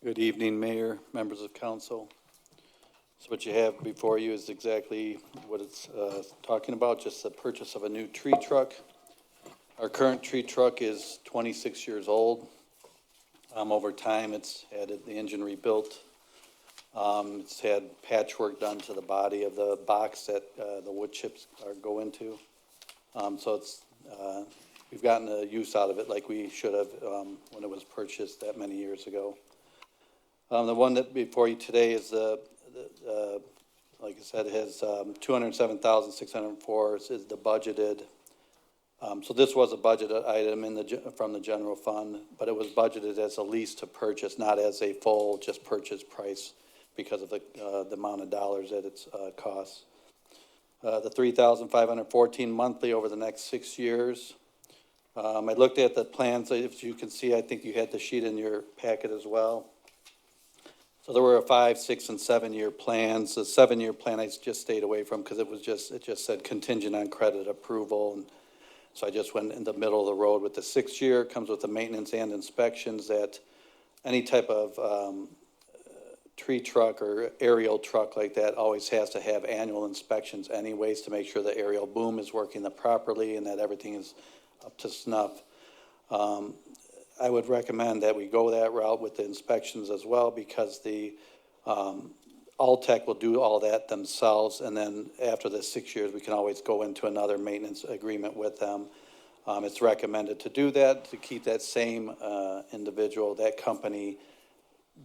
Good evening, Mayor, members of council. So what you have before you is exactly what it's talking about, just the purchase of a new tree truck. Our current tree truck is 26 years old. Over time, it's had the engine rebuilt. It's had patchwork done to the body of the box that the wood chips go into. So it's, we've gotten the use out of it like we should have when it was purchased that many years ago. The one that before you today is like I said, has 207,604 is the budgeted. So this was a budgeted item from the general fund, but it was budgeted as a lease to purchase, not as a full just purchase price because of the amount of dollars that it's costs. The 3,514 monthly over the next 6 years. I looked at the plans, if you can see, I think you had the sheet in your packet as well. So there were 5, 6, and 7-year plans. The 7-year plan I just stayed away from because it just said contingent on credit approval. And so I just went in the middle of the road with the 6-year. Comes with the maintenance and inspections that any type of tree truck or aerial truck like that always has to have annual inspections anyways to make sure the aerial boom is working properly and that everything is up to snuff. I would recommend that we go that route with the inspections as well because the Alltech will do all that themselves, and then after the 6 years, we can always go into another maintenance agreement with them. It's recommended to do that, to keep that same individual, that company,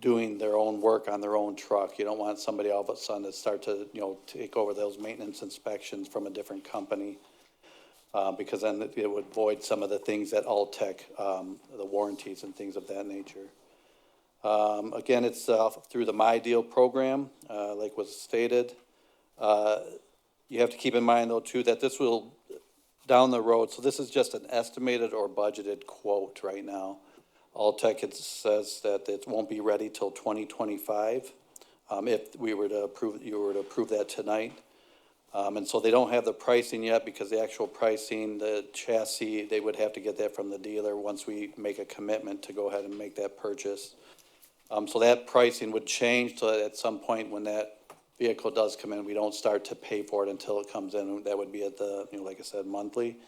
doing their own work on their own truck. You don't want somebody all of a sudden to start to, take over those maintenance inspections from a different company. Because then it would void some of the things that Alltech, the warranties and things of that nature. Again, it's through the My Deal program, like was stated. You have to keep in mind, though, too, that this will, down the road, so this is just an estimated or budgeted quote right now. Alltech, it says that it won't be ready till 2025, if we were to approve, you were to approve that tonight. And so they don't have the pricing yet because the actual pricing, the chassis, they would have to get that from the dealer once we make a commitment to go ahead and make that purchase. So that pricing would change so that at some point when that vehicle does come in, we don't start to pay for it until it comes in. That would be at the, like I said, monthly.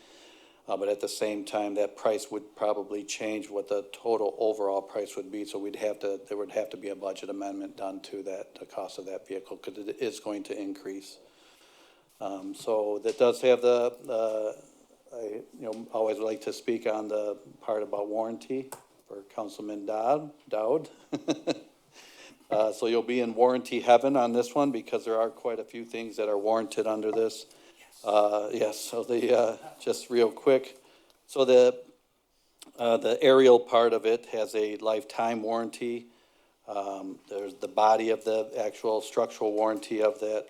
But at the same time, that price would probably change what the total overall price would be. So there would have to be a budget amendment done to that, the cost of that vehicle, because it is going to increase. So that does have I always like to speak on the part about warranty for Councilman Dowd. So you'll be in warranty heaven on this one because there are quite a few things that are warranted under this. Yes, so just real quick. So the aerial part of it has a lifetime warranty. There's the body of the actual structural warranty of that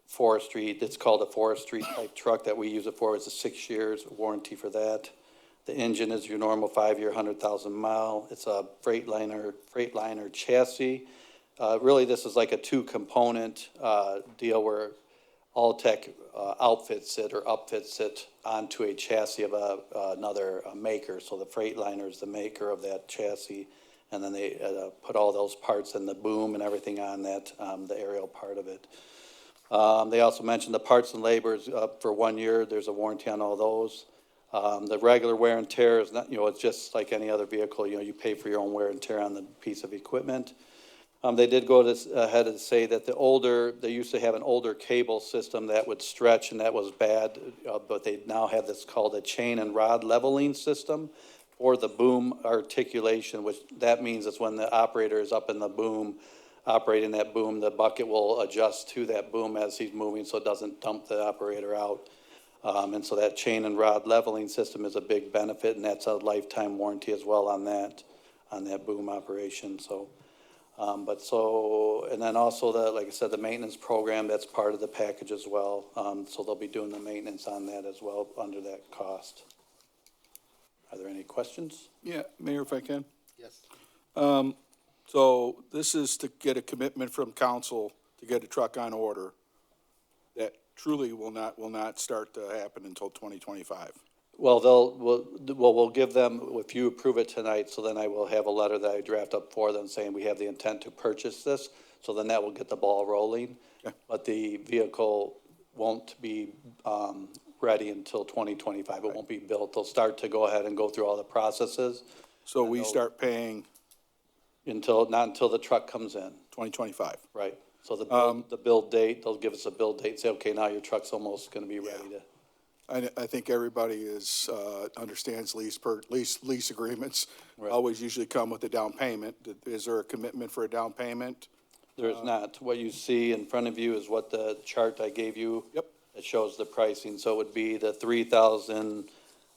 forestry. It's called a forestry type truck that we use it for. It's a 6 years warranty for that. The engine is your normal 5-year, 100,000 mile. It's a Freightliner chassis. Really, this is like a 2-component deal where Alltech outfits it or upfits it onto a chassis of another maker. So the Freightliner is the maker of that chassis, and then they put all those parts and the boom and everything on that, the aerial part of it. They also mentioned the parts and labors for 1 year. There's a warranty on all those. The regular wear and tear is not, it's just like any other vehicle. You pay for your own wear and tear on the piece of equipment. They did go ahead and say that they used to have an older cable system that would stretch, and that was bad, but they now have this called a chain and rod leveling system or the boom articulation, which that means is when the operator is up in the boom, operating that boom, the bucket will adjust to that boom as he's moving so it doesn't dump the operator out. And so that chain and rod leveling system is a big benefit, and that's a lifetime warranty as well on that boom operation. So, and then also like I said, the maintenance program, that's part of the package as well. So they'll be doing the maintenance on that as well under that cost. Are there any questions? Yeah, Mayor, if I can. Yes. So this is to get a commitment from council to get a truck on order that truly will not start to happen until 2025. Well, we'll give them, if you approve it tonight, so then I will have a letter that I draft up for them saying we have the intent to purchase this. So then that will get the ball rolling. Okay. But the vehicle won't be ready until 2025. It won't be built. They'll start to go ahead and go through all the processes. So we start paying not until the truck comes in. 2025. Right. So the build date, they'll give us a build date, say, okay, now your truck's almost gonna be ready to. I think everybody understands lease agreements always usually come with a down payment. Is there a commitment for a down payment? There is not. What you see in front of you is what the chart I gave you. Yep. It shows the pricing, so it would be the $3,000,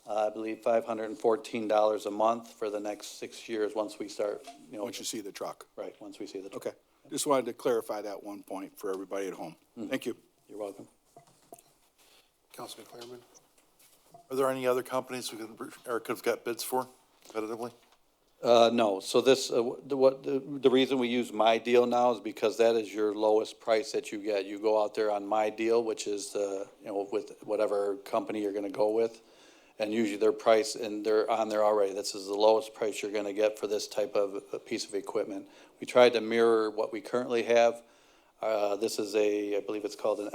I believe, $514 a month for the next 6 years, once we start, Once you see the truck. Right, once we see the truck. Okay. Just wanted to clarify that one point for everybody at home. Thank you. You're welcome. Councilman Clairman? Are there any other companies we could, or could have got bids for competitively? No, so this, the reason we use My Deal now is because that is your lowest price that you get. You go out there on My Deal, which is with whatever company you're gonna go with, and usually their price, and they're on there already. This is the lowest price you're gonna get for this type of a piece of equipment. We tried to mirror what we currently have. This is I believe it's called an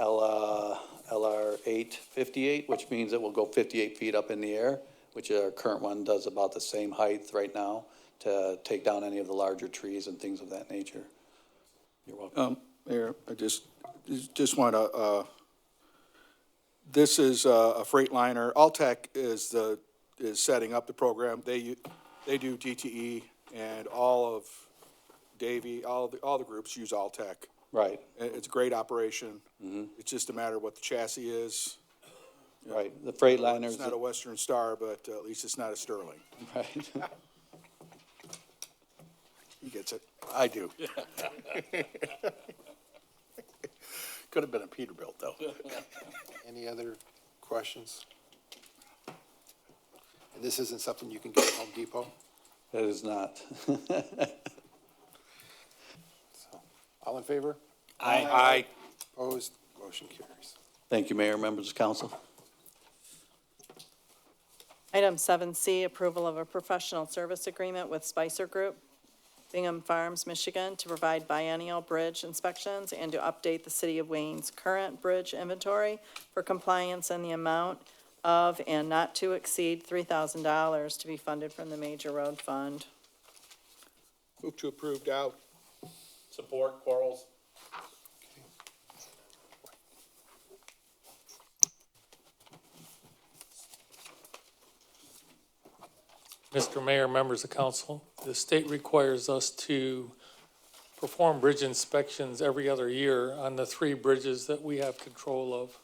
LR858, which means it will go 58 feet up in the air, which our current one does about the same height right now to take down any of the larger trees and things of that nature. You're welcome. Mayor, I just want to, this is a Freightliner. Alltech is setting up the program. They do DTE, and all of Davie, all the groups use Alltech. Right. It's a great operation. It's just a matter of what the chassis is. Right, the Freightliners. It's not a Western Star, but at least it's not a Sterling. Right. He gets it. I do. Could have been a Peterbilt, though. Any other questions? And this isn't something you can get at Home Depot? That is not. All in favor? Aye. Opposed? Motion carries. Thank you, Mayor, members of council. Item 7C, approval of a professional service agreement with Spicer Group, Bingham Farms, Michigan, to provide biennial bridge inspections and to update the City of Wayne's current bridge inventory for compliance in the amount of and not to exceed $3,000 to be funded from the Major Road Fund. Move to approve, Dow. Support, Quarles. Mr. Mayor, members of council, the state requires us to perform bridge inspections every other year on the 3 bridges that we have control of.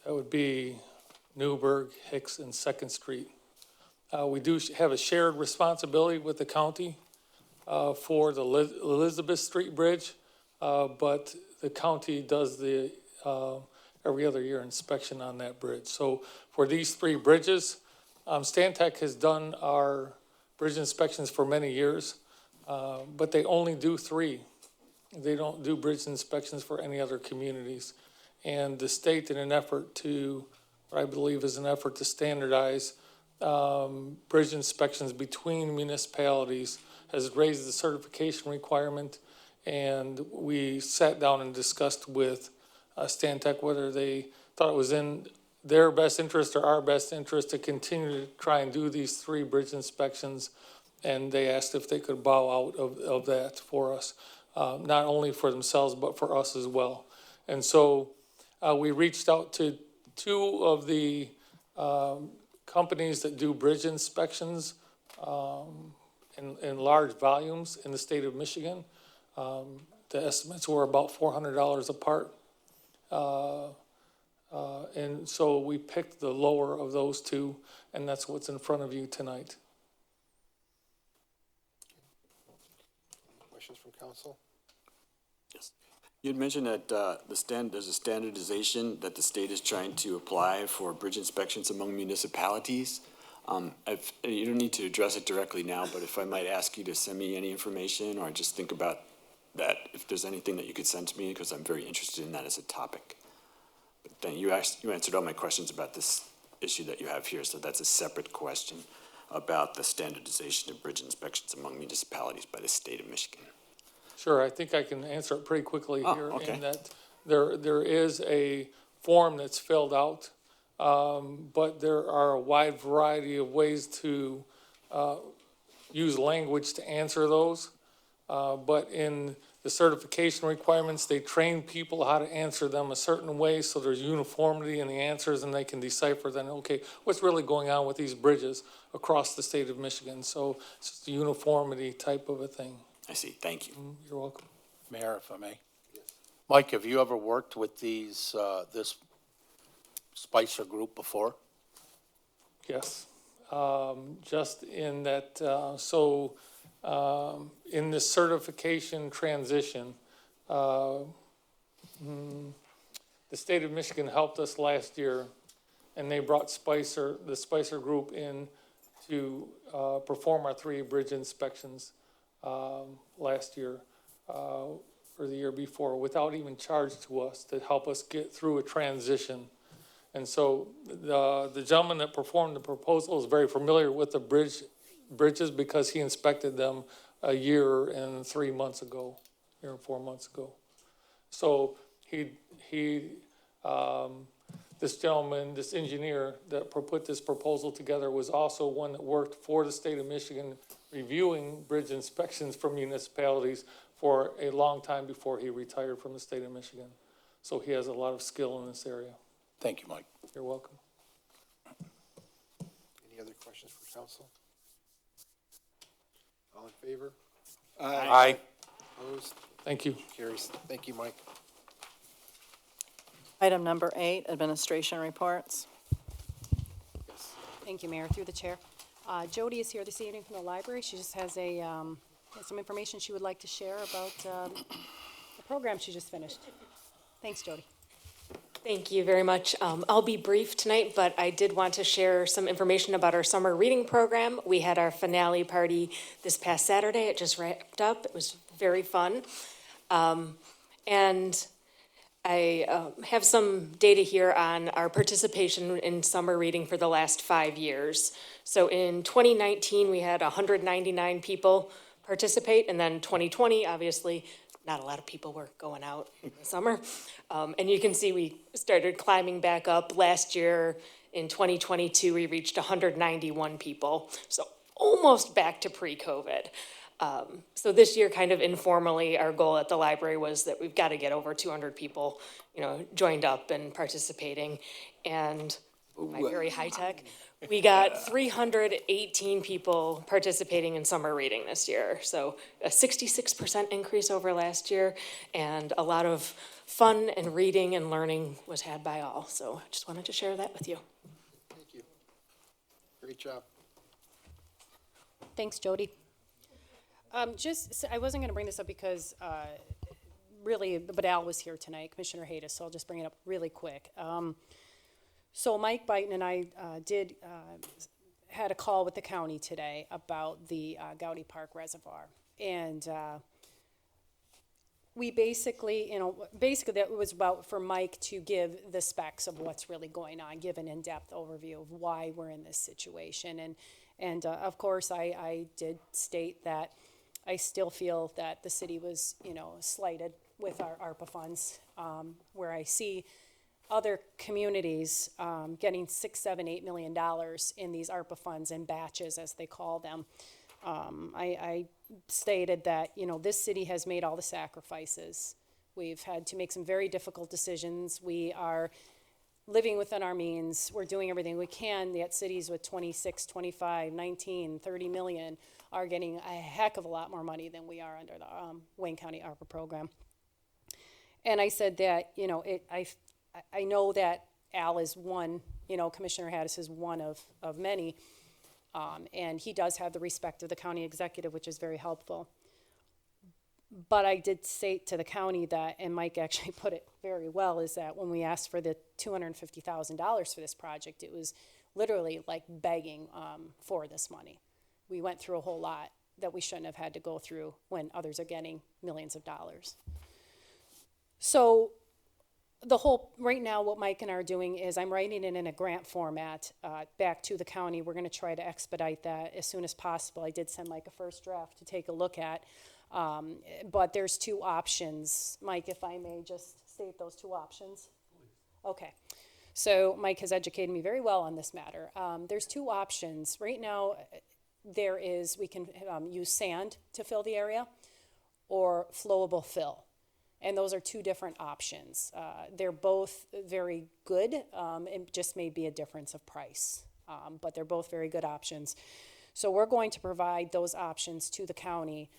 That would be Newburgh, Hicks, and Second Street. We do have a shared responsibility with the county for the Elizabeth Street Bridge, but the county does the every other year inspection on that bridge. So for these 3 bridges, Stantec has done our bridge inspections for many years, but they only do 3. They don't do bridge inspections for any other communities. And the state, in an effort to, what I believe is an effort to standardize bridge inspections between municipalities, has raised the certification requirement. And we sat down and discussed with Stantec whether they thought it was in their best interest or our best interest to continue to try and do these 3 bridge inspections. And they asked if they could bow out of that for us, not only for themselves, but for us as well. And so we reached out to 2 of the companies that do bridge inspections in large volumes in the state of Michigan. The estimates were about $400 a part. And so we picked the lower of those 2, and that's what's in front of you tonight. Questions from council? Yes. You had mentioned that there's a standardization that the state is trying to apply for bridge inspections among municipalities. You don't need to address it directly now, but if I might ask you to send me any information or just think about that, if there's anything that you could send to me, because I'm very interested in that as a topic. But then you answered all my questions about this issue that you have here, so that's a separate question about the standardization of bridge inspections among municipalities by the state of Michigan. Sure, I think I can answer it pretty quickly here. Okay. In that there is a form that's filled out, but there are a wide variety of ways to use language to answer those. But in the certification requirements, they train people how to answer them a certain way, so there's uniformity in the answers, and they can decipher then, okay, what's really going on with these bridges across the state of Michigan? So it's just a uniformity type of a thing. I see, thank you. You're welcome. Mayor, if I may. Mike, have you ever worked with these, this Spicer group before? Yes, just in that, in this certification transition, the state of Michigan helped us last year, and they brought the Spicer group in to perform our 3 bridge inspections last year, or the year before, without even charge to us, to help us get through a transition. And so the gentleman that performed the proposal is very familiar with the bridges because he inspected them a year and 3 months ago, year and 4 months ago. So this gentleman, this engineer that put this proposal together was also one that worked for the state of Michigan reviewing bridge inspections for municipalities for a long time before he retired from the state of Michigan. So he has a lot of skill in this area. Thank you, Mike. You're welcome. Any other questions for council? All in favor? Aye. Opposed? Thank you. Carries. Thank you, Mike. Item number 8, administration reports. Thank you, Mayor, through the chair. Jody is here this evening from the library. She just has some information she would like to share about the program she just finished. Thanks, Jody. Thank you very much. I'll be brief tonight, but I did want to share some information about our summer reading program. We had our finale party this past Saturday. It just wrapped up. It was very fun. And I have some data here on our participation in summer reading for the last 5 years. So in 2019, we had 199 people participate, and then 2020, obviously, not a lot of people were going out in the summer. And you can see we started climbing back up. Last year, in 2022, we reached 191 people, so almost back to pre-COVID. So this year, kind of informally, our goal at the library was that we've got to get over 200 people, joined up and participating. And my very high tech, we got 318 people participating in summer reading this year. So a 66% increase over last year, and a lot of fun and reading and learning was had by all. So I just wanted to share that with you. Thank you. Great job. Thanks, Jody. I wasn't going to bring this up because but Al was here tonight, Commissioner Haydes, so I'll just bring it up really quick. So Mike Byton and I had a call with the county today about the Gowdy Park Reservoir. And we basically that was about for Mike to give the specs of what's really going on, give an in-depth overview of why we're in this situation. And of course, I did state that I still feel that the city was, slighted with our ARPA funds, where I see other communities getting $6, $7, $8 million in these ARPA funds in batches, as they call them. I stated that, this city has made all the sacrifices. We've had to make some very difficult decisions. We are living within our means. We're doing everything we can, yet cities with 26, 25, 19, 30 million are getting a heck of a lot more money than we are under the Wayne County ARPA program. And I said that, I know that Al is one, Commissioner Haddis is one of many, and he does have the respect of the county executive, which is very helpful. But I did say to the county that, and Mike actually put it very well, is that when we asked for the $250,000 for this project, it was literally like begging for this money. We went through a whole lot that we shouldn't have had to go through when others are getting millions of dollars. So right now what Mike and I are doing is I'm writing it in a grant format back to the county. We're going to try to expedite that as soon as possible. I did send Mike a first draft to take a look at. But there's 2 options. Mike, if I may just state those 2 options. Okay. So Mike has educated me very well on this matter. There's 2 options. Right now, we can use sand to fill the area, or flowable fill. And those are two different options. They're both very good. It just may be a difference of price, but they're both very good options. So we're going to provide those options to the county,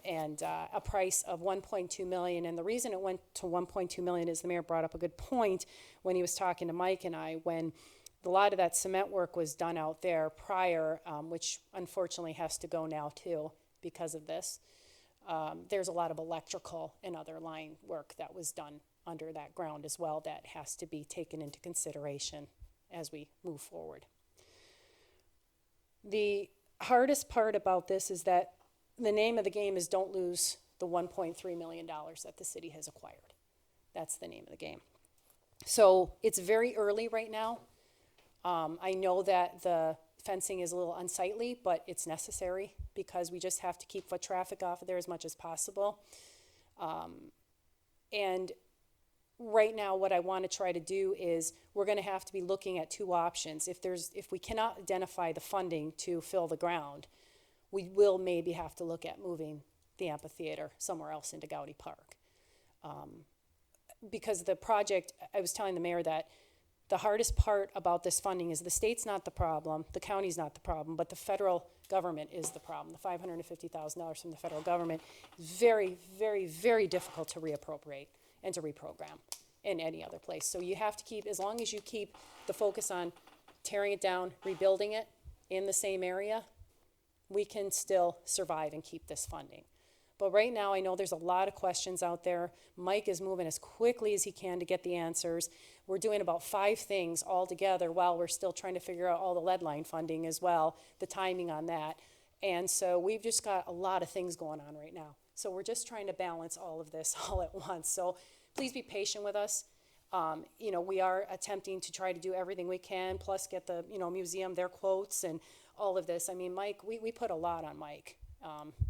and a price of 1.2 million. And the reason it went to 1.2 million is the mayor brought up a good point when he was talking to Mike and I, when a lot of that cement work was done out there prior, which unfortunately has to go now too because of this. There's a lot of electrical and other line work that was done under that ground as well that has to be taken into consideration as we move forward. The hardest part about this is that the name of the game is don't lose the $1.3 million that the city has acquired. That's the name of the game. So it's very early right now. I know that the fencing is a little unsightly, but it's necessary because we just have to keep foot traffic off of there as much as possible. And right now, what I want to try to do is we're going to have to be looking at two options. If we cannot identify the funding to fill the ground, we will maybe have to look at moving the amphitheater somewhere else into Gowdy Park. Because the project, I was telling the mayor that the hardest part about this funding is the state's not the problem, the county's not the problem, but the federal government is the problem. The $550,000 from the federal government is very, very, very difficult to reappropriate and to reprogram in any other place. So you have to keep, as long as you keep the focus on tearing it down, rebuilding it in the same area, we can still survive and keep this funding. But right now, I know there's a lot of questions out there. Mike is moving as quickly as he can to get the answers. We're doing about 5 things all together while we're still trying to figure out all the lead line funding as well, the timing on that. And so we've just got a lot of things going on right now. So we're just trying to balance all of this all at once. So please be patient with us. You know, we are attempting to try to do everything we can, plus get the, museum their quotes and all of this. I mean, Mike, we put a lot on Mike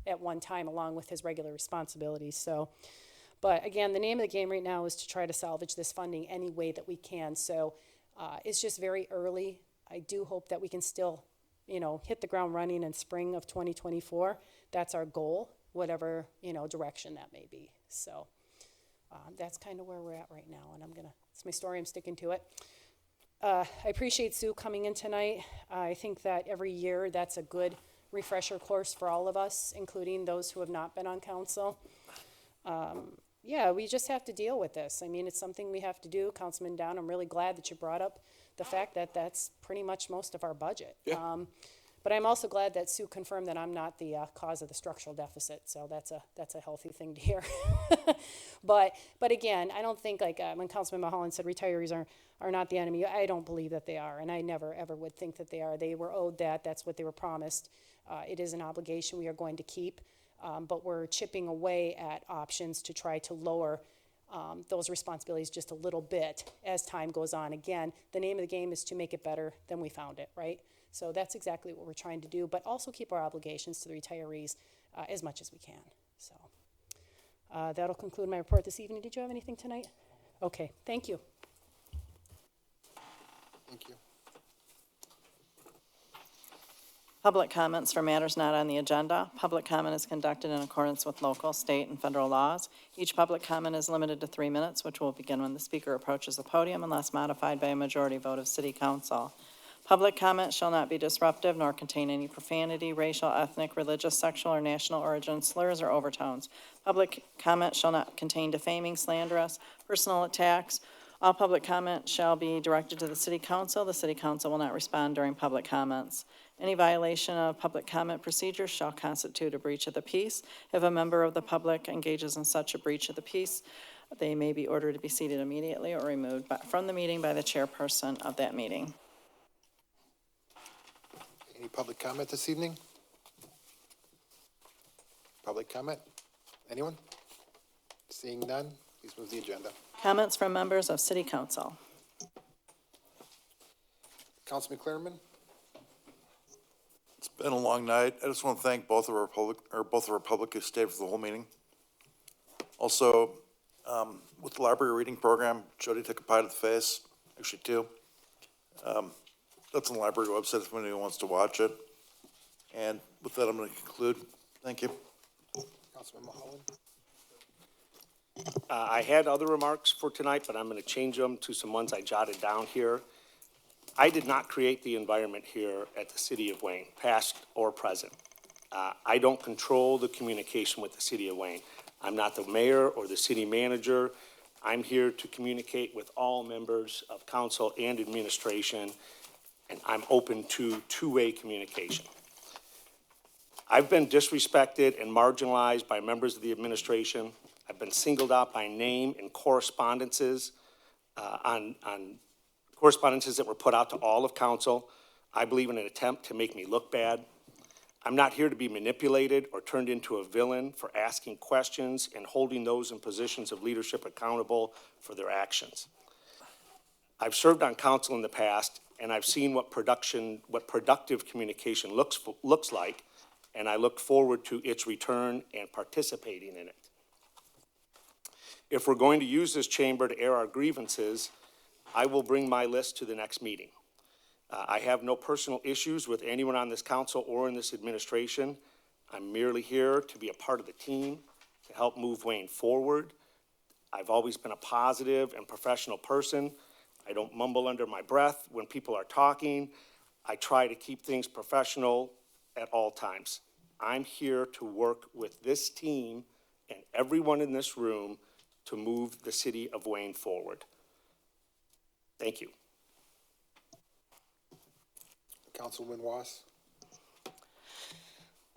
at one time along with his regular responsibilities. So, but again, the name of the game right now is to try to salvage this funding any way that we can. So it's just very early. I do hope that we can still, hit the ground running in spring of 2024. That's our goal, whatever, direction that may be. So that's kind of where we're at right now. And it's my story, I'm sticking to it. I appreciate Sue coming in tonight. I think that every year that's a good refresher course for all of us, including those who have not been on council. Yeah, we just have to deal with this. I mean, it's something we have to do. Councilman Down, I'm really glad that you brought up the fact that that's pretty much most of our budget. Yeah. But I'm also glad that Sue confirmed that I'm not the cause of the structural deficit, so that's a healthy thing to hear. But again, I don't think when Councilman Mulholland said retirees are not the enemy, I don't believe that they are, and I never ever would think that they are. They were owed that. That's what they were promised. It is an obligation we are going to keep, but we're chipping away at options to try to lower those responsibilities just a little bit as time goes on. Again, the name of the game is to make it better than we found it, right? So that's exactly what we're trying to do, but also keep our obligations to the retirees as much as we can. So that'll conclude my report this evening. Did you have anything tonight? Okay, thank you. Thank you. Public comments for matters not on the agenda. Public comment is conducted in accordance with local, state, and federal laws. Each public comment is limited to 3 minutes, which will begin when the speaker approaches the podium unless modified by a majority vote of City Council. Public comment shall not be disruptive nor contain any profanity, racial, ethnic, religious, sexual, or national origin slurs or overtones. Public comment shall not contain defaming, slanderous, personal attacks. All public comment shall be directed to the City Council. The City Council will not respond during public comments. Any violation of public comment procedures shall constitute a breach of the peace. If a member of the public engages in such a breach of the peace, they may be ordered to be seated immediately or removed from the meeting by the chairperson of that meeting. Any public comment this evening? Public comment? Anyone? Seeing none, please move the agenda. Comments from members of City Council. Councilman Clarenman? It's been a long night. I just want to thank both of our public who stayed for the whole meeting. Also, with the library reading program, Jody took a bite of the face, actually 2. That's on the library website if anyone wants to watch it. And with that, I'm going to conclude. Thank you. Councilman Mulholland? I had other remarks for tonight, but I'm going to change them to some ones I jotted down here. I did not create the environment here at the City of Wayne, past or present. I don't control the communication with the City of Wayne. I'm not the mayor or the city manager. I'm here to communicate with all members of council and administration, and I'm open to two-way communication. I've been disrespected and marginalized by members of the administration. I've been singled out by name in correspondences, on correspondences that were put out to all of council. I believe in an attempt to make me look bad. I'm not here to be manipulated or turned into a villain for asking questions and holding those in positions of leadership accountable for their actions. I've served on council in the past, and I've seen what productive communication looks like, and I look forward to its return and participating in it. If we're going to use this chamber to air our grievances, I will bring my list to the next meeting. I have no personal issues with anyone on this council or in this administration. I'm merely here to be a part of the team to help move Wayne forward. I've always been a positive and professional person. I don't mumble under my breath when people are talking. I try to keep things professional at all times. I'm here to work with this team and everyone in this room to move the city of Wayne forward. Thank you. Councilman Was?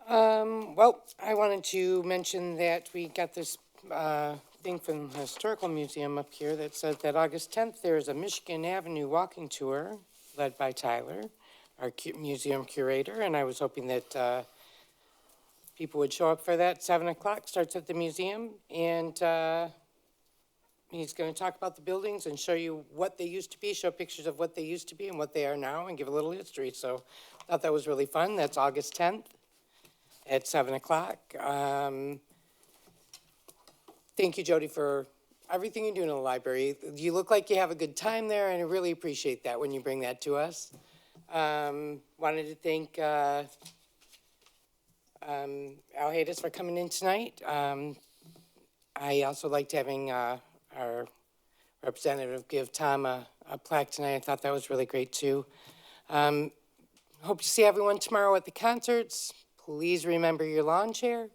Well, I wanted to mention that we got this thing from the Historical Museum up here that says that August 10th, there's a Michigan Avenue walking tour led by Tyler, our museum curator, and I was hoping that people would show up for that. 7 o'clock, starts at the museum, and he's going to talk about the buildings and show you what they used to be, show pictures of what they used to be and what they are now, and give a little history. So I thought that was really fun. That's August 10th at 7 o'clock. Thank you, Jody, for everything you do in the library. You look like you have a good time there, and I really appreciate that when you bring that to us. Wanted to thank Al Haydes for coming in tonight. I also liked having our representative give Tom a plaque tonight. I thought that was really great, too. Hope to see everyone tomorrow at the concerts. Please remember your lawn chair.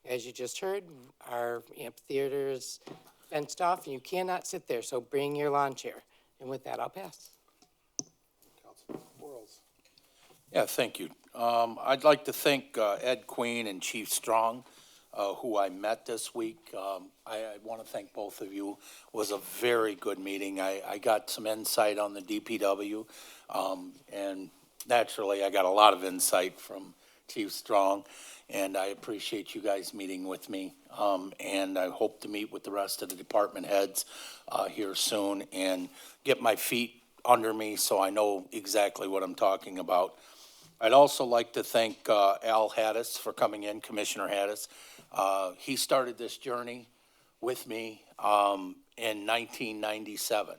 As you just heard, our amphitheater is fenced off, and you cannot sit there, so bring your lawn chair. And with that, I'll pass. Councilman Quarles? Yeah, thank you. I'd like to thank Ed Queen and Chief Strong, who I met this week. I want to thank both of you. It was a very good meeting. I got some insight on the DPW, and naturally, I got a lot of insight from Chief Strong, and I appreciate you guys meeting with me. And I hope to meet with the rest of the department heads here soon and get my feet under me so I know exactly what I'm talking about. I'd also like to thank Al Haddis for coming in, Commissioner Haddis. He started this journey with me in 1997.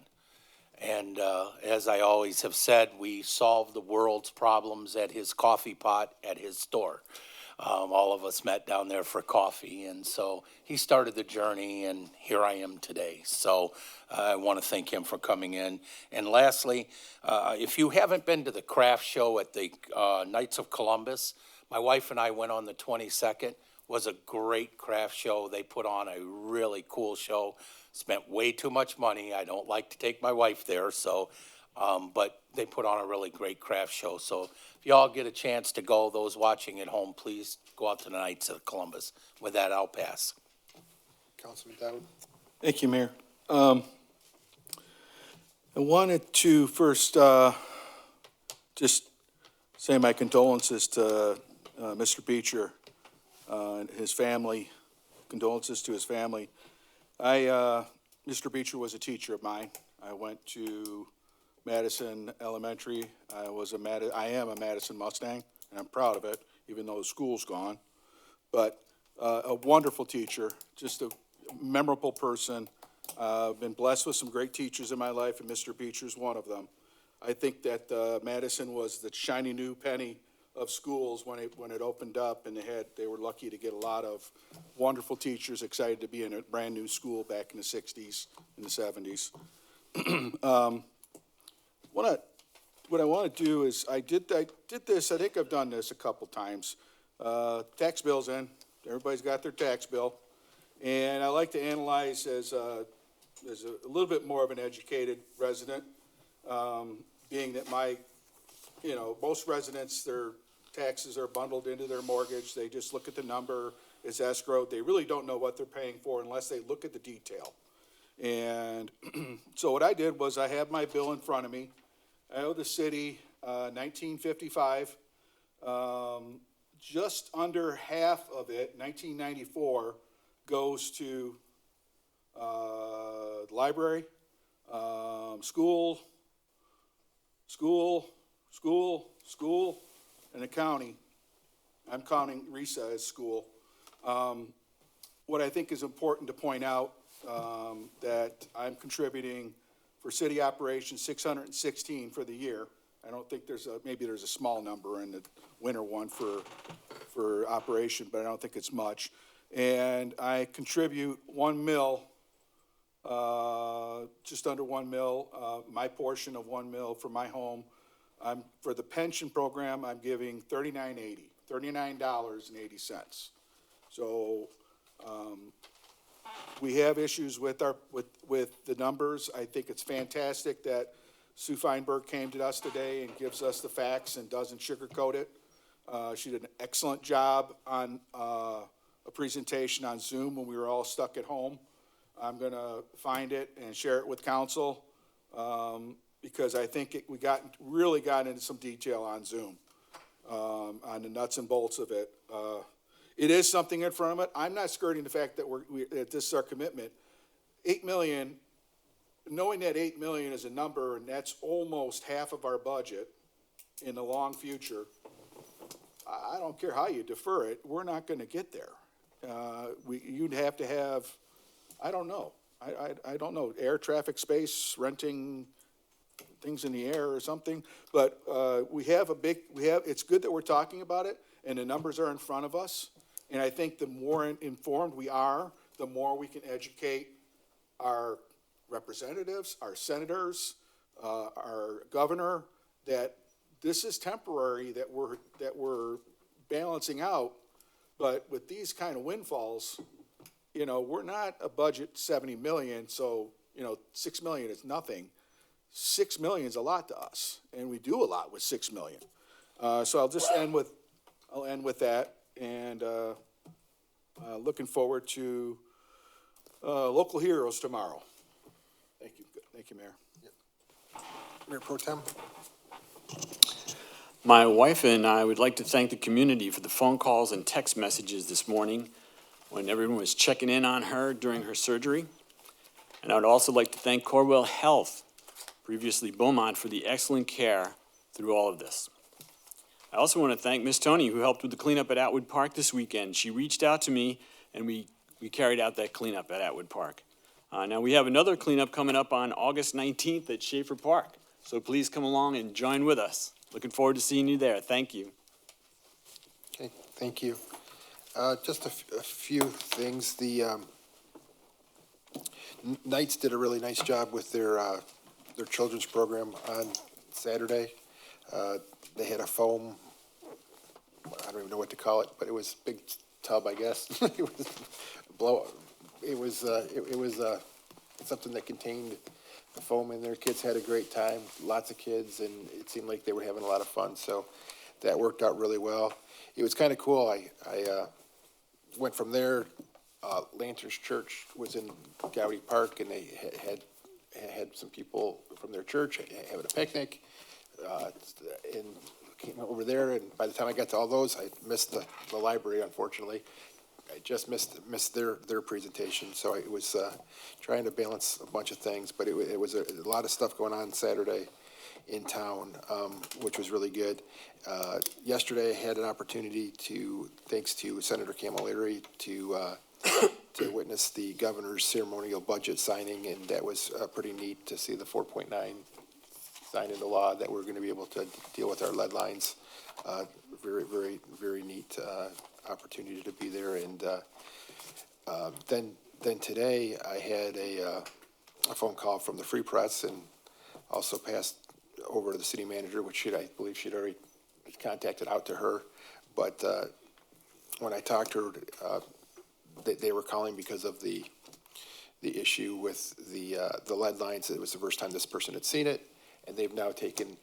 And as I always have said, we solved the world's problems at his coffee pot at his store. All of us met down there for coffee. And so he started the journey, and here I am today. So I want to thank him for coming in. And lastly, if you haven't been to the craft show at the Knights of Columbus, my wife and I went on the 22nd. Was a great craft show. They put on a really cool show. Spent way too much money. I don't like to take my wife there, so, but they put on a really great craft show. So if y'all get a chance to go, those watching at home, please go out to the Knights of Columbus. With that, I'll pass. Councilman Dowd? Thank you, Mayor. I wanted to first just say my condolences to Mr. Beecher and his family. Condolences to his family. Mr. Beecher was a teacher of mine. I went to Madison Elementary. I am a Madison Mustang, and I'm proud of it, even though the school's gone. But a wonderful teacher, just a memorable person. I've been blessed with some great teachers in my life, and Mr. Beecher's one of them. I think that Madison was the shiny new penny of schools when it opened up, and they were lucky to get a lot of wonderful teachers excited to be in a brand-new school back in the 60s and the 70s. What I want to do is, I did this, I think I've done this a couple times. Tax bill's in, everybody's got their tax bill, and I like to analyze as a little bit more of an educated resident, being that most residents, their taxes are bundled into their mortgage. They just look at the number, it's escrowed. They really don't know what they're paying for unless they look at the detail. And so what I did was I have my bill in front of me. I owe the city $19.55. Just under half of it, $19.94, goes to library, school, and the county. I'm counting RESA as school. What I think is important to point out, that I'm contributing for city operations, $616 for the year. I don't think maybe there's a small number in the winter one for operation, but I don't think it's much. And I contribute $1 million, just under $1 million, my portion of $1 million for my home. For the pension program, I'm giving $39.80. So, we have issues with the numbers. I think it's fantastic that Sue Feinberg came to us today and gives us the facts and doesn't sugarcoat it. She did an excellent job on a presentation on Zoom when we were all stuck at home. I'm gonna find it and share it with council, because I think we really got into some detail on Zoom, on the nuts and bolts of it. It is something in front of it. I'm not skirting the fact that that this is our commitment. 8 million, knowing that 8 million is a number and that's almost half of our budget in the long future, I don't care how you defer it, we're not gonna get there. You'd have to have, I don't know, air traffic space, renting things in the air or something, but it's good that we're talking about it and the numbers are in front of us. And I think the more informed we are, the more we can educate our representatives, our senators, our governor, that this is temporary, that we're balancing out. But with these kind of windfalls, we're not a budget 70 million, so, 6 million is nothing. 6 million is a lot to us, and we do a lot with 6 million. So I'll end with that, and looking forward to local heroes tomorrow. Thank you, Mayor. Mayor Pro Tem? My wife and I would like to thank the community for the phone calls and text messages this morning when everyone was checking in on her during her surgery. And I would also like to thank Corwell Health, previously Beaumont, for the excellent care through all of this. I also want to thank Miss Tony, who helped with the cleanup at Atwood Park this weekend. She reached out to me, and we carried out that cleanup at Atwood Park. Now, we have another cleanup coming up on August 19th at Schaefer Park, so please come along and join with us. Looking forward to seeing you there. Thank you. Okay, thank you. Just a few things. The Knights did a really nice job with their children's program on Saturday. They had a foam, I don't even know what to call it, but it was a big tub, I guess. It was something that contained the foam in there. Kids had a great time, lots of kids, and it seemed like they were having a lot of fun, so that worked out really well. It was kind of cool. I went from there. Lanterns Church was in Gowdy Park, and they had some people from their church having a picnic, and came over there, and by the time I got to all those, I missed the library, unfortunately. I just missed their presentation, so I was trying to balance a bunch of things, but it was a lot of stuff going on Saturday in town, which was really good. Yesterday, I had an opportunity thanks to Senator Camilleri, to witness the governor's ceremonial budget signing, and that was pretty neat to see the $4.9 signed into law that we're gonna be able to deal with our lead lines. Very, very, very neat, opportunity to be there. And, then today I had a phone call from the Free Press and also passed over to the city manager, which I believe she'd already contacted out to her. But, when I talked to her, they were calling because of the issue with the lead lines. It was the first time this person had seen it, and they've now taken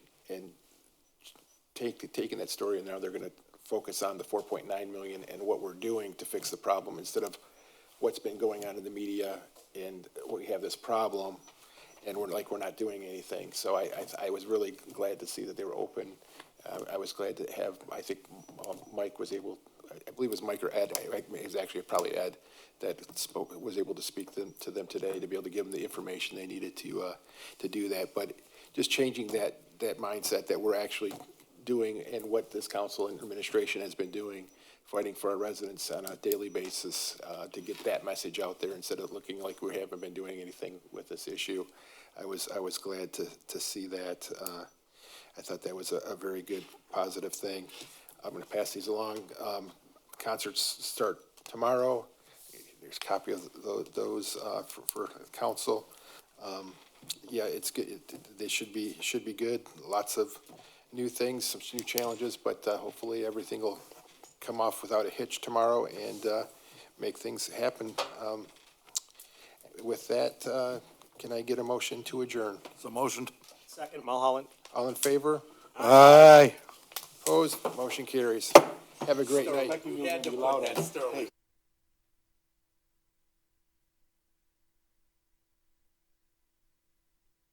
that story, and now they're gonna focus on the 4.9 million and what we're doing to fix the problem instead of what's been going on in the media, and we have this problem, and we're not doing anything. So I was really glad to see that they were open. I was glad to have, I think Mike was able, I believe it was Mike or Ed, it was actually probably Ed, that was able to speak to them today to be able to give them the information they needed to do that. But just changing that mindset that we're actually doing and what this council and administration has been doing, fighting for our residents on a daily basis, to get that message out there instead of looking like we haven't been doing anything with this issue. I was glad to see that. I thought that was a very good, positive thing. I'm going to pass these along. Concerts start tomorrow. There's a copy of those for council. Yeah, it's good. They should be good. Lots of new things, some new challenges, but hopefully everything will come off without a hitch tomorrow and make things happen. With that, can I get a motion to adjourn? So motioned. Second, Mulholland. All in favor? Aye. Opposed? Motion carries. Have a great night. We had to put that Sterling.